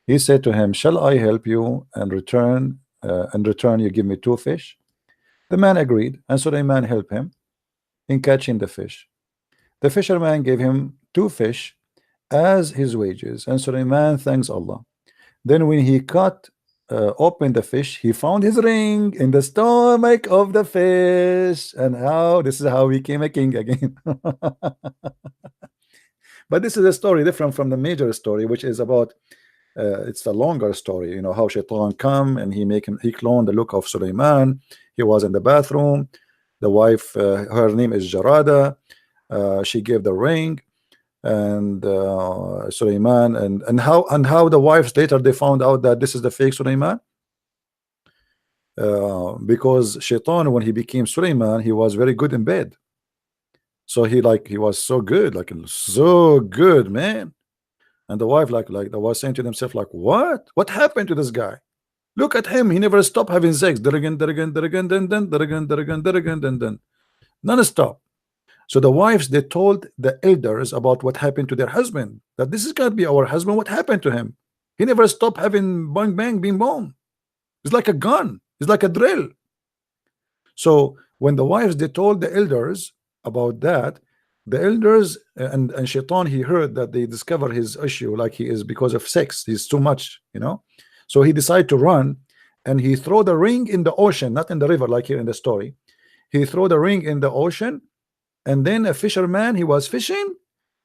He said to him, shall I help you and return? In return you give me 2 fish. The man agreed, and Sulaiman helped him in catching the fish. The fisherman gave him 2 fish as his wages, and Sulaiman thanks Allah. Then when he cut open the fish, he found his ring in the stomach of the fish, and how this is how he became a king again. But this is a story different from the major story, which is about it's a longer story, you know, how Shaitan come and he cloned the look of Sulaiman. He was in the bathroom. The wife, her name is Jarada. She gave the ring, and Sulaiman, and how the wives later they found out that this is the fake Sulaiman, because Shaitan, when he became Sulaiman, he was very good in bed. So he was so good, like so good, man. And the wife like they was saying to themselves, like, what happened to this guy? Look at him, he never stopped having sex, non-stop. So the wives, they told the elders about what happened to their husband, that this is gonna be our husband. What happened to him? He never stopped having bang bang bing bong. It's like a gun, it's like a drill. So when the wives, they told the elders about that, the elders and Shaitan, he heard that they discover his issue, like he is because of sex, he's too much, you know. So he decided to run, and he threw the ring in the ocean, not in the river like here in the story. He threw the ring in the ocean, and then a fisherman, he was fishing,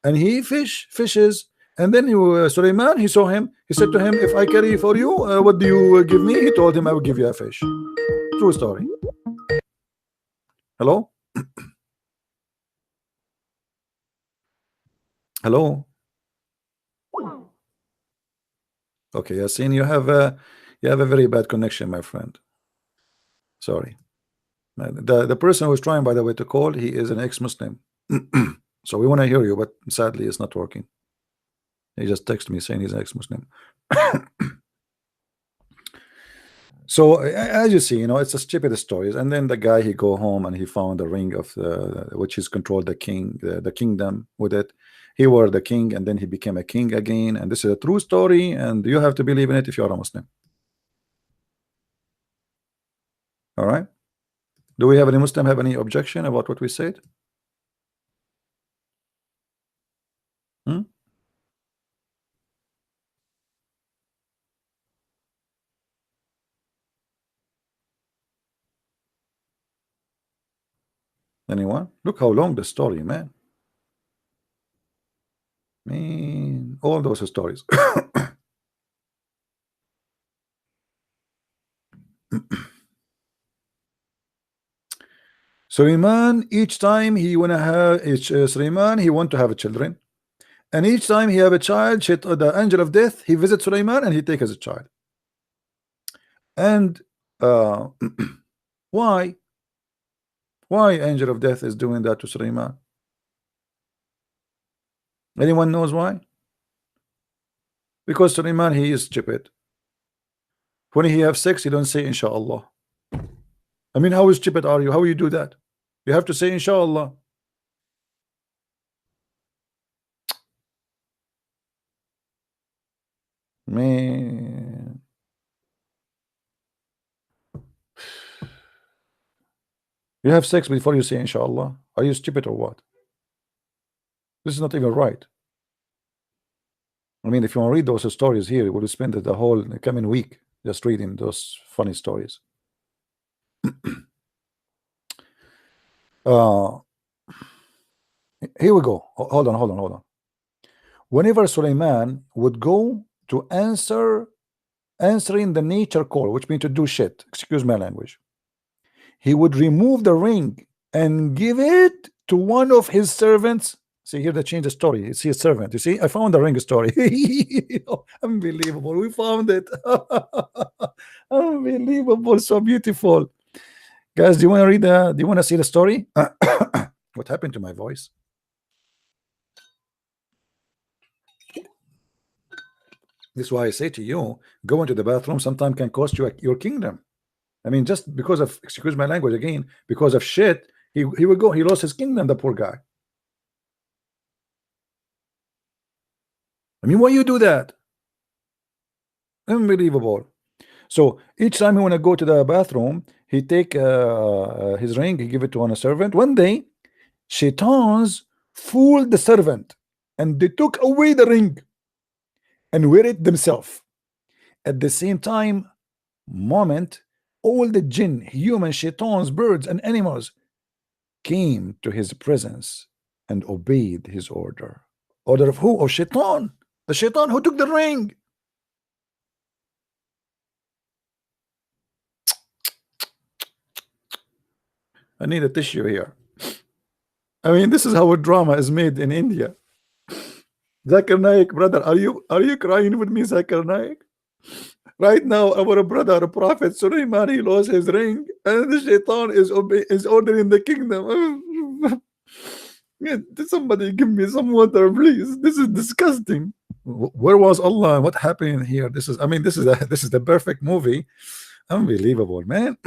and he fishes, and then Sulaiman, he saw him. He said to him, if I carry for you, what do you give me? He told him, I will give you a fish. True story. Hello. Hello. Okay, Yasin, you have a very bad connection, my friend. Sorry. The person who's trying, by the way, to call, he is an ex-Muslim. So we want to hear you, but sadly it's not working. He just texted me saying he's an ex-Muslim. So as you see, you know, it's a stupid stories. And then the guy, he go home and he found the ring of which is controlled the king, the kingdom with it. He were the king, and then he became a king again. And this is a true story, and you have to believe in it if you are a Muslim. All right. Do we have any Muslim have any objection about what we said? Anyone? Look how long the story, man. Man, all those stories. Sulaiman, each time he want to have Sulaiman, he want to have children, and each time he have a child, the angel of death, he visits Sulaiman and he takes as a child. And why angel of death is doing that to Sulaiman? Anyone knows why? Because Sulaiman, he is stupid. When he have sex, he don't say inshallah. I mean, how stupid are you? How you do that? You have to say inshallah. Man, you have sex before you say inshallah. Are you stupid or what? This is not even right. I mean, if you want to read those stories here, we'll spend the whole coming week just reading those funny stories. Here we go. Hold on. Whenever Sulaiman would go to answering the nature call, which means to do shit, excuse my language, he would remove the ring and give it to one of his servants. See here, they change the story. It's his servant. You see, I found the ring story. Unbelievable. We found it. Unbelievable. So beautiful. Guys, do you want to read do you want to see the story? What happened to my voice? This is why I say to you, going to the bathroom sometimes can cost you your kingdom. I mean, just because of, excuse my language again, because of shit, he would go, he lost his kingdom, the poor guy. I mean, why you do that? Unbelievable. So each time he want to go to the bathroom, he take his ring, he give it to a servant. One day, shaitans fooled the servant, and they took away the ring and wear it themselves. At the same time, moment, all the jinn, human, shaitans, birds, and animals came to his presence and obeyed his order. Order of who? Of shaitan. The shaitan who took the ring. I need a tissue here. I mean, this is how a drama is made in India. Zakir Naik, brother, are you crying with me, Zakir Naik? Right now, our brother, Prophet Sulaiman, he lost his ring, and the shaitan is ordering the kingdom. Somebody give me some water, please. This is disgusting. Where was Allah? What happened here? This is, I mean, this is the perfect movie. Unbelievable, man.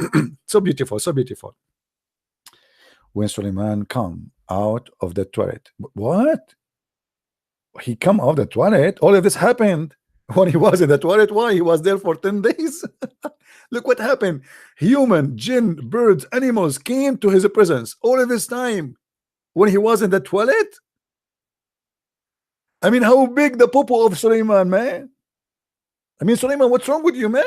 So beautiful, so beautiful. When Sulaiman come out of the toilet, what? He come out of the toilet? All of this happened when he was in the toilet. Why? He was there for 10 days. Look what happened. Human, jinn, birds, animals came to his presence all of this time when he was in the toilet. I mean, how big the popo of Sulaiman, man? I mean, Sulaiman, what's wrong with you, man?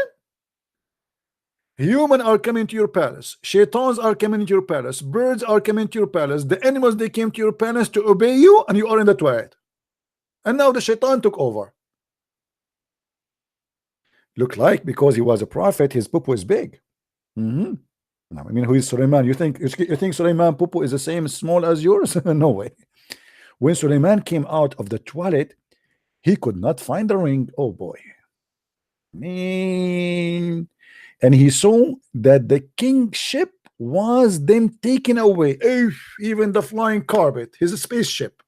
Human are coming to your palace, shaitans are coming to your palace, birds are coming to your palace, the animals, they came to your palace to obey you, and you are in the toilet. And now the shaitan took over. Look like because he was a prophet, his popo is big. I mean, who is Sulaiman? You think Sulaiman popo is the same small as yours? No way. When Sulaiman came out of the toilet, he could not find the ring. Oh boy, man. And he saw that the kingship was then taken away, even the flying carpet, his spaceship.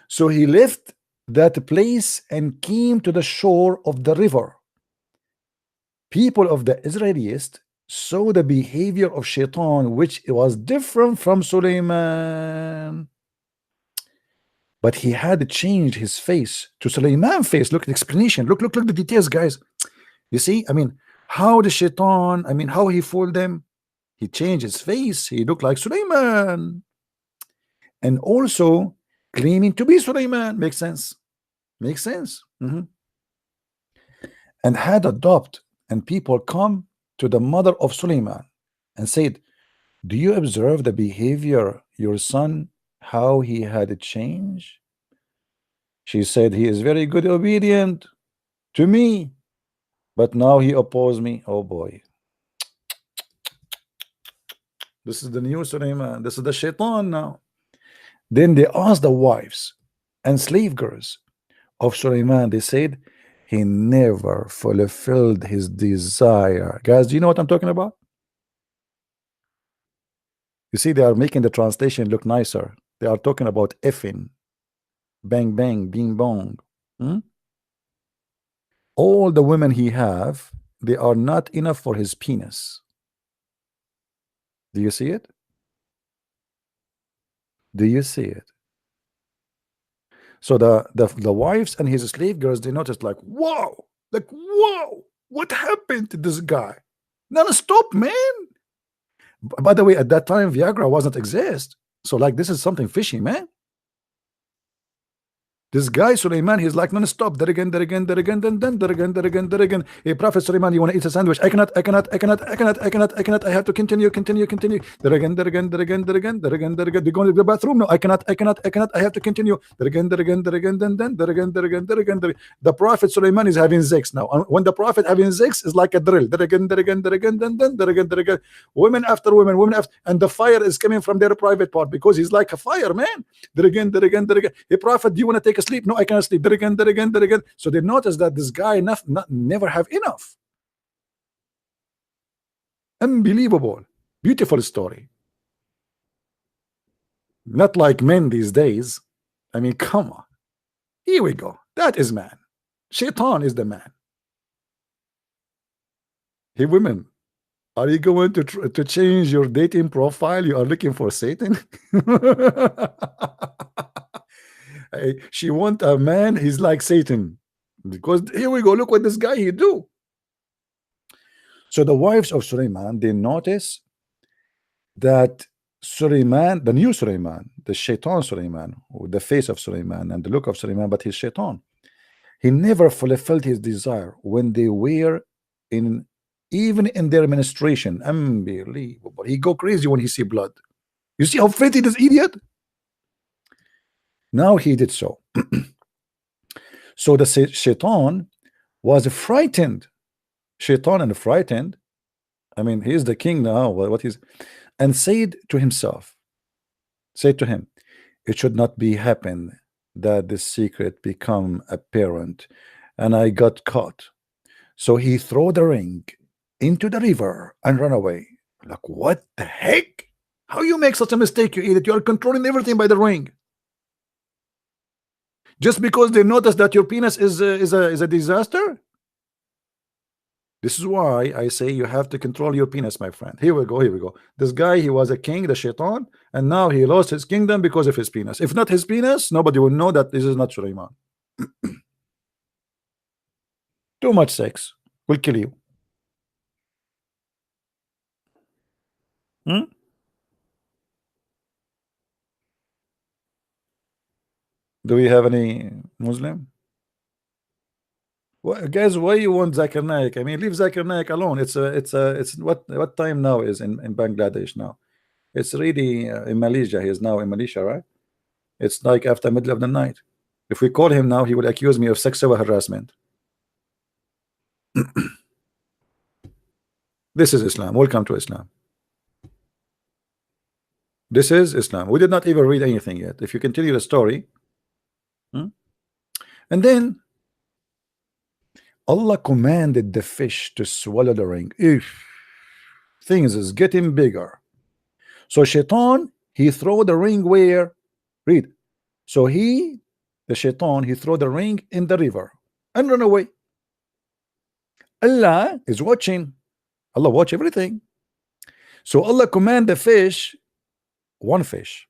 So he left that place and came to the shore of the river. People of the Israelites saw the behavior of Shaitan, which was different from Sulaiman. But he had changed his face to Sulaiman's face. Look at the explanation. Look the details, guys. You see, I mean, how the Shaitan, I mean, how he fooled them. He changed his face. He looked like Sulaiman. And also claiming to be Sulaiman. Makes sense. Makes sense. And had adopt, and people come to the mother of Sulaiman and said, do you observe the behavior your son, how he had changed? She said, he is very good, obedient to me, but now he opposed me. Oh boy, this is the new Sulaiman. This is the Shaitan now. Then they asked the wives and slave girls of Sulaiman. They said he never fulfilled his desire. Guys, do you know what I'm talking about? You see, they are making the translation look nicer. They are talking about effing, bang bang, bing bong. All the women he have, they are not enough for his penis. Do you see it? Do you see it? So the wives and his slave girls, they noticed like, whoa, what happened to this guy? Non-stop, man. By the way, at that time, Viagra wasn't exist. So like, this is something fishy, man. This guy Sulaiman, he's like non-stop. There again. Hey, Prophet Sulaiman, you want to eat a sandwich? I cannot. I have to continue. There again. They're going to the bathroom. No, I cannot. I have to continue. There again. The Prophet Sulaiman is having sex now. When the Prophet having sex is like a drill. There again. Women after women after, and the fire is coming from their private part because he's like a fire, man. There again. Hey, Prophet, do you want to take a sleep? No, I cannot sleep. There again. So they notice that this guy never have enough. Unbelievable. Beautiful story. Not like men these days. I mean, come on. Here we go. That is man. Shaitan is the man. Hey, women, are you going to change your dating profile? You are looking for Satan? She want a man, he's like Satan. Because here we go, look what this guy he do. So the wives of Suleiman, they notice that Suleiman, the new Suleiman, the Shaitan Suleiman, or the face of Suleiman and the look of Suleiman, but he's Shaitan. He never fulfilled his desire when they were in, even in their menstruation. Unbelievable. He go crazy when he see blood. You see how pretty this idiot? Now he did so. So the Shaitan was frightened. Shaitan and frightened. I mean, he is the king now. What he's, and said to himself, said to him, it should not be happen that this secret become apparent, and I got caught. So he threw the ring into the river and run away. Like, what the heck? How you make such a mistake, you idiot? You are controlling everything by the ring. Just because they notice that your penis is a disaster? This is why I say you have to control your penis, my friend. Here we go, here we go. This guy, he was a king, the Shaitan, and now he lost his kingdom because of his penis. If not his penis, nobody will know that this is not Suleiman. Too much sex will kill you. Do we have any Muslim? Well, guys, why you want Zakir Naik? I mean, leave Zakir Naik alone. It's what time now is in Bangladesh now? It's really in Malaysia. He is now in Malaysia, right? It's like after middle of the night. If we call him now, he will accuse me of sexual harassment. This is Islam. Welcome to Islam. This is Islam. We did not even read anything yet. If you continue the story, and then Allah commanded the fish to swallow the ring. If things is getting bigger, so Shaitan, he throw the ring where? Read. So the Shaitan, he throw the ring in the river and run away. Allah is watching. Allah watch everything. So Allah command the fish, one fish,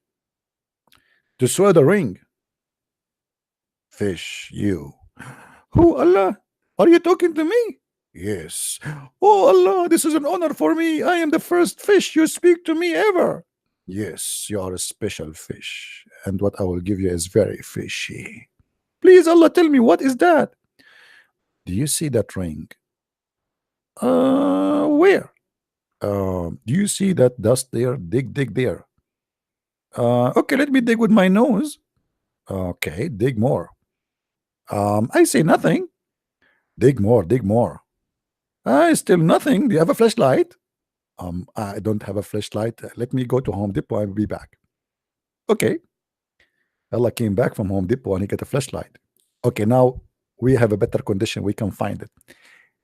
to swallow the ring. Fish, you. Who, Allah? Are you talking to me? Yes. Oh Allah, this is an honor for me. I am the first fish you speak to me ever. Yes, you are a special fish, and what I will give you is very fishy. Please, Allah, tell me, what is that? Do you see that ring? Where? Do you see that dust there? Dig there. Okay, let me dig with my nose. Okay, dig more. I say nothing. Dig more, dig more. Still nothing. Do you have a flashlight? I don't have a flashlight. Let me go to Home Depot. I'll be back. Okay. Allah came back from Home Depot and he got a flashlight. Okay, now we have a better condition. We can find it.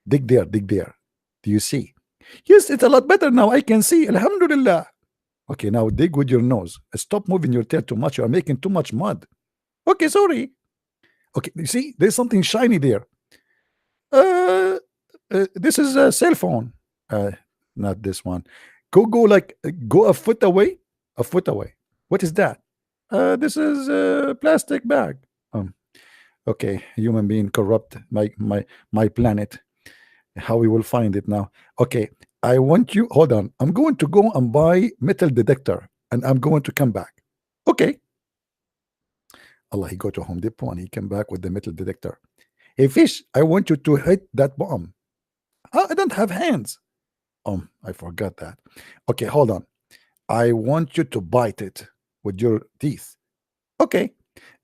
Dig there, dig there. Do you see? Yes, it's a lot better now. I can see. Alhamdulillah. Okay, now dig with your nose. Stop moving your tail too much. You are making too much mud. Okay, sorry. Okay, you see, there's something shiny there. This is a cell phone. Not this one. Go a foot away. A foot away. What is that? This is a plastic bag. Okay, human being corrupt my planet. How we will find it now? Okay, I want you. Hold on. I'm going to go and buy metal detector, and I'm going to come back. Okay. Allah, he go to Home Depot and he came back with the metal detector. Hey fish, I want you to hit that bomb. I don't have hands. I forgot that. Okay, hold on. I want you to bite it with your teeth. Okay.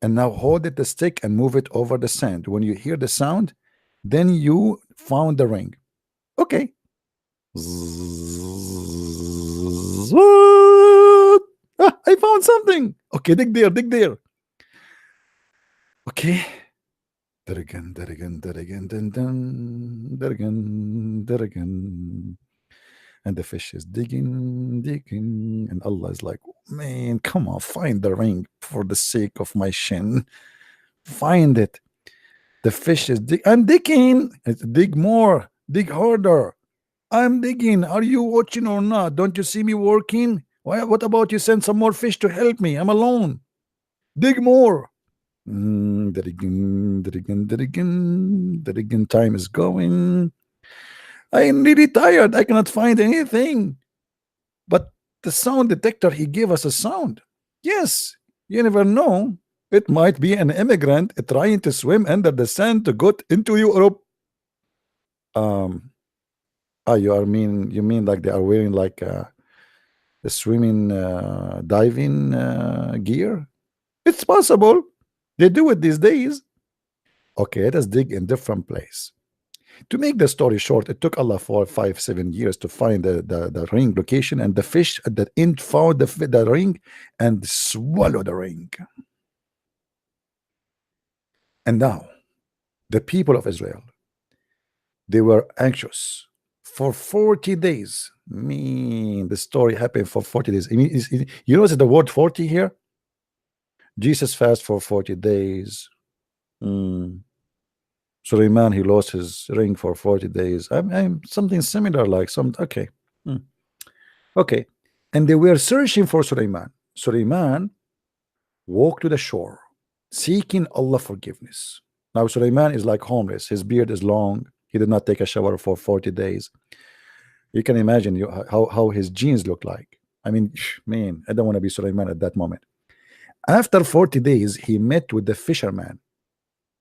And now hold it the stick and move it over the sand. When you hear the sound, then you found the ring. Okay. I found something. Okay, dig there, dig there. Okay. There again. And the fish is digging, and Allah is like, man, come on, find the ring for the sake of my shin. Find it. The fish is dig. I'm digging. Dig more. Dig harder. I'm digging. Are you watching or not? Don't you see me working? Why? What about you send some more fish to help me? I'm alone. Dig more. Digging. Time is going. I'm really tired. I cannot find anything. But the sound detector, he gave us a sound. Yes, you never know. It might be an immigrant trying to swim under the sand to get into Europe. You mean like they are wearing like the swimming diving gear? It's possible. They do it these days. Okay, let us dig in different place. To make the story short, it took Allah 4, 5, 7 years to find the ring location, and the fish at the end found the ring and swallowed the ring. And now, the people of Israel, they were anxious for 40 days. The story happened for 40 days. You notice the word 40 here? Jesus fasted for 40 days. Suleiman, he lost his ring for 40 days. I'm something similar, like some. Okay. Okay. And they were searching for Suleiman. Suleiman walked to the shore, seeking Allah forgiveness. Now Suleiman is like homeless. His beard is long. He did not take a shower for 40 days. You can imagine how his jeans look like. I mean, man, I don't want to be Suleiman at that moment. After 40 days, he met with the fisherman.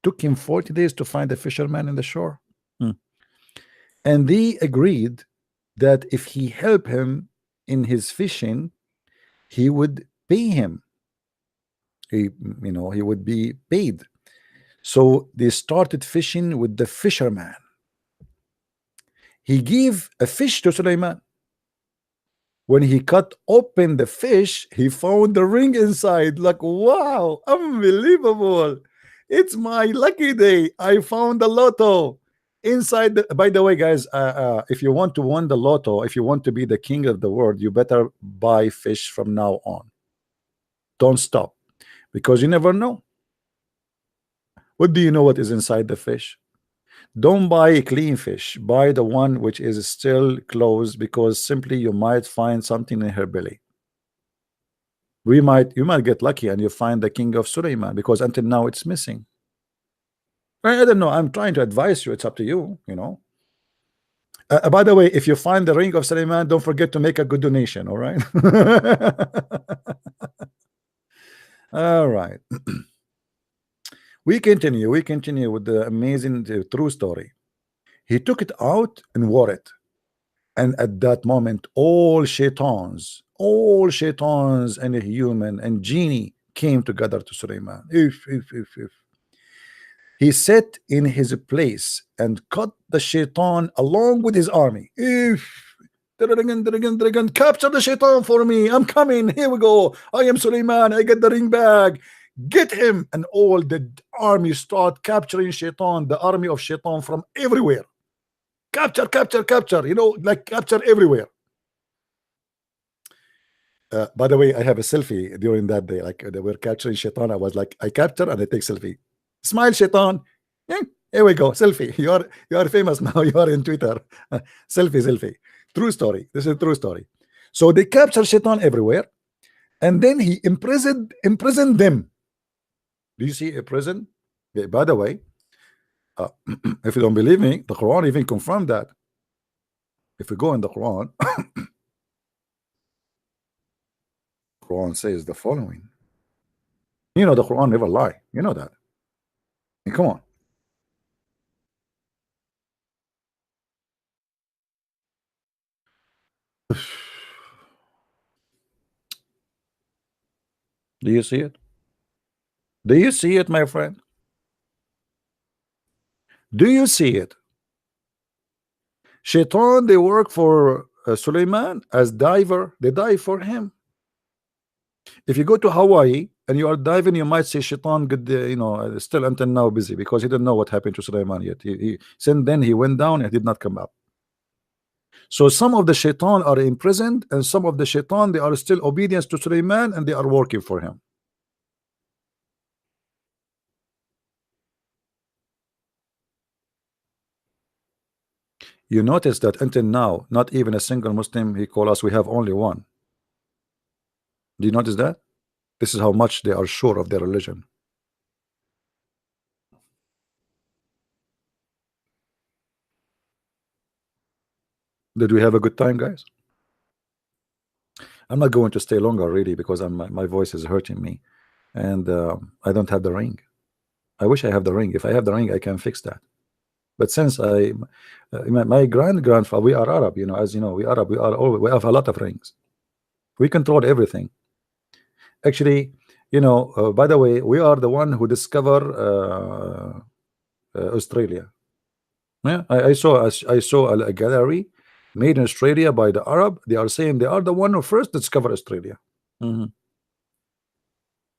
Took him 40 days to find the fisherman in the shore. And they agreed that if he helped him in his fishing, he would pay him. He would be paid. So they started fishing with the fisherman. He gave a fish to Suleiman. When he cut open the fish, he found the ring inside. Like, wow, unbelievable. It's my lucky day. I found the lotto inside. By the way, guys, if you want to win the lotto, if you want to be the king of the world, you better buy fish from now on. Don't stop, because you never know. What do you know what is inside the fish? Don't buy a clean fish. Buy the one which is still closed, because simply you might find something in her belly. You might get lucky and you find the king of Suleiman, because until now it's missing. I don't know. I'm trying to advise you. It's up to you. By the way, if you find the ring of Suleiman, don't forget to make a good donation. All right. All right. We continue with the amazing true story. He took it out and wore it, and at that moment all shaitans and a human and genie came together to Suleiman. He sat in his place and cut the shaitan along with his army. Capture the shaitan for me. I'm coming. Here we go. I am Suleiman. I get the ring back. Get him. And all the army start capturing shaitan, the army of shaitan from everywhere. Capture, like capture everywhere. By the way, I have a selfie during that day. Like they were capturing shaitan. I was like, I capture and I take selfie. Smile, shaitan. Here we go. Selfie. You are famous now. You are in Twitter. Selfie. True story. This is a true story. So they capture shaitan everywhere, and then he imprisoned them. Do you see a prison? Yeah, by the way, if you don't believe me, the Quran even confirmed that. If we go in the Quran, Quran says the following. The Quran never lie. You know that. Come on. Do you see it? Do you see it, my friend? Do you see it? Shaitan, they work for Suleiman as diver. They dive for him. If you go to Hawaii and you are diving, you might see Shaitan still until now busy, because he didn't know what happened to Suleiman yet. Then he went down and did not come up. So some of the shaitan are imprisoned, and some of the shaitan, they are still obedience to Sulaiman, and they are working for him. You notice that until now, not even a single Muslim he call us, we have only one. Do you notice that? This is how much they are sure of their religion. Did we have a good time, guys? I'm not going to stay longer really, because my voice is hurting me, and I don't have the ring. I wish I have the ring. If I have the ring, I can fix that. But since my grandfather, we are Arab, you know, as you know, we Arab, we have a lot of rings. We control everything. Actually, you know, by the way, we are the one who discover Australia. Yeah, I saw a gallery made in Australia by the Arab. They are saying they are the one who first discovered Australia. You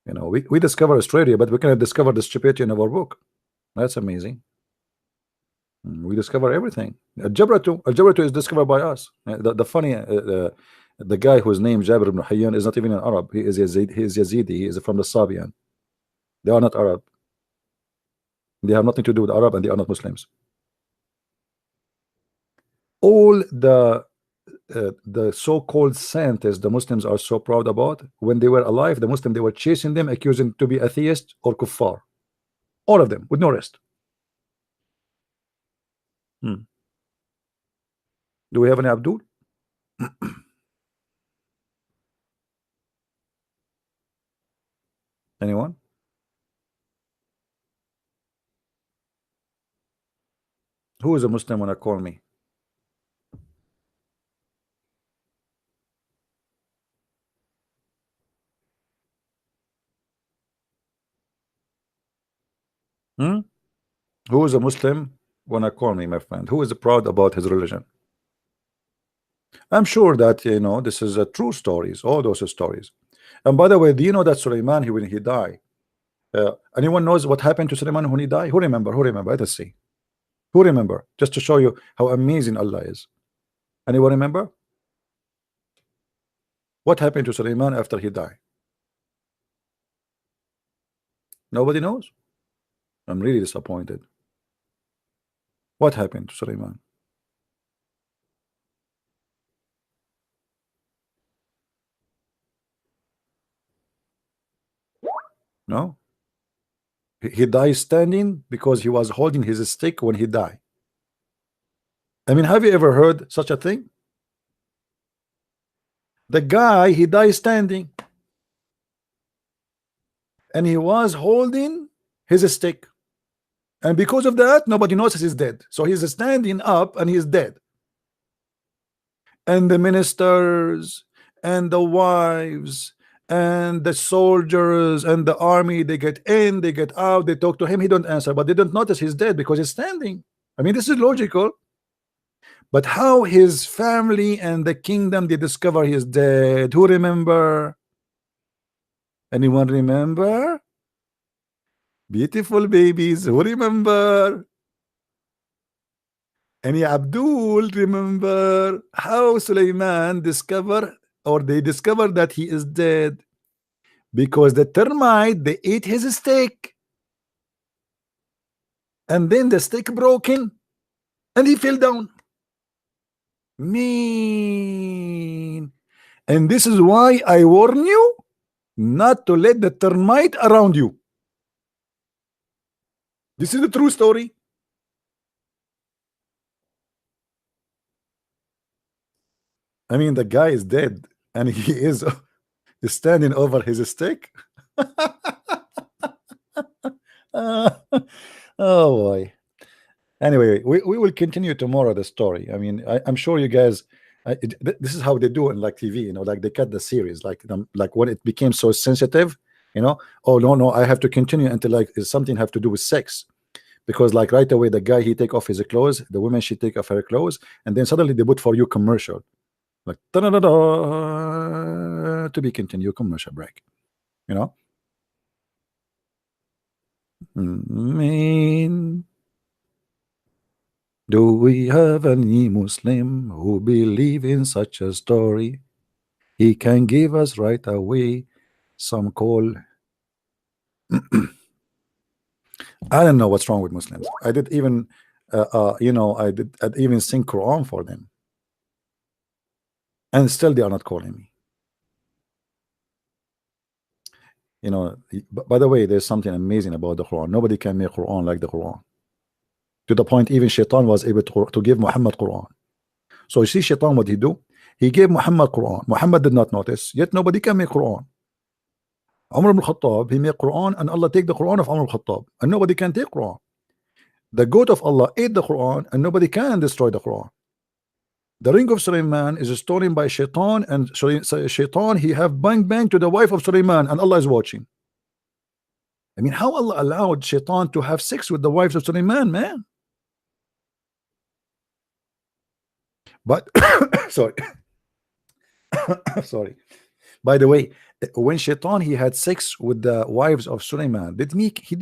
know, we discover Australia, but we cannot discover the stupidity in our book. That's amazing. We discover everything. Al-Jabra is discovered by us. The funny, the guy whose name Jabir ibn Hayyan is not even an Arab. He is Yazidi. He is from the Sabian. They are not Arab. They have nothing to do with Arab, and they are not Muslims. All the so-called scientists the Muslims are so proud about, when they were alive, the Muslims, they were chasing them, accusing to be atheist or kuffar. All of them, with no rest. Do we have any Abdul? Anyone? Who is a Muslim when I call me? Who is a Muslim when I call me, my friend? Who is proud about his religion? I'm sure that, you know, this is a true stories, all those stories. And by the way, do you know that Sulaiman, when he died, anyone knows what happened to Sulaiman when he died? Who remember? Let us see. Who remember? Just to show you how amazing Allah is. Anyone remember? What happened to Sulaiman after he died? Nobody knows? I'm really disappointed. What happened to Sulaiman? No? He died standing because he was holding his stick when he died. I mean, have you ever heard such a thing? The guy, he died standing, and he was holding his stick, and because of that, nobody knows he's dead. So he's standing up and he's dead. And the ministers and the wives and the soldiers and the army, they get in, they get out, they talk to him, he don't answer, but they don't notice he's dead because he's standing. I mean, this is logical. But how his family and the kingdom, they discover he's dead? Who remember? Anyone remember? Beautiful babies, who remember? Any Abdul remember how Sulaiman discovered, or they discovered that he is dead? Because the termite, they ate his steak, and then the steak broken, and he fell down. Mean. And this is why I warn you not to let the termite around you. This is the true story. I mean, the guy is dead and he is standing over his stick. Oh boy. Anyway, we will continue tomorrow the story. I mean, I'm sure you guys, this is how they do it in like TV, you know, like they cut the series, like when it became so sensitive, you know, oh no, I have to continue until like something have to do with sex, because like right away the guy, he take off his clothes, the woman, she take off her clothes, and then suddenly they put for you commercial, like to be continued, commercial break, you know. Do we have any Muslim who believe in such a story? He can give us right away some call. I don't know what's wrong with Muslims. I did even, I'd even sing Quran for them, and still they are not calling me. By the way, there's something amazing about the Quran. Nobody can make Quran like the Quran. To the point, even Shaitan was able to give Muhammad Quran. So you see, Shaitan, what he do? He gave Muhammad Quran. Muhammad did not notice. Yet nobody can make Quran. Umar ibn Khattab, he made Quran, and Allah take the Quran of Umar ibn Khattab, and nobody can take Quran. The goat of Allah ate the Quran, and nobody can destroy the Quran. The ring of Sulaiman is stolen by Shaitan, and Shaitan, he have bang to the wife of Sulaiman, and Allah is watching. I mean, how Allah allowed Shaitan to have sex with the wives of Sulaiman, man? But sorry. Sorry. By the way, when Shaitan he had sex with the wives of Sulaiman, did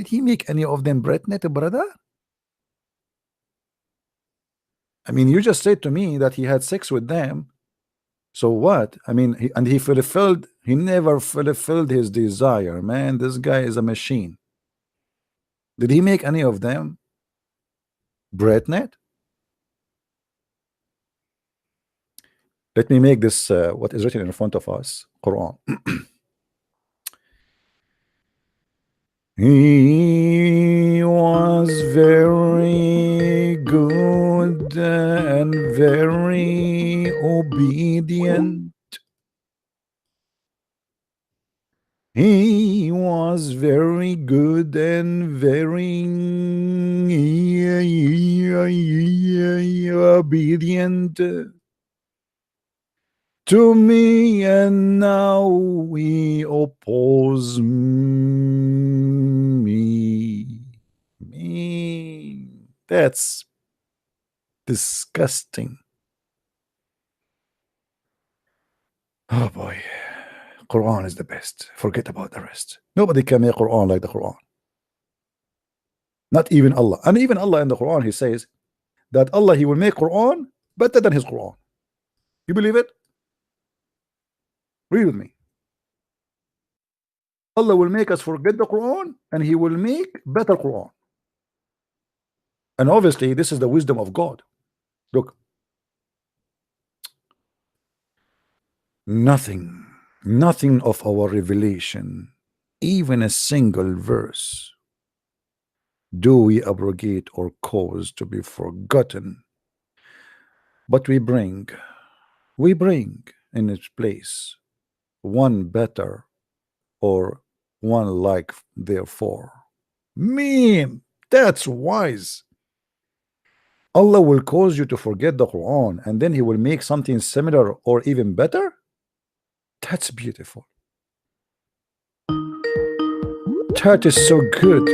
he make any of them pregnant, brother? I mean, you just said to me that he had sex with them. So what? I mean, he never fulfilled his desire, man. This guy is a machine. Did he make any of them pregnant? Let me make this what is written in front of us, Quran. He was very good and very obedient. He was very good and very obedient to me, and now he opposes me. That's disgusting. Oh boy, Quran is the best. Forget about the rest. Nobody can make Quran like the Quran. Not even Allah. And even Allah in the Quran, he says that Allah, he will make Quran better than his Quran. You believe it? Read with me. Allah will make us forget the Quran, and he will make better Quran. And obviously this is the wisdom of God. Look, nothing of our revelation, even a single verse, do we abrogate or cause to be forgotten, but we bring in its place one better or one like. Therefore, that's wise. Allah will cause you to forget the Quran, and then he will make something similar or even better. That's beautiful. That is so good.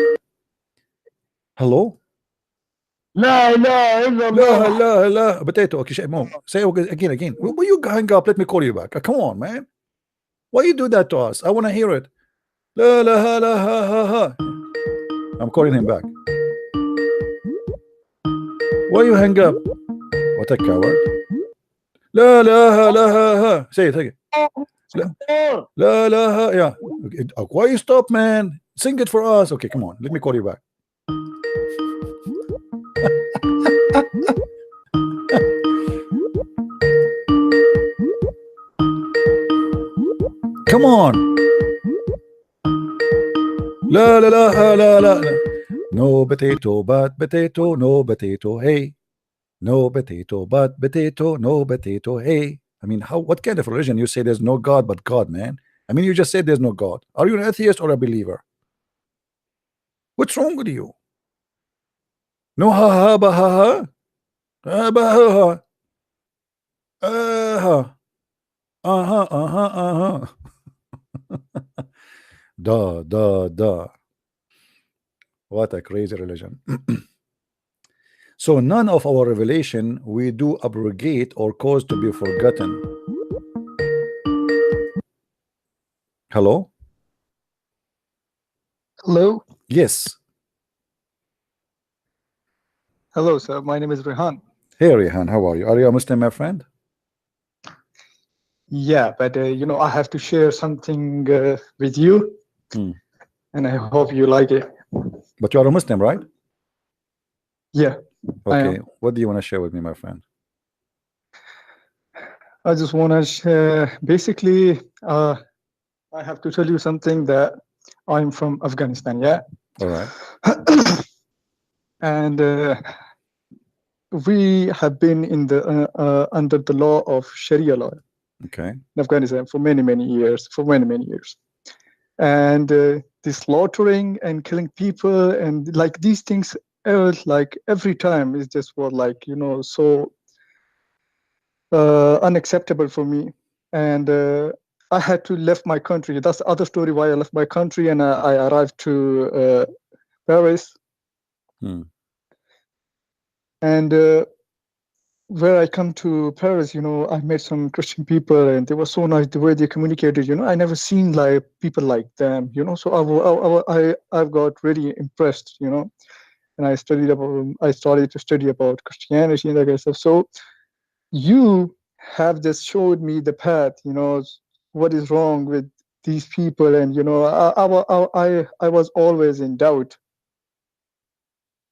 Hello? La ilaha illallah. La. Potato. Okay, Mom. Say again. Will you hang up? Let me call you back. Come on, man. Why you do that to us? I want to hear it. La ha. I'm calling him back. Why you hang up? What a coward. La ha. Say it again. La. Yeah. Okay. Why you stop, man? Sing it for us. Okay, come on. Let me call you back. Come on. La. No potato, but potato, no potato, hey. No potato, but potato, no potato, hey. I mean, what kind of religion you say there's no God but God, man? I mean, you just said there's no God. Are you an atheist or a believer? What's wrong with you? No ha ba ha. Ba ha. Uh-huh. Da. What a crazy religion. So none of our revelation we do abrogate or cause to be forgotten. Hello? Hello? Yes. Hello, sir. My name is Rehan. Hey, Rehan, how are you? Are you a Muslim, my friend? Yeah, but I have to share something with you, and I hope you like it. But you are a Muslim, right? Yeah. Okay. What do you want to share with me, my friend? I just want to share. Basically, I have to tell you something that I'm from Afghanistan. Yeah. All right. And we have been in the under the law of Sharia law. Okay. In Afghanistan for many years. And the slaughtering and killing people and like these things, like every time is just what so unacceptable for me. And I had to left my country. That's the other story why I left my country, and I arrived to Paris. And where I come to Paris, I met some Christian people, and they were so nice the way they communicated. I never seen like people like them. So I've got really impressed. And I started to study about Christianity and that kind of stuff. So you have just showed me the path. What is wrong with these people, and I was always in doubt,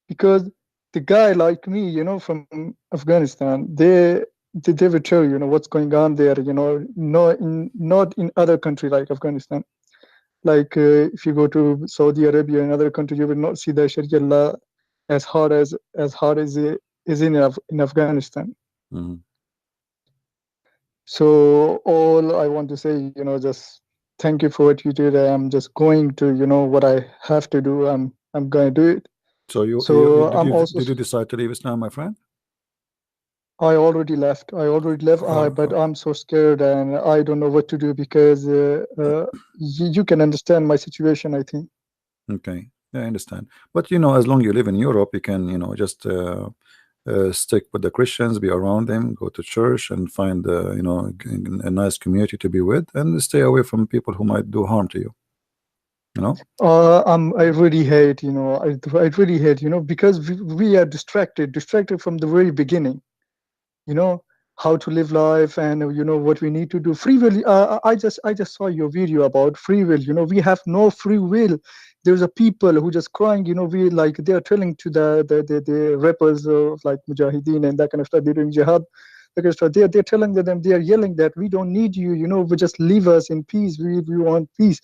because the guy like me, from Afghanistan, they will tell you, what's going on there, not in other country like Afghanistan. Like if you go to Saudi Arabia and other countries, you will not see the Sharia law as hard as it is in Afghanistan. So all I want to say, just thank you for what you did. I'm just going to, what I have to do. I'm going to do it. So did you decide to leave Islam, my friend? I already left. But I'm so scared and I don't know what to do, because you can understand my situation, I think. Okay, yeah, I understand. But as long as you live in Europe, you can just stick with the Christians, be around them, go to church, and find a nice community to be with, and stay away from people who might do harm to you. I really hate, I really hate, because we are distracted from the very beginning, how to live life, and what we need to do. Free will. I just saw your video about free will. We have no free will. There's a people who just crying. We like they are telling to the rappers of like Mujahideen and that kind of stuff. They're doing jihad. That kind of stuff. They're telling them, they are yelling that we don't need you. We just leave us in peace. We want peace.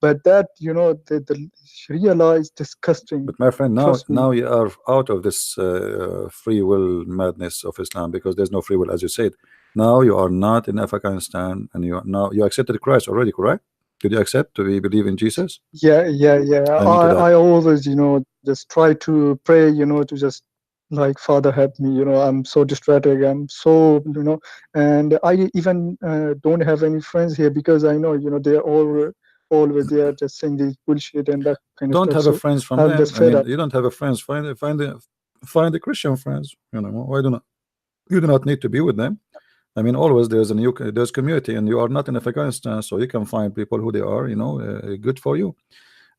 But that, the Sharia law is disgusting. But my friend, now you are out of this free will madness of Islam, because there's no free will, as you said. Now you are not in Afghanistan, and you accepted Christ already, correct? Did you accept to believe in Jesus? Yeah. I always, just try to pray, to just like, Father help me. I'm so distracted. I'm so, and I even don't have any friends here, because I know, they're always there just saying this bullshit and that kind of stuff. Don't have a friends from I'm them. just I fed mean, up. you don't have a friends. Find the Christian friends. Why do not? You do not need to be with them. I mean, always there's community, and you are not in Afghanistan, so you can find people who they are, good for you.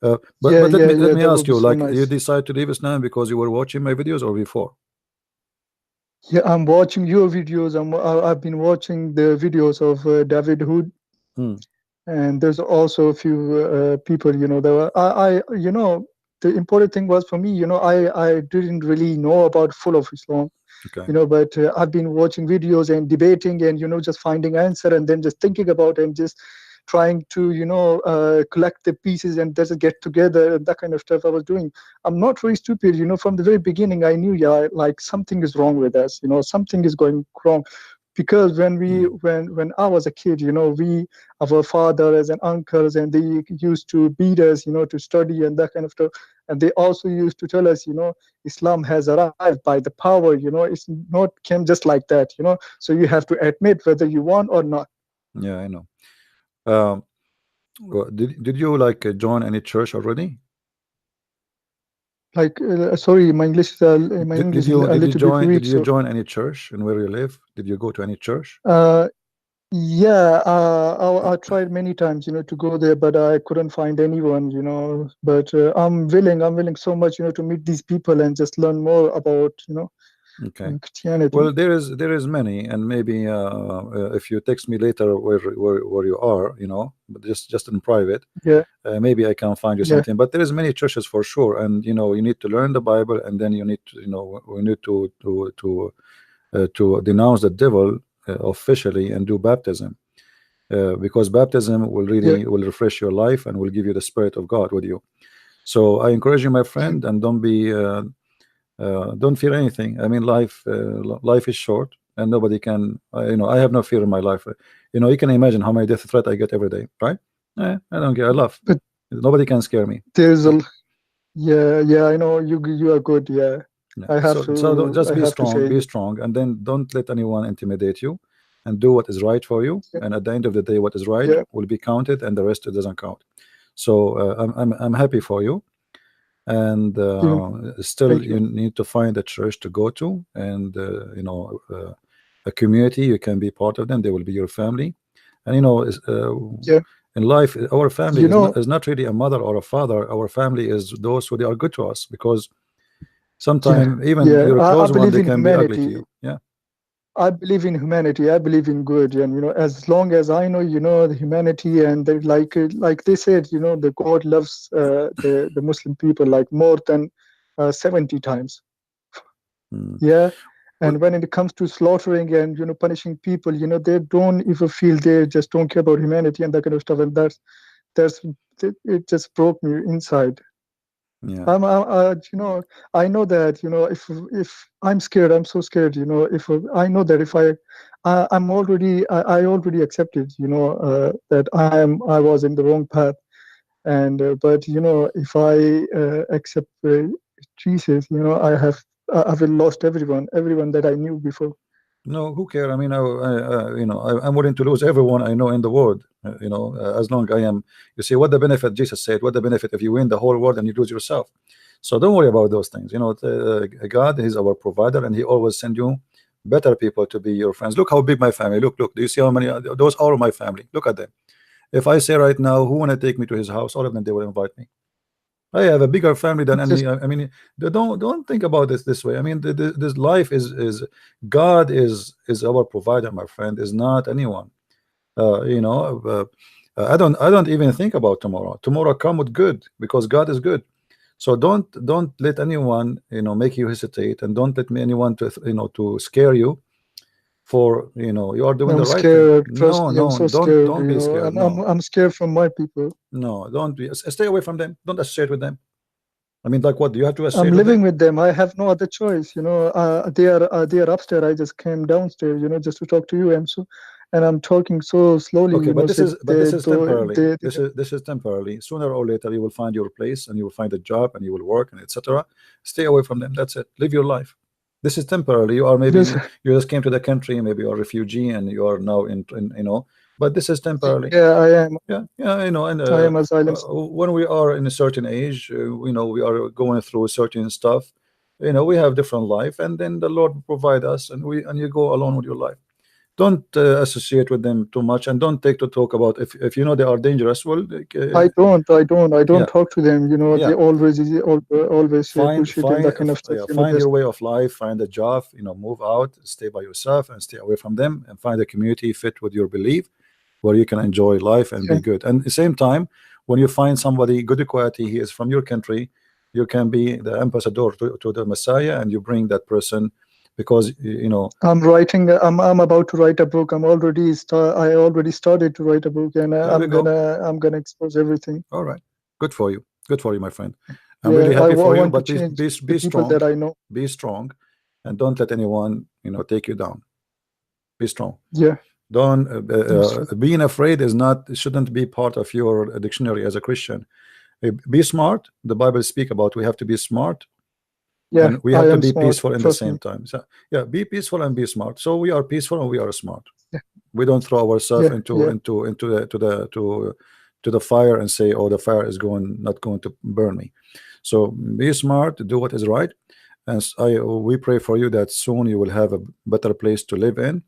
But let me ask you, like, so nice. You decide to leave Islam because you were watching my videos, or before? Yeah, I'm watching your videos. I've been watching the videos of David Hood. And there's also a few people, that the important thing was for me, I didn't really know about full of Islam, okay. But I've been watching videos and debating and, just finding answer, and then just thinking about it, and just trying to, collect the pieces and just get together, and that kind of stuff I was doing. I'm not very stupid, from the very beginning I knew, like something is wrong with us, something is going wrong. Because when I was a kid, our fathers and uncles, and they used to beat us, to study and that kind of stuff. And they also used to tell us, Islam has arrived by the power, it's not came just like that, so you have to admit whether you want or not. Yeah, I know. Did you like join any church already? Like sorry, my English is a little bit weak. Did you join any church and where you live? Did you go to any church? Yeah, I tried many times, to go there, but I couldn't find anyone, But I'm willing so much, to meet these people and just learn more about, Okay. Christianity. Well, there is many, and maybe if you text me later where you are, but just in private, Yeah, maybe I can find you yeah, something. But there is many churches for sure, and you need to learn the Bible, and then you need to, we need to denounce the devil officially and do baptism, because baptism will yeah, really will refresh your life and will give you the Spirit of God with you. So I encourage you, my friend, and don't fear anything. I mean, life is short, and nobody can. I have no fear in my life. You can imagine how many death threat I get every day, right? I don't care. I laugh. but Nobody can scare me. there's yeah, I know you are good. Yeah, Yeah. I have So to, just I have to say, be strong, and then don't let anyone intimidate you, and do what is right for you. yeah, And at the end of the day, what is right yeah, will be counted, and the rest it doesn't count. So I'm happy for you, and yeah, still thank you you. need to find a church to go to, and a community you can be part of them. They will be your family, and Yeah, in life our family you know, is not really a mother or a father. Our family is those who they are good to us, because yeah, sometimes even yeah. your I close one, believe they in can be ugly to humanity. you. Yeah. I believe in humanity. I believe in good, and as long as I know, the humanity, and they like they said, the God loves the Muslim people like more than 70 times. Hmm. Yeah, Well, and when it comes to slaughtering and punishing people, they don't even feel, they just don't care about humanity and that kind of stuff, and that's it just broke me inside. yeah. I know that, if I'm scared, I'm so scared, if I know that if I already accepted, that I was in the wrong path, and but if I accept Jesus, I will lost everyone that I knew before. No, who care? I mean, I'm willing to lose everyone I know in the world. As long I am. You see, what the benefit? Jesus said, "What the benefit if you win the whole world and you lose yourself?" So don't worry about those things. God is our provider, and He always send you better people to be your friends. Look how big my family. Look. Do you see how many? Those are my family. Look at them. If I say right now, who want to take me to his house? All of them, they will invite me. I have a bigger family than Just any. I mean, don't think about this way. I mean, this life is God is our provider, my friend. Is not anyone. I don't even think about tomorrow. Tomorrow come with good, because God is good. So don't let anyone make you hesitate, and don't let anyone to scare you for you are doing I'm the right thing. scared. Trust No, me, I'm no, so don't scared. don't be scared. No, I'm scared from my people. no, don't be. Stay away from them. Don't associate with them. I mean, like what? Do you have to I'm associate with living them? with them. I have no other choice. They are upstairs. I just came downstairs, just to talk to you. And I'm talking so slowly, Okay, but this so is temporarily. they This is temporarily. Sooner or later, you will find your place, and you will find a job, and you will work, and etc. Stay away from them. That's it. Live your life. This is temporarily. You are maybe just you just came to the country. Maybe you're a refugee, and you are now in. But this is temporarily. yeah, I am. Yeah, yeah, and I am asylum. when we are in a certain age, we are going through certain stuff. We have different life, and then the Lord will provide us, and you go along with your life. Don't associate with them too much, and don't take to talk about if you know they are dangerous. Well, I don't yeah, talk to them. yeah. They always say Find bullshit and find that kind of stuff. yeah, find There's your way of life. Find a job. Move out. Stay by yourself and stay away from them, and find a community fit with your belief, where you can enjoy life and yeah, be good. And at the same time, when you find somebody good quality, he is from your country, you can be the ambassador to the Messiah, and you bring that person, because I'm writing. I'm about to write a book. I already started to write a book, and there we go. I'm gonna expose everything. All right, good for you. Good for you, my friend. I'm Yeah, really happy for you, want to but change the be people strong. that I know. Be strong, and don't let anyone take you down. Be strong. Yeah, Don't I'm strong. being afraid shouldn't be part of your dictionary as a Christian. Be smart. The Bible speak about we have to be smart, Yeah, and we I have to am be smart. peaceful in the Trust same me. time. So yeah, be peaceful and be smart. So we are peaceful and we are smart. Yeah, We don't throw ourselves yeah, into yeah, to the fire and say, oh, the fire is not going to burn me. So be smart, do what is right, and we pray for you that soon you will have a better place to live in,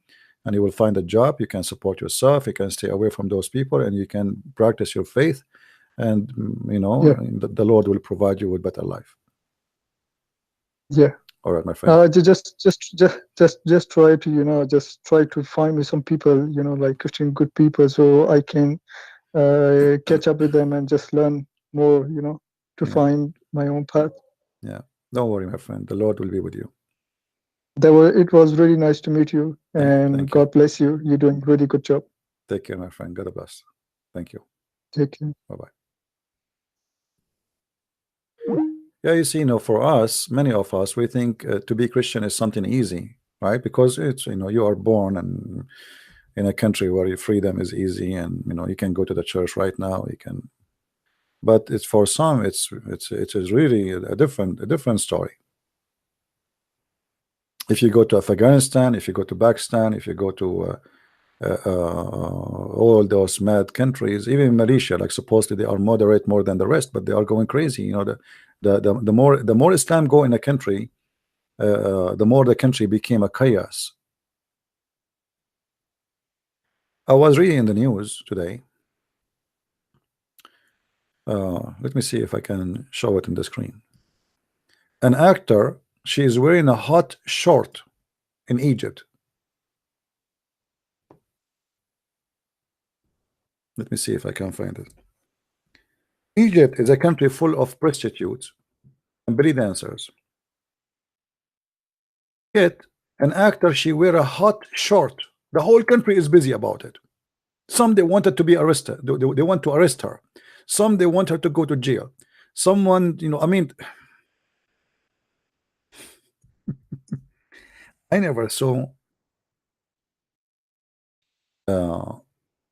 and you will find a job. You can support yourself. You can stay away from those people, and you can practice your faith, and you know, Yeah. the Lord will provide you with better life. Yeah. All right, my friend. Just try to, you know, just try to find me some people, you know, like Christian good people, so I can catch up with them and just learn more, you know, to find my own path. Yeah, don't worry, my friend. The Lord will be with you. It was really nice to meet you, and thank you. God bless you. You're doing really good job. Take care, my friend. God bless. Thank you. Take care. Bye-bye. Yeah, you see, you know, for us, many of us, we think to be Christian is something easy, right? Because it's, you know, you are born and in a country where your freedom is easy, and you know, you can go to the church right now. You can, but it's for some, it is really a different story. If you go to Afghanistan, if you go to Pakistan, if you go to all those mad countries, even Malaysia, like supposedly they are moderate more than the rest, but they are going crazy. You know, the more Islam go in a country, the more the country became a chaos. I was reading in the news today. Let me see if I can show it in the screen. An actor, she is wearing a hot short in Egypt. Let me see if I can find it. Egypt is a country full of prostitutes and belly dancers. Yet an actor, she wear a hot short. The whole country is busy about it. Some they wanted to be arrested. They want to arrest her. Some they want her to go to jail. Someone, you know, I mean, I never saw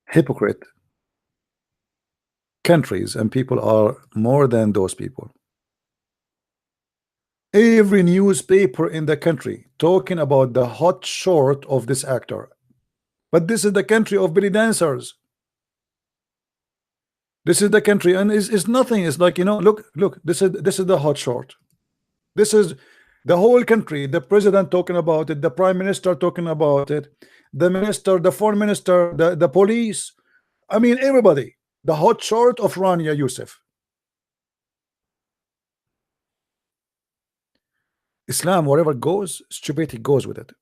hypocrite countries, and people are more than those people. Every newspaper in the country talking about the hot short of this actor. But this is the country of belly dancers. This is the country, and it's nothing. It's like, you know, look, this is the hot short. This is the whole country, the president talking about it, the prime minister talking about it, the minister, the foreign minister, the police. I mean, everybody. The hot short of Rania Youssef. Islam, wherever it goes, stupidity goes with it.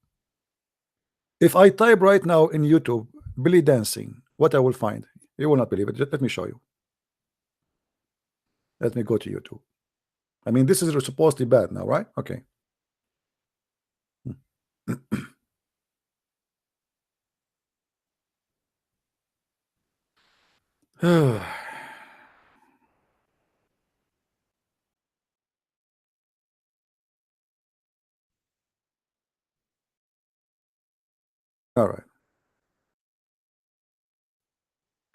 If I type right now in YouTube belly dancing, what I will find, you will not believe it. Let me show you. Let me go to YouTube. I mean, this is supposedly bad now, right? Okay. All right.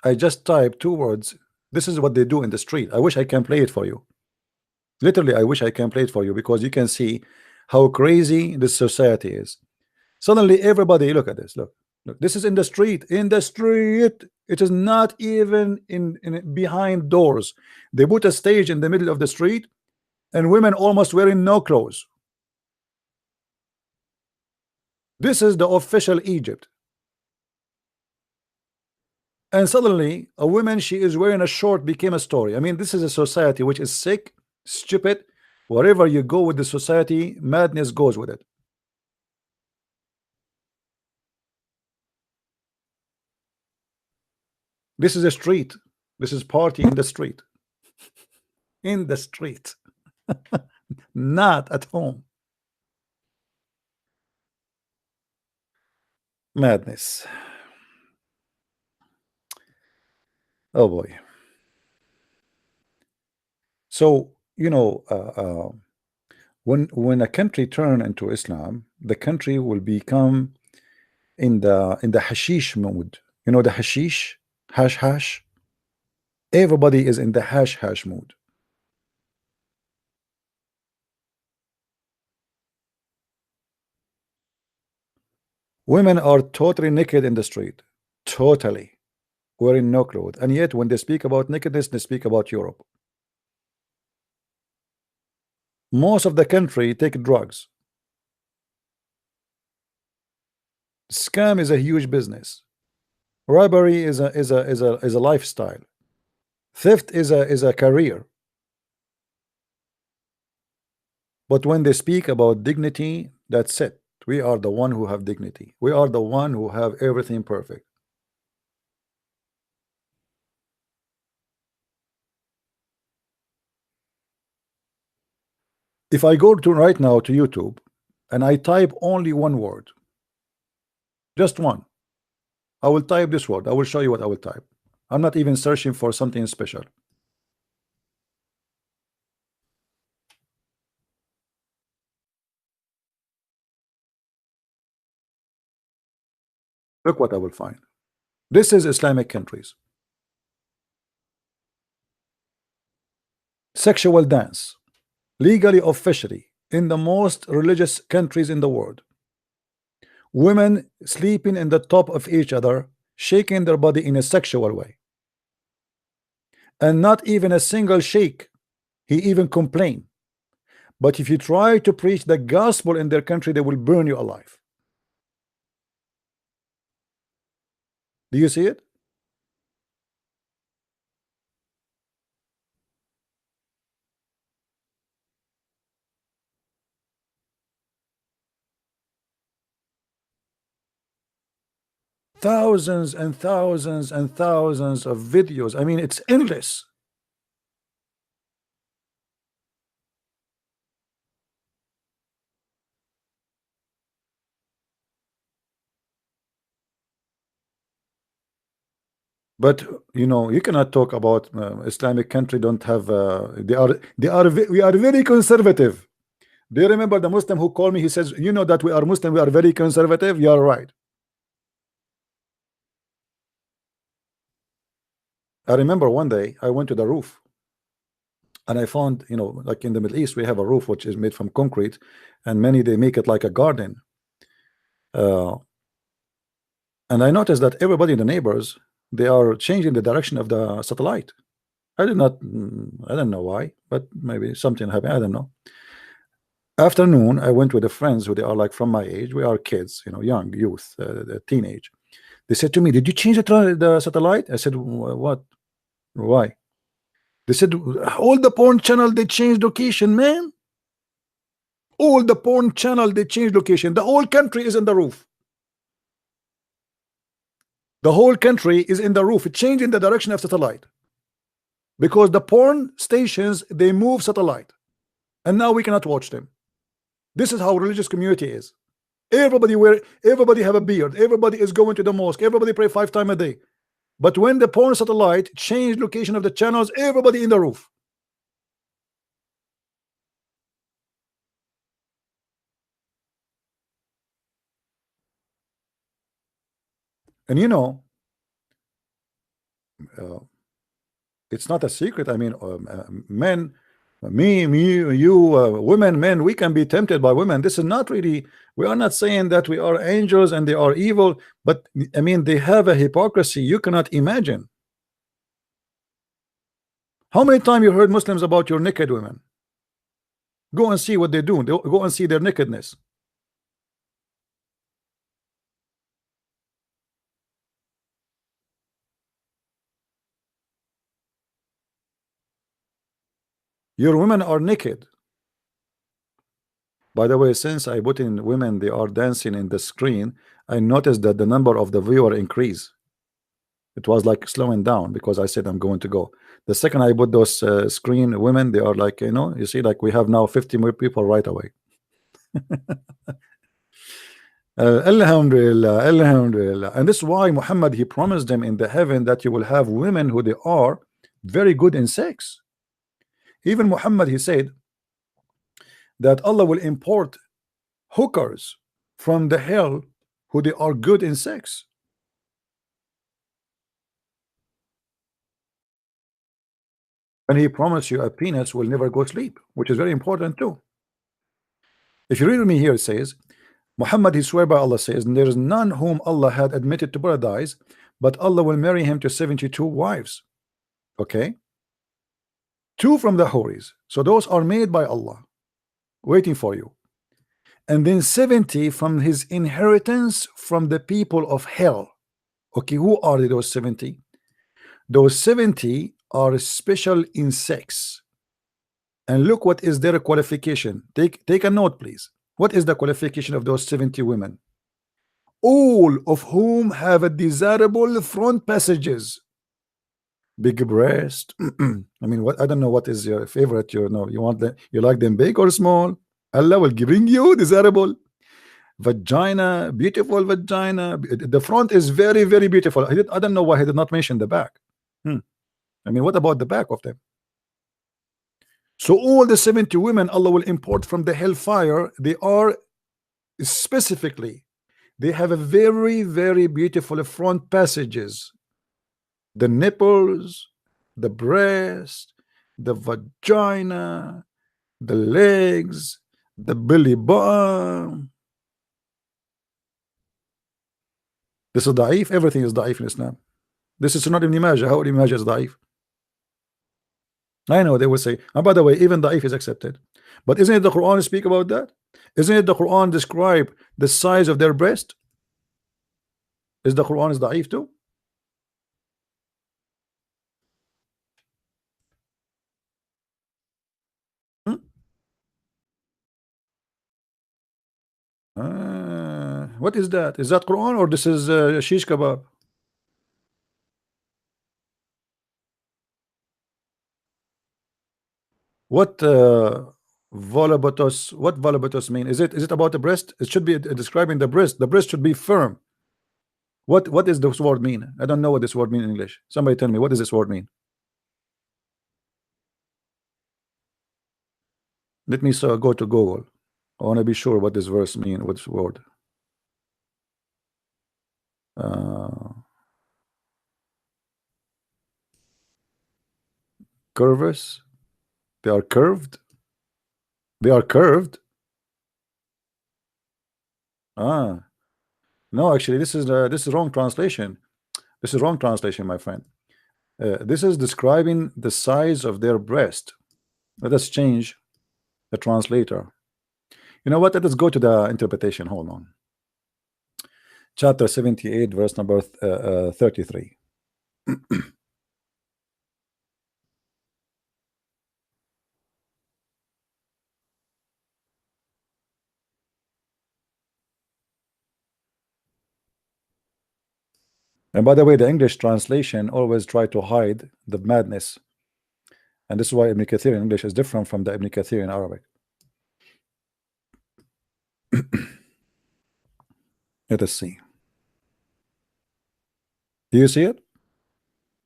I just typed 2 words. This is what they do in the street. I wish I can play it for you. Literally, I wish I can play it for you, because you can see how crazy this society is. Suddenly, everybody, look at this. Look, this is in the street. In the street, it is not even in behind doors. They put a stage in the middle of the street, and women almost wearing no clothes. This is the official Egypt. And suddenly, a woman, she is wearing a short, became a story. I mean, this is a society which is sick, stupid. Wherever you go with the society, madness goes with it. This is a street. This is party in the street. In the street. Not at home. Madness. Oh boy. So, you know, when a country turn into Islam, the country will become in the hashish mode. You know, the hashish, hash. Everybody is in the hash mode. Women are totally naked in the street, totally wearing no clothes, and yet when they speak about nakedness, they speak about Europe. Most of the country take drugs. Scam is a huge business. Robbery is a lifestyle. Theft is a career. But when they speak about dignity, that's it. We are the one who have dignity. We are the one who have everything perfect. If I go to right now to YouTube and I type only one word, just one, I will type this word. I will show you what I will type. I'm not even searching for something special. Look what I will find. This is Islamic countries. Sexual dance, legally officially in the most religious countries in the world. Women sleeping in the top of each other, shaking their body in a sexual way. And not even a single sheikh, he even complained. But if you try to preach the gospel in their country, they will burn you alive. Do you see it? Thousands and thousands and thousands of videos. I mean, it's endless. But you know, you cannot talk about Islamic country don't have we are very conservative. Do you remember the Muslim who called me? He says, you know that we are Muslim, we are very conservative. You are right. I remember one day I went to the roof and I found, you know, like in the Middle East we have a roof which is made from concrete, and many they make it like a garden. And I noticed that everybody, the neighbors, they are changing the direction of the satellite. I don't know why, but maybe something happened. I don't know. Afternoon, I went with the friends who they are like from my age. We are kids, you know, young youth, teenage. They said to me, "Did you change the satellite?" I said, "What? Why?" They said, "All the porn channel they changed location, man. All the porn channel they changed location. The whole country is in the roof. The whole country is in the roof. It changed in the direction of satellite because the porn stations they move satellite, and now we cannot watch them. This is how religious community is. Everybody have a beard. Everybody is going to the mosque. Everybody pray 5 times a day. But when the porn satellite changed location of the channels, everybody in the roof." And you know, it's not a secret. I mean, men, me, you, women, men, we can be tempted by women. This is not really, we are not saying that we are angels and they are evil, but I mean, they have a hypocrisy you cannot imagine. How many times you heard Muslims about your naked women? Go and see what they do. Go and see their nakedness. Your women are naked. By the way, since I put in women, they are dancing in the screen, I noticed that the number of the viewer increase. It was like slowing down because I said I'm going to go. The second I put those screen women, they are like, you know, you see, like we have now 50 more people right away. Alhamdulillah, Alhamdulillah. And this is why Muhammad, he promised them in the heaven that you will have women who they are very good in sex. Even Muhammad, he said that Allah will import hookers from the hell who they are good in sex. And he promised you a penis will never go to sleep, which is very important too. If you read with me here, it says, Muhammad, he swear by Allah, says, there is none whom Allah had admitted to paradise, but Allah will marry him to 72 wives. Okay? 2 from the Houris. So those are made by Allah, waiting for you. and then 70 from his inheritance from the people of hell. Okay, who are those 70? Those 70 are special in sex. And look what is their qualification. Take a note, please. What is the qualification of those 70 women? All of whom have a desirable front passages. Big breast. I mean, what, I don't know what is your favorite. You know, you want that, you like them big or small? Allah will bring you desirable vagina, beautiful vagina. The front is very, very beautiful. I don't know why he did not mention the back. I mean, what about the back of them? So all the 70 women Allah will import from the hellfire, they are specifically, they have a very, very beautiful front passages. The nipples, the breast, the vagina, the legs, the belly button. This is da'if. Everything is da'if in Islam. This is not Ibn Majah. How Ibn Majah is da'if? I know they will say, and by the way, even da'if is accepted. But isn't it the Quran speak about that? Isn't it the Quran describe the size of their breast? Is the Quran is da'if too? What is that? Is that Quran or this is shish kebab? What volabotos? What volabotos mean? Is it about the breast? It should be describing the breast. The breast should be firm. What does this word mean? I don't know what this word mean in English. Somebody tell me, what does this word mean? Let me go to Google. I want to be sure what this verse mean. What's word? Curves. They are curved. They are curved. No, actually, this is wrong translation. This is wrong translation, my friend. This is describing the size of their breast. Let us change the translator. You know what? Let us go to the interpretation. Hold on. Chapter 78, verse number 33. And by the way, the English translation always try to hide the madness. And this is why Ibn Kathir in English is different from the Ibn Kathir in Arabic. Let us see. Do you see it?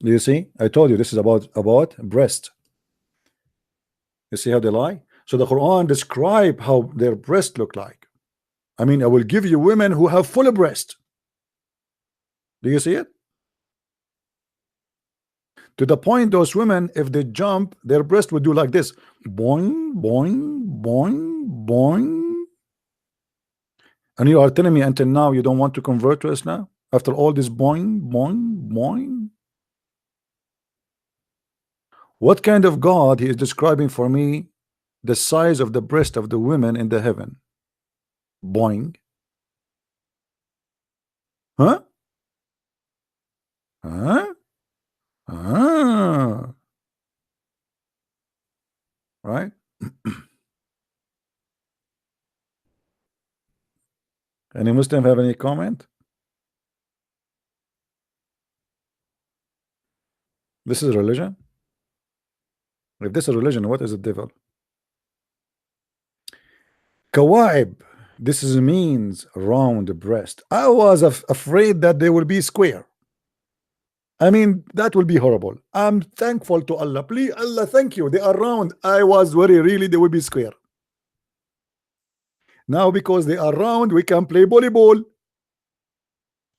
Do you see? I told you this is about breast. You see how they lie? So the Quran describe how their breast look like. I mean, I will give you women who have full breast. Do you see it? To the point those women, if they jump, their breast would do like this. Boing, boing, boing, boing. And you are telling me until now you don't want to convert to Islam? After all this boing, boing, boing? What kind of God he is describing for me the size of the breast of the women in the heaven? Boing. Huh? Huh? Right? Any Muslim have any comment? This is religion? If this is religion, what is the devil? Kawaib. This is means round breast. I was afraid that they will be square. I mean, that will be horrible. I'm thankful to Allah. Please, Allah, thank you. They are round. I was very really they will be square. Now, because they are round, we can play volleyball.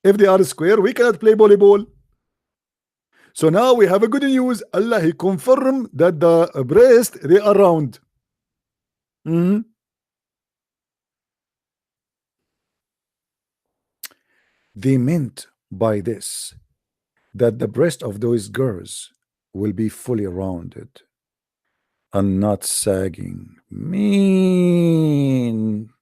If they are square, we cannot play volleyball. So now we have a good news. Allah, He confirmed that the breast, they are round. They meant by this that the breast of those girls will be fully rounded. and not sagging. Man,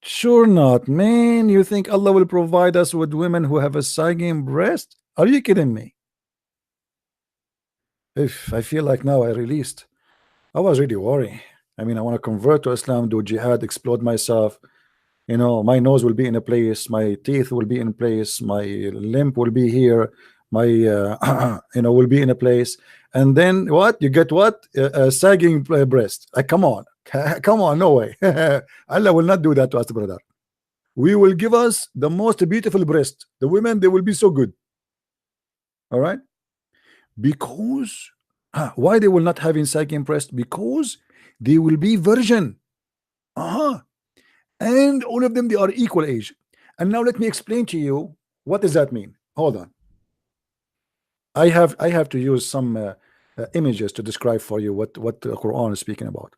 sure not, man. You think Allah will provide us with women who have a sagging breast? Are you kidding me? If I feel like now I released, I was really worried. I mean, I want to convert to Islam, do jihad, explode myself. You know, my nose will be in a place, my teeth will be in place, my limb will be here, my you know, will be in a place, and then what you get? What a sagging breast. Come on, come on, no way. Allah will not do that to us, brother. We will give us the most beautiful breast. The women, they will be so good. All right, because why they will not have in sagging breast? Because they will be virgin. And all of them, they are equal age. And now let me explain to you, what does that mean? Hold on. I have to use some images to describe for you what the Quran is speaking about.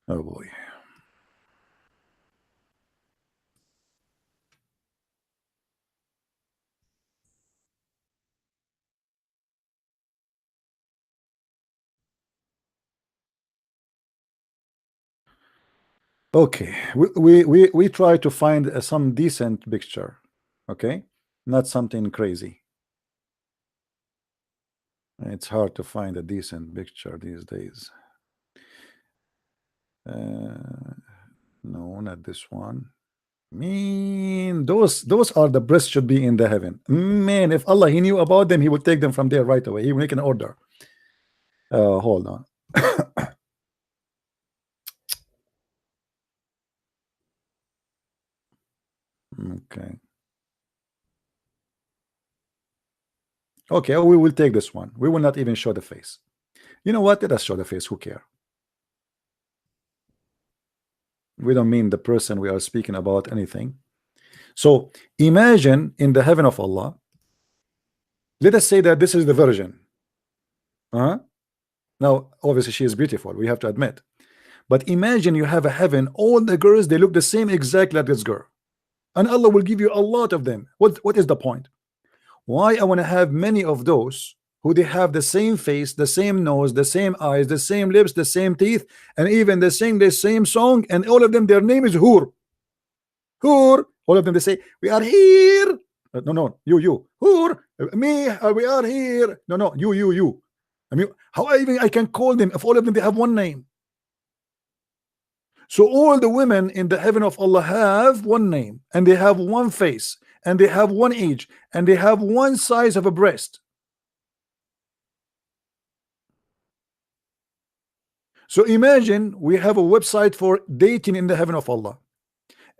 Oh boy. Okay, we try to find some decent picture. Okay, not something crazy. It's hard to find a decent picture these days. No, not this one. Man, those are the breasts should be in the heaven. Man, if Allah he knew about them, he would take them from there right away. He would make an order. Hold on. Okay. Okay, we will take this one. We will not even show the face. You know what? Let us show the face. Who care? We don't mean the person we are speaking about anything. So imagine in the heaven of Allah, let us say that this is the virgin. Now, obviously, she is beautiful. We have to admit. But imagine you have a heaven, all the girls, they look the same exactly like this girl. And Allah will give you a lot of them. What is the point? Why I want to have many of those who they have the same face, the same nose, the same eyes, the same lips, the same teeth, and even they sing the same song, and all of them, their name is Hur. Hur. All of them, they say, we are here. No, you. Hur. Me, we are here. No, you. I mean, how I can call them if all of them, they have one name? So all the women in the heaven of Allah have one name, and they have one face, and they have one age, and they have one size of a breast. So imagine we have a website for dating in the heaven of Allah,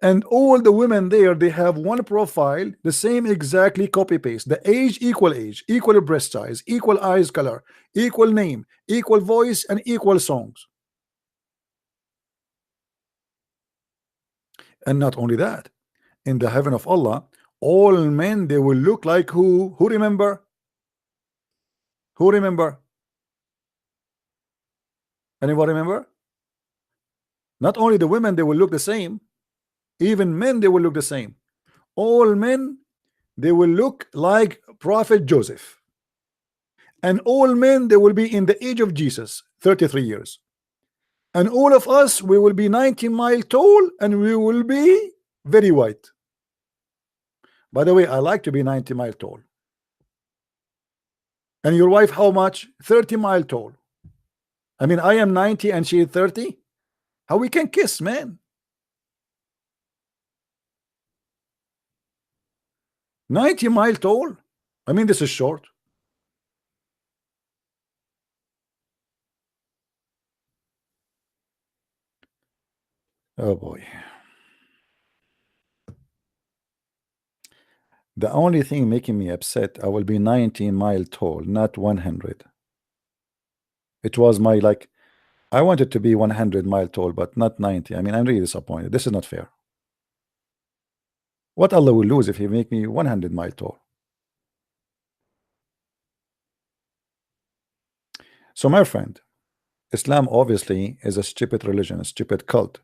and all the women there, they have one profile, the same exactly copy paste, the age, equal breast size, equal eyes color, equal name, equal voice, and equal songs. And not only that, in the heaven of Allah, all men, they will look like who? Who remember? Who remember? Anyone remember? Not only the women, they will look the same, even men, they will look the same. All men, they will look like Prophet Joseph. And all men, they will be in the age of Jesus, 33 years. And all of us, we will be 90 miles tall, and we will be very white. By the way, I like to be 90 miles tall. And your wife, how much? 30 miles tall. I mean, I am 90 and she is 30. How we can kiss, man? 90 miles tall. I mean, this is short. Oh boy. The only thing making me upset, I will be 19 miles tall, not 100. It was my, like, I wanted to be 100 miles tall, but not 90. I mean, I'm really disappointed. This is not fair. What Allah will lose if he make me 100 miles tall? So my friend, Islam obviously is a stupid religion, a stupid cult.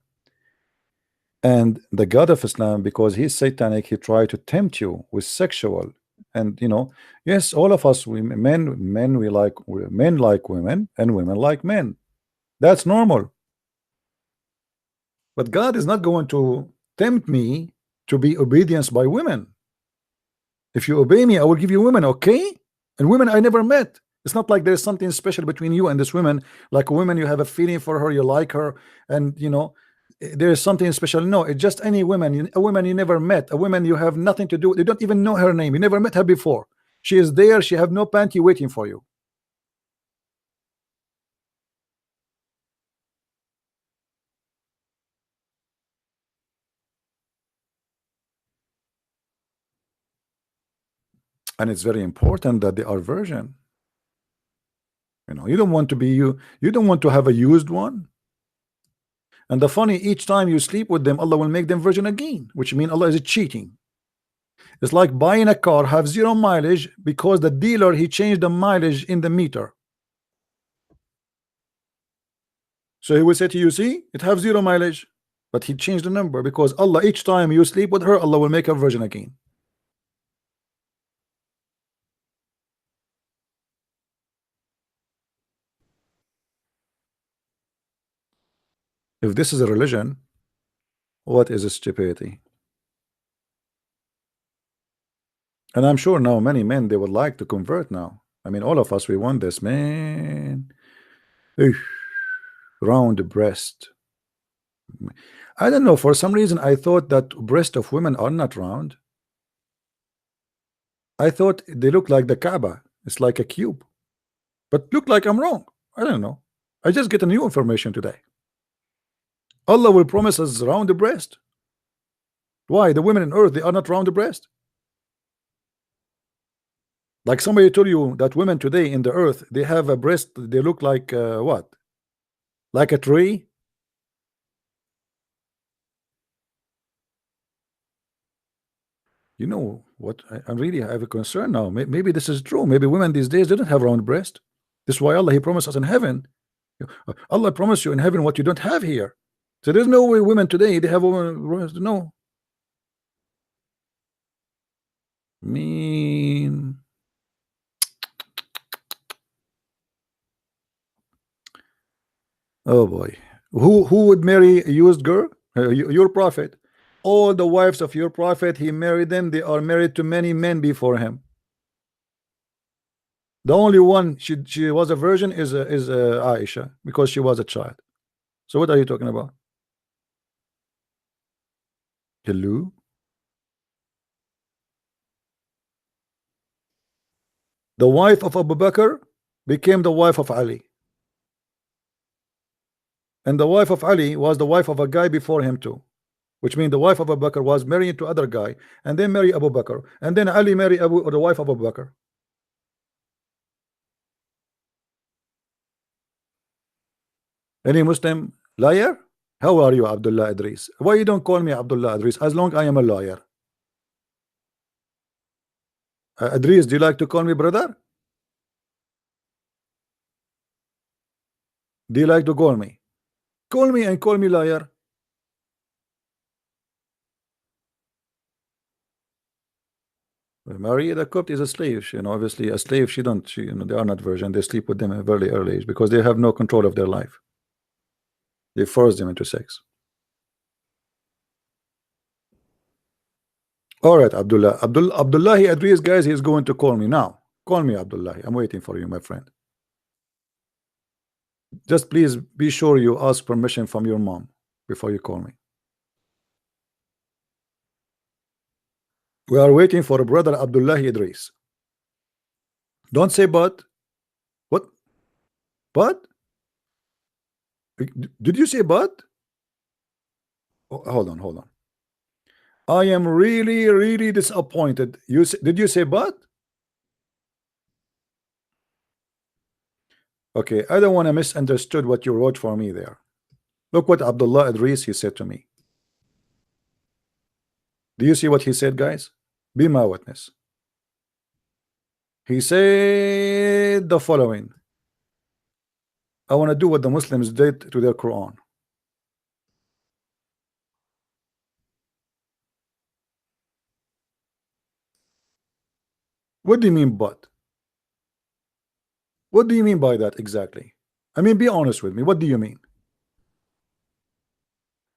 And the God of Islam, because he's satanic, he tried to tempt you with sexual And yes, all of us, men we like men like women, and women like men. That's normal. But God is not going to tempt me to be obedience by women. If you obey me, I will give you women, okay? And women I never met. It's not like there's something special between you and this woman. Like a woman, you have a feeling for her, you like her, and there is something special. No, it's just any woman, a woman you never met, a woman you have nothing to do. You don't even know her name. You never met her before. She is there. She have no panty waiting for you. And it's very important that they are virgin. You don't want to be you don't want to have a used one. And the funny, each time you sleep with them, Allah will make them virgin again, which means Allah is cheating. It's like buying a car, have 0 mileage, because the dealer, he changed the mileage in the meter. So he will say to you, see, it have 0 mileage, but he changed the number, because Allah, each time you sleep with her, Allah will make her virgin again. If this is a religion, what is stupidity? And I'm sure now many men, they would like to convert now. I mean, all of us, we want this, man. Round breast. I don't know, for some reason I thought that breast of women are not round. I thought they look like the Kaaba. It's like a cube. But look like I'm wrong. I don't know. I just get a new information today. Allah will promise us round the breast. Why? The women on earth, they are not round the breast. Like somebody told you that women today in the earth, they have a breast, they look like what? Like a tree? You know what? I really have a concern now. Maybe this is true. Maybe women these days didn't have round breast. This is why Allah, He promised us in heaven. Allah promised you in heaven what you don't have here. So there's no way women today, they have women. No. Mean. Oh boy. Who would marry a used girl? Your prophet. All the wives of your prophet, he married them. They are married to many men before him. The only one she was a virgin is Aisha, because she was a child. So what are you talking about? Hello? The wife of Abu Bakr became the wife of Ali. And the wife of Ali was the wife of a guy before him too. Which means the wife of Abu Bakr was married to other guy, and then marry Abu Bakr, and then Ali marry the wife of Abu Bakr. Any Muslim liar? How are you, Abdullah Idris? Why you don't call me Abdullah Idris as long I am a lawyer? Idris, do you like to call me brother? Do you like to call me? Call me and call me liar. Maria the Copt is a slave. Obviously a slave. They are not virgin. They sleep with them at a very early age because they have no control of their life. They force them into sex. All right, Abdullah. Abdullahi Idris, guys, he's going to call me now. Call me, Abdullahi. I'm waiting for you, my friend. Just please be sure you ask permission from your mom before you call me. We are waiting for brother Abdullahi Idris. Don't say but. What? But? Did you say but? Oh, hold on. I am really disappointed. Did you say but? Okay, I don't want to misunderstood what you wrote for me there. Look what Abdullah Idris, he said to me. Do you see what he said, guys? Be my witness. He said the following. I want to do what the Muslims did to their Quran. What do you mean but? What do you mean by that exactly? I mean, be honest with me. What do you mean?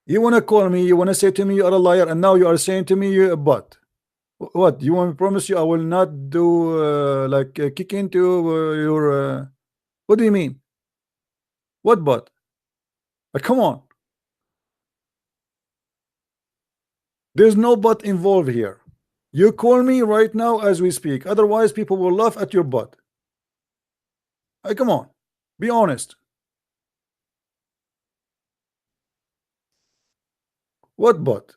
You want to call me, you want to say to me you are a liar, and now you are saying to me you but. What? You want me to promise you I will not do like kick into your what do you mean? What but? Come on. There's no but involved here. You call me right now as we speak. Otherwise, people will laugh at your butt. Come on. Be honest. What but?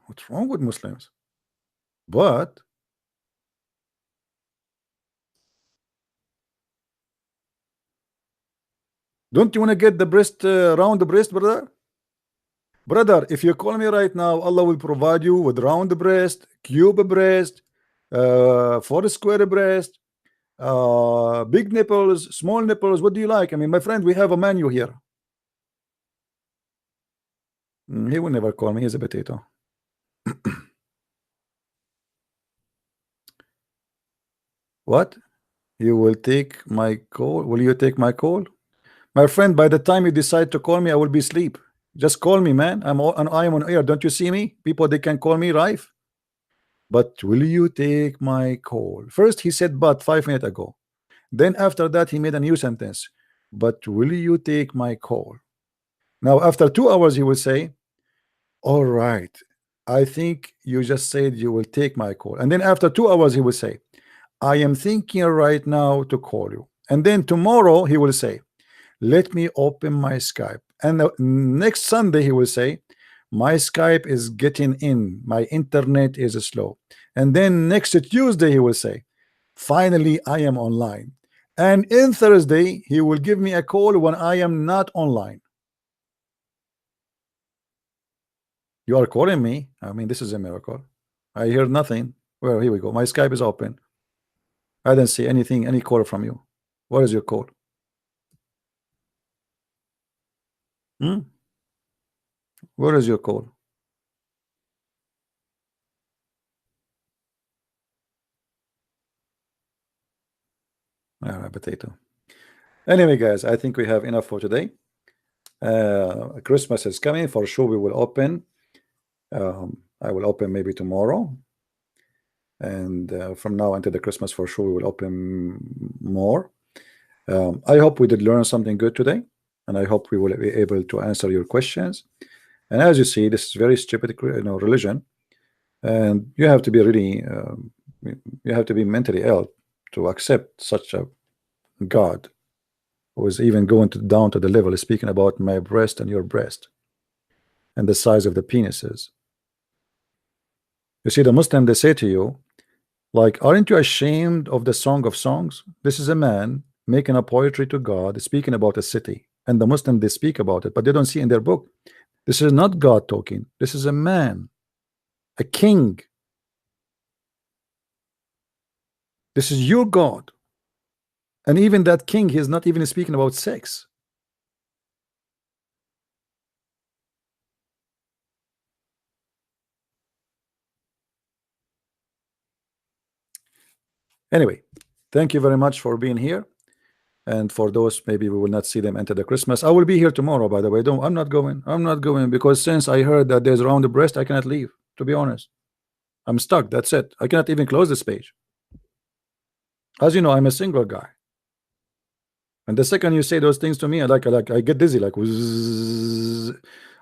What's wrong with Muslims? But don't you want to get the breast round the breast, brother? Brother, if you call me right now, Allah will provide you with round breast, cube breast, four square breast, big nipples, small nipples. What do you like? I mean, my friend, we have a menu here. He will never call me. He's a potato. What? You will take my call? Will you take my call? My friend, by the time you decide to call me, I will be asleep. Just call me, man. I am on air. Don't you see me? People, they can call me, Raif. But will you take my call? First, he said, but 5 minutes ago. Then after that, he made a new sentence. But will you take my call? Now, after 2 hours, he will say, all right, I think you just said you will take my call. And then after 2 hours, he will say, I am thinking right now to call you. And then tomorrow, he will say, let me open my Skype. And the next Sunday he will say, my Skype is getting in, my internet is slow. And then next Tuesday he will say, finally I am online. And in Thursday he will give me a call when I am not online. You are calling me. I mean, this is a miracle. I hear nothing. Well, here we go. My Skype is open. I didn't see anything, any call from you. What is your call? Where is your call? Potato. Anyway, guys, I think we have enough for today. Christmas is coming for sure. We will open. I will open maybe tomorrow, and from now until the Christmas for sure we will open more. I hope we did learn something good today, and I hope we will be able to answer your questions. And as you see, this is very stupid, religion, and you have to be really, you have to be mentally ill to accept such a God who is even going down to the level of speaking about my breast and your breast and the size of the penises. You see, the Muslim, they say to you, like, aren't you ashamed of the Song of Songs? This is a man making a poetry to God, speaking about a city, and the Muslim, they speak about it, but they don't see in their book. This is not God talking. This is a man, a king. This is your God. And even that king, he is not even speaking about sex. Anyway, thank you very much for being here. And for those, maybe we will not see them enter the Christmas. I will be here tomorrow, by the way. I'm not going because since I heard that there's around the breast, I cannot leave, to be honest. I'm stuck. That's it. I cannot even close this page. As you know, I'm a single guy. And the second you say those things to me, I get dizzy, like wzzz,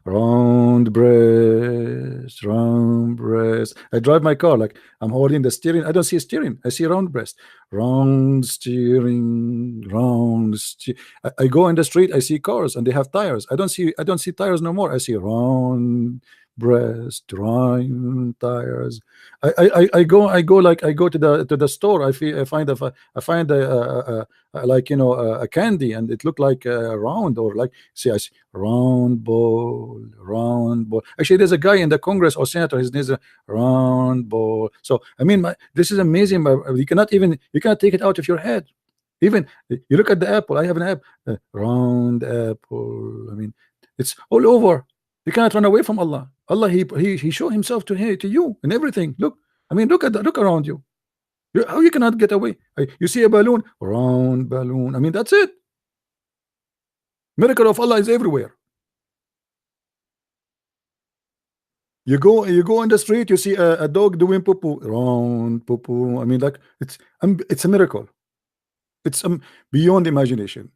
round breast, round breast. I drive my car like I'm holding the steering. I don't see steering. I see round breast, round steering, round steer. I go in the street. I see cars and they have tires. I don't see tires no more. I see round breast, round tires. I go to the store. I find like a candy and it looked like round, or like see, I see round ball, round ball. Actually, there's a guy in the Congress or senator, his name is a round ball. So I mean, this is amazing. You cannot take it out of your head. Even you look at the apple. I have an apple, round apple. I mean, it's all over. You cannot run away from Allah. Allah, he showed himself to you and everything. Look, I mean, look around you. How you cannot get away? You see a balloon, round balloon. I mean, that's it. Miracle of Allah is everywhere. You go in the street, you see a dog doing poo-poo, round poo-poo. I mean, like it's a miracle. It's beyond imagination.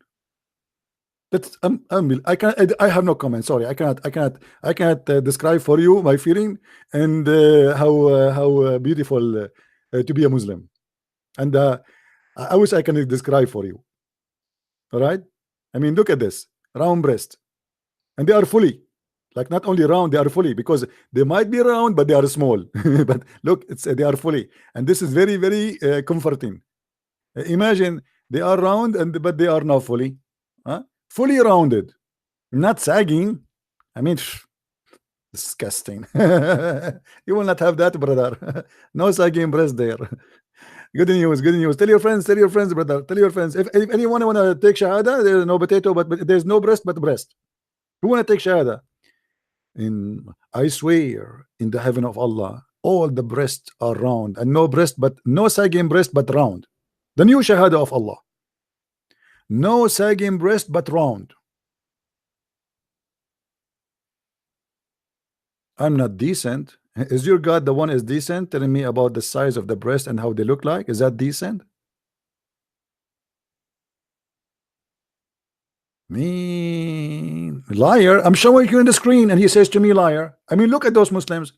That's I have no comment. Sorry, I cannot describe for you my feeling and how beautiful to be a Muslim. And I wish I can describe for you. All right. I mean, look at this round breast, and they are fully. Like not only round, they are fully, because they might be round, but they are small. But look, they are fully, and this is very, very comforting. Imagine they are round, but they are not fully, fully rounded, not sagging. I mean, disgusting. You will not have that, brother. No sagging breast there. Good news, good news. Tell your friends, brother. Tell your friends. If anyone want to take shahada, there's no potato, but there's no breast, but breast. Who want to take shahada? I swear in the heaven of Allah, all the breasts are round, and no breast, but no sagging breast, but round. The new shahada of Allah. No sagging breast, but round. I'm not decent. Is your God the one is decent, telling me about the size of the breast and how they look like? Is that decent? Me, liar. I'm showing you in the screen, and he says to me, liar. I mean, look at those Muslims.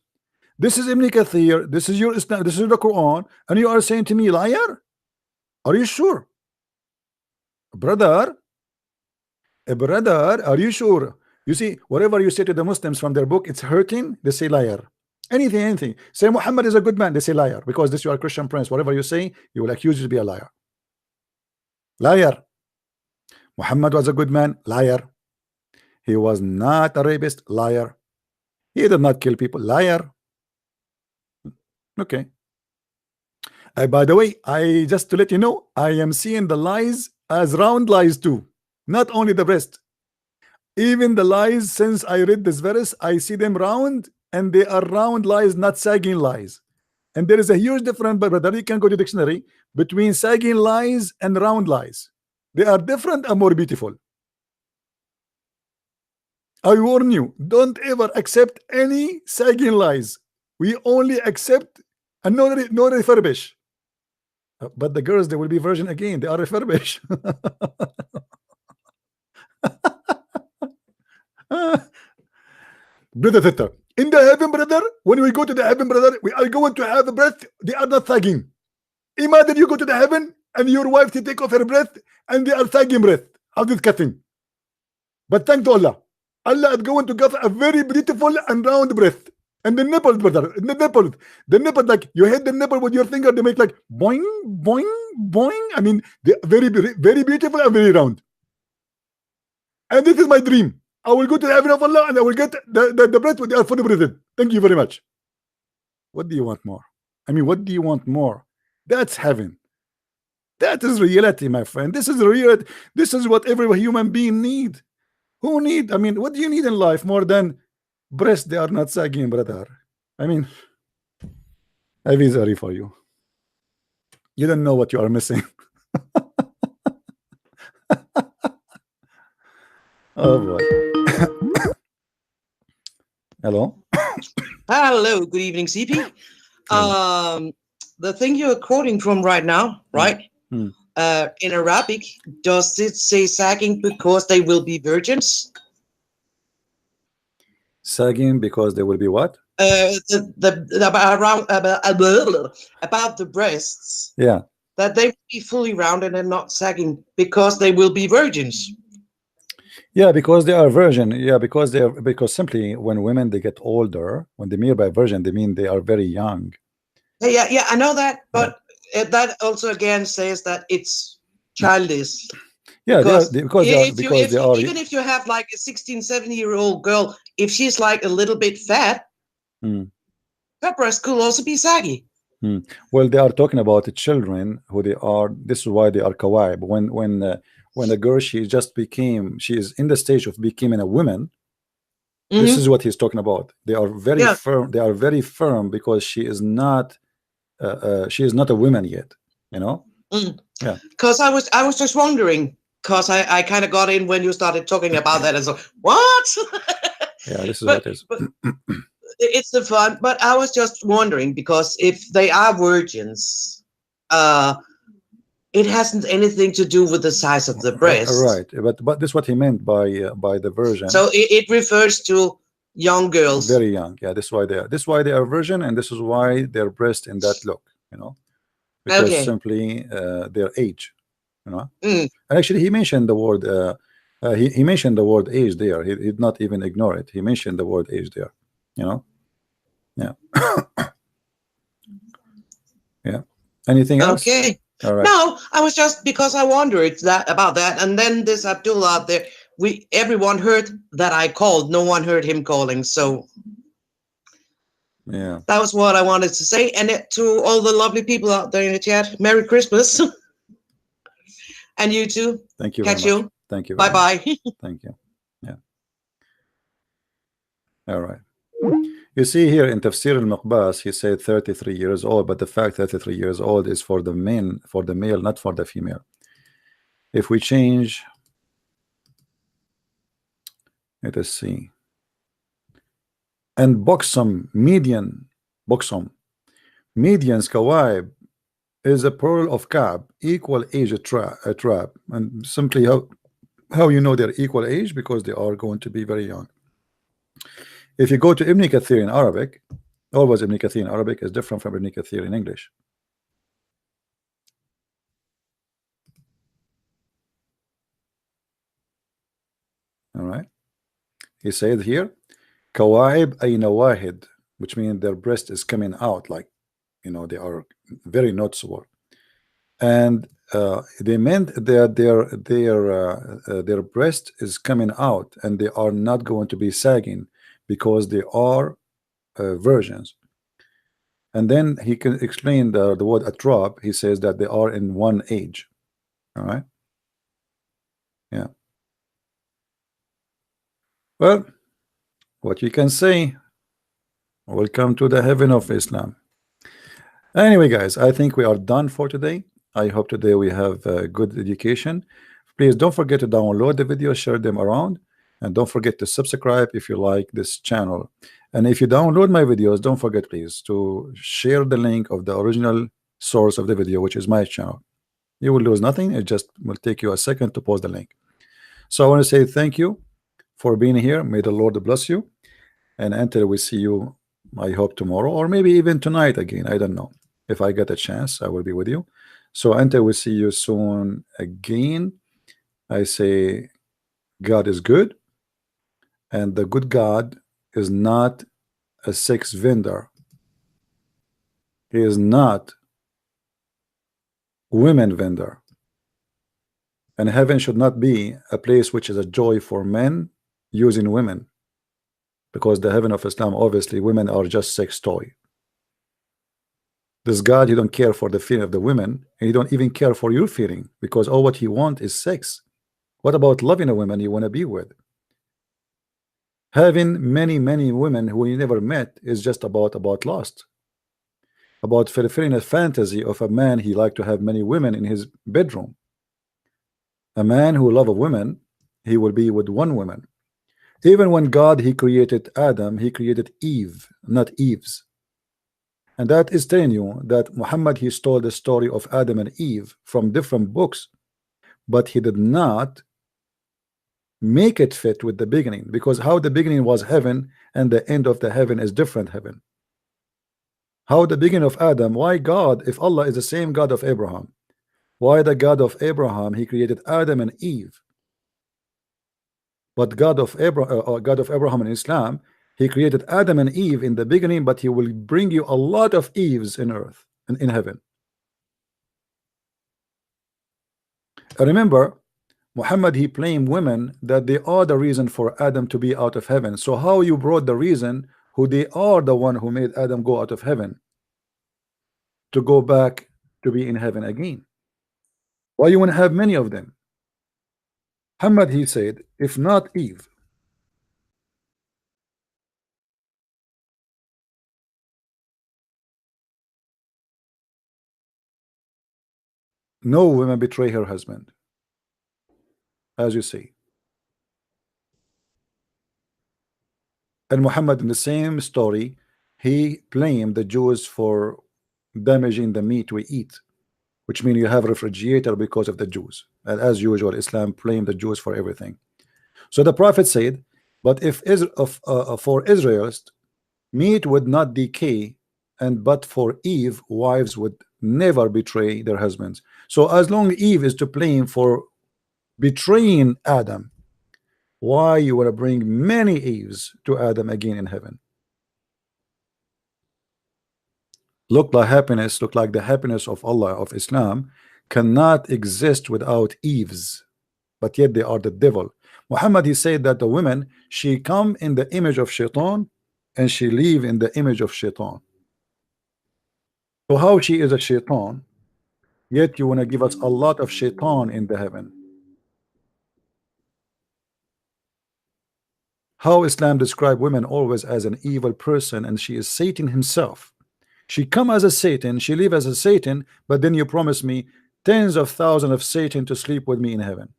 This is Ibn Kathir. This is your Islam. This is the Quran, and you are saying to me, liar? Are you sure, brother? Brother, are you sure? You see, whatever you say to the Muslims from their book, it's hurting. They say liar. Anything. Say Muhammad is a good man. They say liar, because this you are a Christian prince. Whatever you say, you will accuse you to be a liar. Liar. Muhammad was a good man, liar. He was not a rapist, liar. He did not kill people, liar. Okay. By the way, I just to let you know, I am seeing the lies as round lies too, not only the breast. Even the lies, since I read this verse, I see them round, and they are round lies, not sagging lies. And there is a huge difference, but you can go to the dictionary, between sagging lies and round lies. They are different and more beautiful. I warn you, don't ever accept any sagging lies. We only accept and no refurbish. But the girls, they will be virgin again. They are refurbish. Brother Theta, in the heaven, brother, when we go to the heaven, brother, we are going to have a breath. They are not sagging. Imagine you go to the heaven and your wife to take off her breath and they are sagging breath. How this cutting? But thank to Allah. Allah is going to give a very beautiful and round breath. And the nipples, brother, the nipple, like you hit the nipple with your finger, they make like boing, boing, boing. I mean, they're very, very beautiful and very round. And this is my dream. I will go to the heaven of Allah and I will get the breath with the fully breathed. Thank you very much. What do you want more? I mean, what do you want more? That's heaven. That is reality, my friend. This is reality. This is what every human being need. Who need? I mean, what do you need in life more than breasts? They are not sagging, brother. I mean, I feel sorry for you. You don't know what you are missing. Oh boy. Hello. Hello. Good evening, CP. The thing you're quoting from right now, right? In Arabic, does it say sagging because they will be virgins? Sagging because they will be what? About the breasts. Yeah. That they will be fully rounded and not sagging because they will be virgins. Yeah, because they are virgin. Yeah, because simply when women they get older, when they mean by virgin, they mean they are very young. Yeah, I know that, but that also again says that it's childish. Yeah, because they are. Even if you have like a 16, 17-year-old girl, if she's like a little bit fat, her breast could also be saggy. Well, they are talking about the children who they are. This is why they are kawaii. When a girl she is in the stage of becoming a woman, This is what he's talking about. They are very Yeah. firm. They are very firm because she is not a woman yet. You know. Yeah. Because I was just wondering, because I kind of got in when you started talking about that, and so what? Yeah, this is what it is. But it's the fun. But I was just wondering, because if they are virgins, it hasn't anything to do with the size of the breast, right? But this is what he meant by the virgin. So it refers to young girls, very young. Yeah, this is why they are virgin, and this is why their breast in that look. You know, because simply their age. You know, and actually he mentioned the word. He mentioned the word age there. He did not even ignore it. He mentioned the word age there. You know. Yeah. Yeah. Anything else? Okay. All right. No, I was just, because I wondered about that, and then this Abdullah out there. Everyone heard that I called. No one heard him calling. So yeah, that was what I wanted to say. And to all the lovely people out there in the chat, Merry Christmas. And you too. Thank you. Catch very much. you. Thank you. Bye bye. Thank you. Yeah. All right. You see here in Tafsir al-Muqbas, he said 33 years old, but the fact 33 years old is for the male, not for the female. If we change, let us see. And median's kawaib is a pearl of Ka'b, equal age a trap. And simply how you know they're equal age, because they are going to be very young. If you go to Ibn Kathir in Arabic, always Ibn Kathir in Arabic is different from Ibn Kathir in English. All right. He said here, Kawaib ay nawahid, which means their breast is coming out, like, you know, they are very noticeable. And they meant that their breast is coming out, and they are not going to be sagging because they are virgins. And then he can explain the word atrab. He says that they are in one age. All right. Yeah. Well, what you can say, welcome to the heaven of Islam. Anyway, guys, I think we are done for today. I hope today we have good education. Please don't forget to download the video, share them around, and don't forget to subscribe if you like this channel. And if you download my videos, don't forget please to share the link of the original source of the video, which is my channel. You will lose nothing. It just will take you a second to post the link. So I want to say thank you for being here. May the Lord bless you. And until we see you, I hope tomorrow, or maybe even tonight again, I don't know. If I get a chance, I will be with you. So until we see you soon again, I say God is good, and the good God is not a sex vendor. He is not women vendor. And heaven should not be a place which is a joy for men using women, because the heaven of Islam, obviously women are just sex toy. This God, he don't care for the feeling of the women, and he don't even care for your feeling, because all what he want is sex. What about loving a woman you want to be with? Having many women who you never met is just about lust, about fulfilling a fantasy of a man he like to have many women in his bedroom. A man who love a woman, he will be with one woman. Even when God he created Adam, he created Eve, not Eves. And that is telling you that Muhammad he stole the story of Adam and Eve from different books, but he did not make it fit with the beginning, because how the beginning was heaven and the end of the heaven is different heaven. How the beginning of Adam, why God, if Allah is the same God of Abraham, why the God of Abraham he created Adam and Eve, but God of Abraham in Islam, he created Adam and Eve in the beginning, but he will bring you a lot of Eves in earth and in heaven. Remember, Muhammad he blamed women that they are the reason for Adam to be out of heaven. So how you brought the reason who they are the one who made Adam go out of heaven to go back to be in heaven again? Why you want to have many of them? Muhammad he said, if not Eve, no woman betray her husband, as you see. And Muhammad, in the same story, he blamed the Jews for damaging the meat we eat, which means you have a refrigerator because of the Jews. And as usual, Islam blamed the Jews for everything. So the Prophet said, but if for Israelites, meat would not decay, and but for Eve, wives would never betray their husbands. So as long Eve is to blame for betraying Adam, why you want to bring many Eves to Adam again in heaven? Look like the happiness of Allah, of Islam, cannot exist without Eves, but yet they are the devil. Muhammad, he said that the women, she come in the image of Shaitan and she live in the image of Shaitan. So how she is a Shaitan, yet you want to give us a lot of Shaitan in the heaven? How Islam describe women always as an evil person, and she is Satan himself. She come as a Satan, she live as a Satan, but then you promise me tens of thousands of Satan to sleep with me in heaven.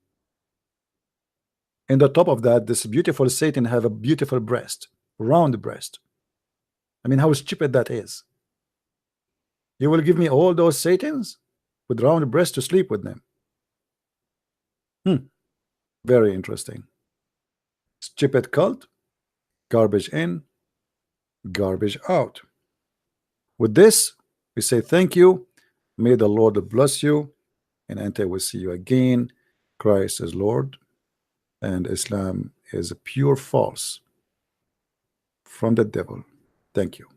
And the top of that, this beautiful Satan have a beautiful breast, round breast. I mean, how stupid that is. You will give me all those Satans with round breast to sleep with them. Very interesting. Stupid cult, garbage in, garbage out. With this, we say thank you. May the Lord bless you, and until we see you again, Christ is Lord, and Islam is pure false from the devil. Thank you.